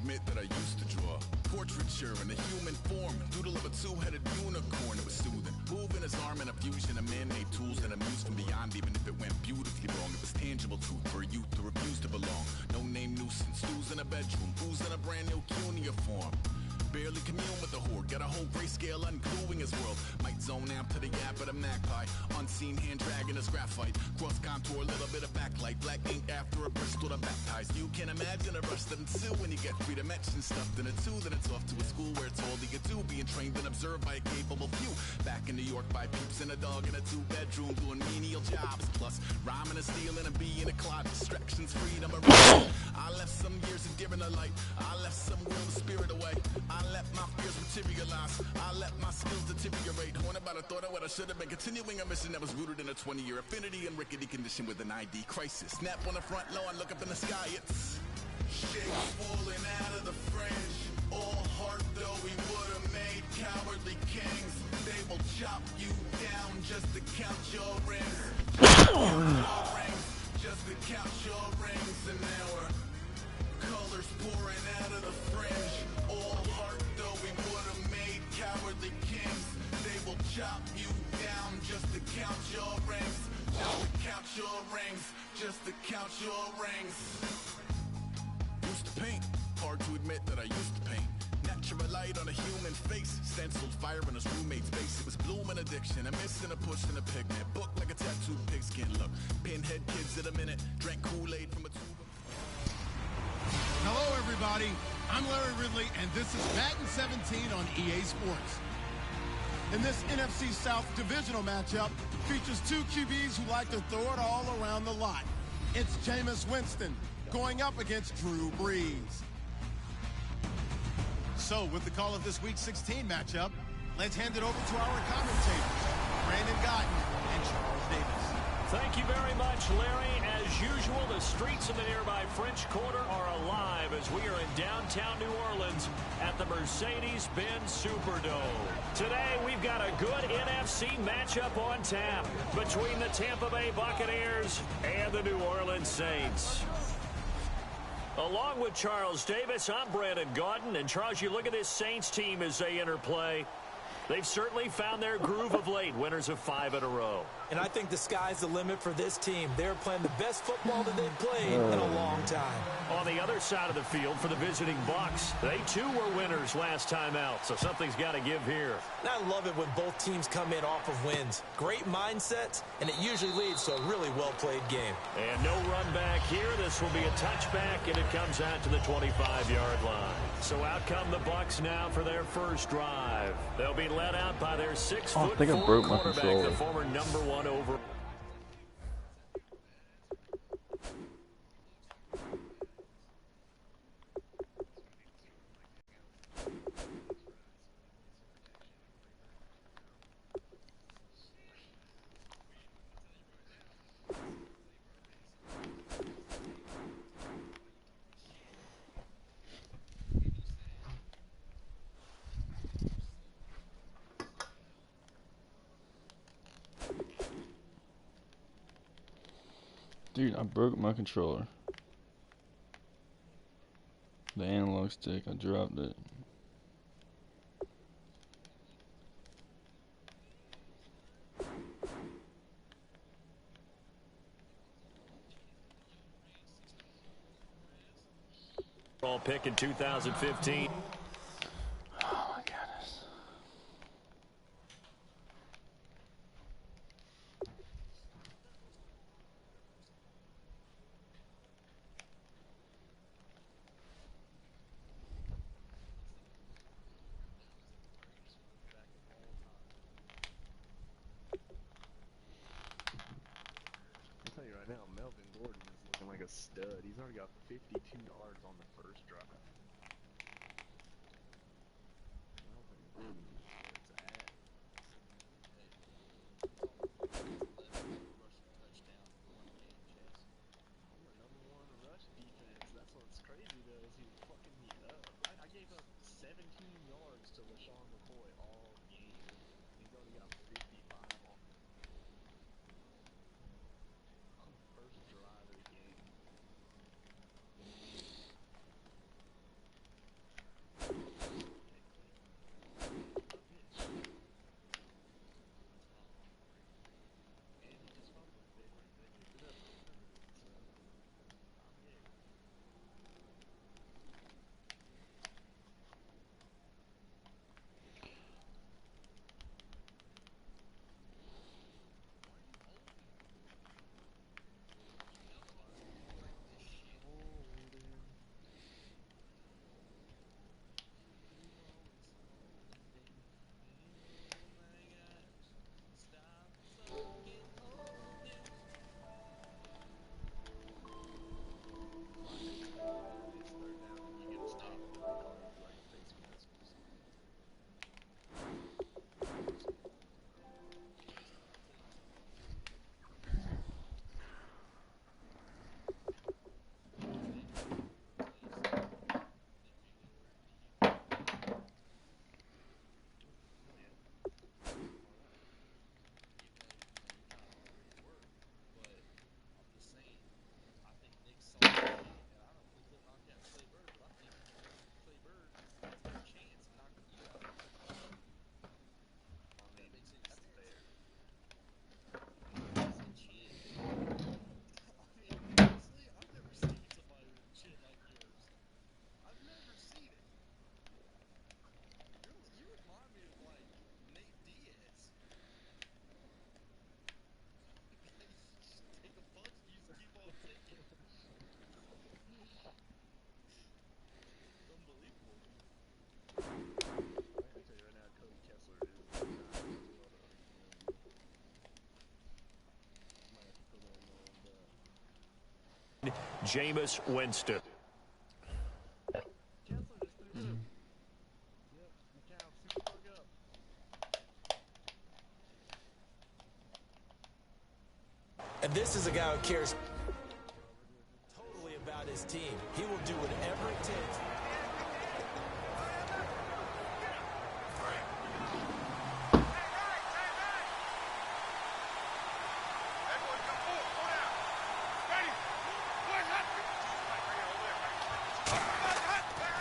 admit that I used to draw portraiture in a human form, doodle of a two-headed unicorn. It was soothing, moving his arm in a fusion of man-made tools and amused from beyond. Even if it went beautifully wrong, it was tangible truth for a youth who refused to belong. No name nuisance, who's in a bedroom, who's in a brand new cuneiform. Barely commune with the horde, got a whole grayscale ungluing his world. Might zone out to the yap of the magpie, unseen hand dragging his graphite. Cross contour, little bit of backlight, black ink after a Bristol to baptize. You can imagine a rush that ensue when you get three dimensions stuffed in a two. Then it's off to a school where it's all you can do, being trained and observed by a capable few. Back in New York by peeps and a dog in a two-bedroom doing menial jobs. Plus rhyming and stealing and being a clot, distractions, freedom, and I left some years of deer in the light. I left some will the spirit away. I let my fears materialize. I let my skills deteriorate. Horn about a thought of what I should have been. Continuing a mission that was rooted in a 20-year affinity and rickety condition with an ID crisis. Snap on the front lawn, look up in the sky. It's shapes falling out of the fringe. All heart though we would have made cowardly kings. They will chop you down just to count your rings. Just to count your rings. And now we're colors pouring out of the fringe. All heart though we would have made cowardly kings. They will chop you down just to count your rings. Just to count your rings. Just to count your rings. Used to paint. Hard to admit that I used to paint. Natural light on a human face. Stenciled fire in his roommate's face. It was bloom and addiction. A miss and a push and a pigment. Book like a tattooed pigskin. Look, pinhead kids in a minute. Drank Kool-Aid from a tube. Hello, everybody. I'm Larry Ridley, and this is Madden 17 on EA Sports. And this NFC South divisional matchup features two QBs who like to throw it all around the lot. It's Jameis Winston going up against Drew Brees. So, with the call of this Week 16 matchup, let's hand it over to our commentators, Brandon Gotten and Charles Davis. Thank you very much, Larry. As usual, the streets of the nearby French Quarter are alive as we are in downtown New Orleans at the Mercedes-Benz Superdome. Today, we've got a good NFC matchup on tap between the Tampa Bay Buccaneers and the New Orleans Saints. Along with Charles Davis, I'm Brandon Gaudin. And Charles, you look at this Saints team as they interplay. They've certainly found their groove of late, winners of 5 in a row. And I think the sky's the limit for this team. They're playing the best football that they've played in a long time. On the other side of the field for the visiting Bucs, they too were winners last time out, so something's got to give here. And I love it when both teams come in off of wins. Great mindsets, and it usually leads to a really well-played game. And no run back here. This will be a touchback, and it comes out to the 25-yard line. So out come the Bucs now for their first drive. They'll be led out by their 6'4" quarterback, the former number 1 overall. Dude, I broke my controller. The analog stick, I dropped it. Overall pick in 2015. Oh my goodness. I'll tell you right now, Melvin Gordon is looking like a stud. He's already got 52 yards on the first drive. Melvin Gordon is where it's at. I'm the number 1 rush defense. That's what's crazy though, is he was fucking me up. I gave up 17 yards to LaShawn McCoy all game. He's already got 55 on the first drive of the game. Jameis Winston. And this is a guy who cares totally about his team. He will do whatever it takes.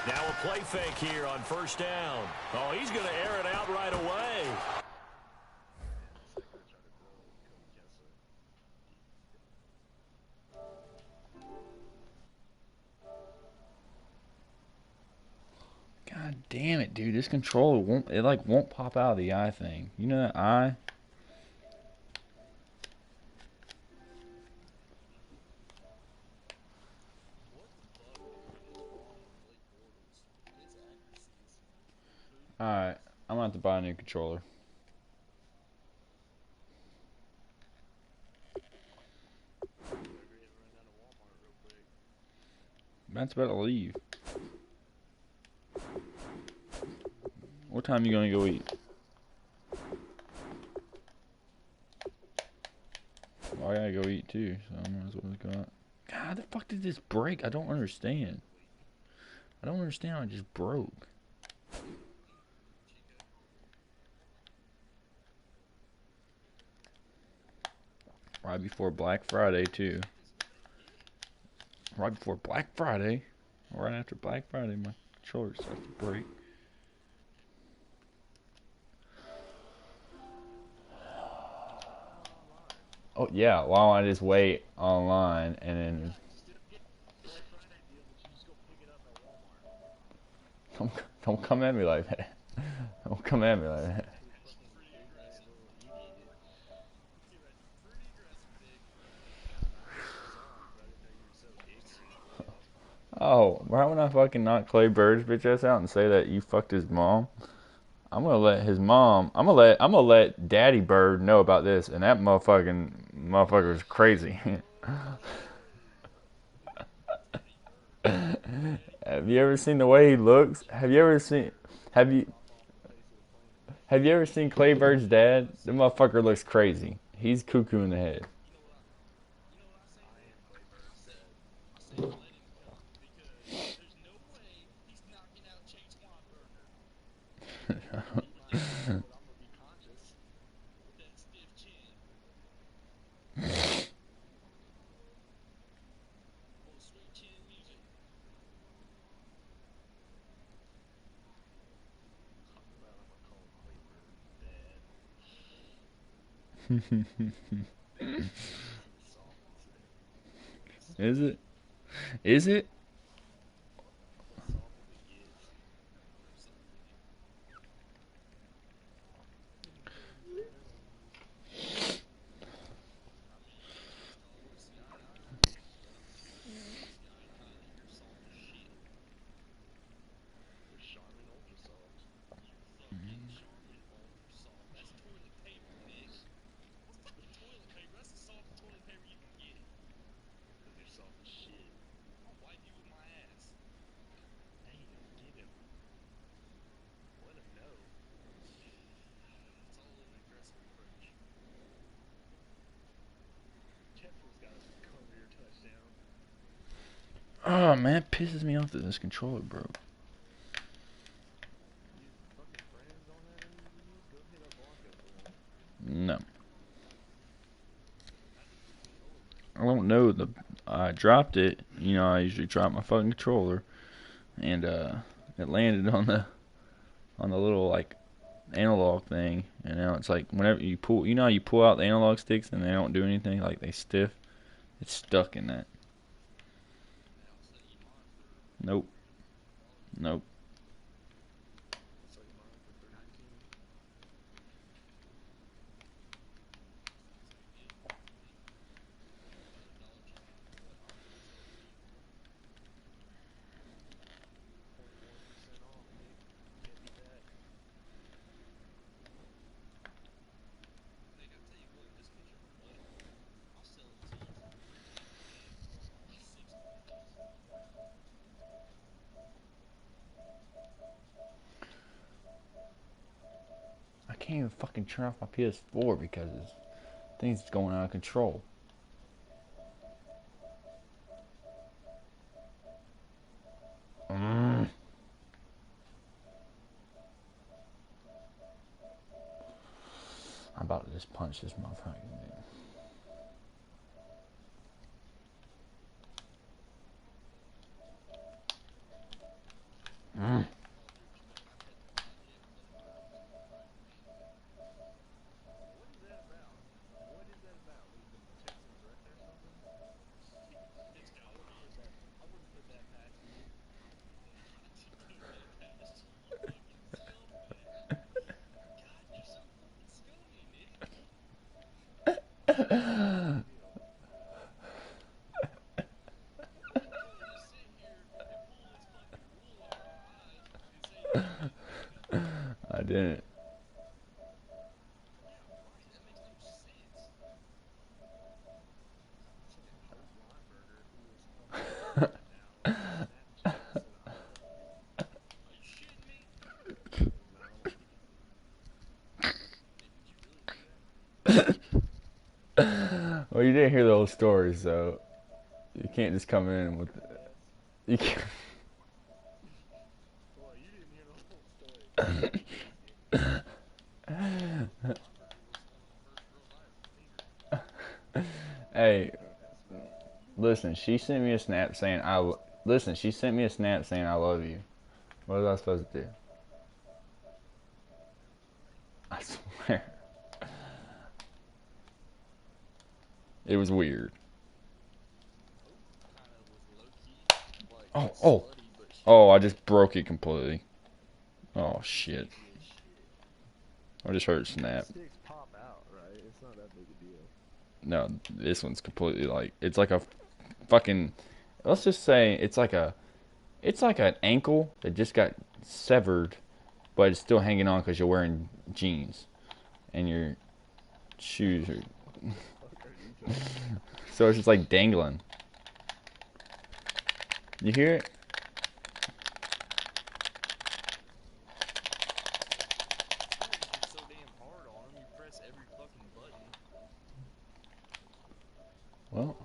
Now a play fake here on first down. Oh, he's going to air it out right away. God damn it, dude. This controller won't pop out of the eye thing. You know that eye? Alright, I'm gonna have to buy a new controller. Matt's about to leave. What time you gonna go eat? Well, I gotta go eat too, so I might as well go out. God, how the fuck did this break? I don't understand. I don't understand how it just broke. Right before Black Friday too. Right before Black Friday. Right after Black Friday, my controller starts to break. Oh yeah, why don't I just wait online and then don't come at me like that. Don't come at me like that. Oh, right when I fucking knock Clay Bird's bitch ass out and say that you fucked his mom, I'm gonna let his mom. I'm gonna let Daddy Bird know about this, and that motherfucker is crazy. Have you ever seen the way he looks? Have you ever seen Clay Bird's dad? The motherfucker looks crazy. He's cuckoo in the head. Is it? Is it? Oh man, it pisses me off that this controller broke. No. I don't know. I dropped it. You know, I usually drop my fucking controller, and it landed on the little like analog thing, and now it's like whenever you pull, you know how you pull out the analog sticks and they don't do anything, like they stiff. It's stuck in that. Nope. Nope. can't even fucking turn off my PS4 because things going out of control. I'm about to just punch this motherfucker. I didn't. Well, you didn't hear the whole story, so you can't just come in with you can't. Hey, listen, she sent me a snap saying she sent me a snap saying I love you. What was I supposed to do? I swear. It was weird. Oh, I just broke it completely. Oh, shit. I just heard it snap. Sticks pop out, right? It's not that big a deal. No, this one's completely like, it's like a fucking, let's just say it's like an ankle that just got severed, but it's still hanging on because you're wearing jeans and your shoes are, so it's just like dangling. You hear it? So damn hard on him, you press every fucking button. Well,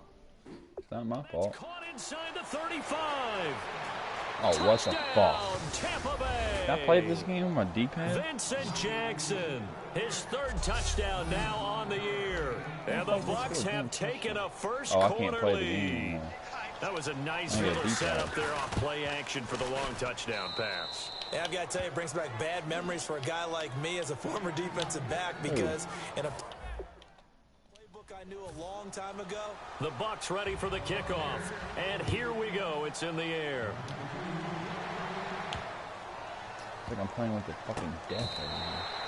it's not my fault. Caught inside the 35. Oh, what the fuck? Tampa Bay. Did I play this game on my D-pad? Vincent Jackson, his third touchdown now on the year. And the Bucs have taken a first quarter lead. That was a nice little setup there on play action for the long touchdown pass. Yeah, I've got to tell you, it brings back bad memories for a guy like me as a former defensive back because in a playbook I knew a long time ago. The Bucs ready for the kickoff. And here we go. It's in the air. It's like I'm playing with the fucking death right now.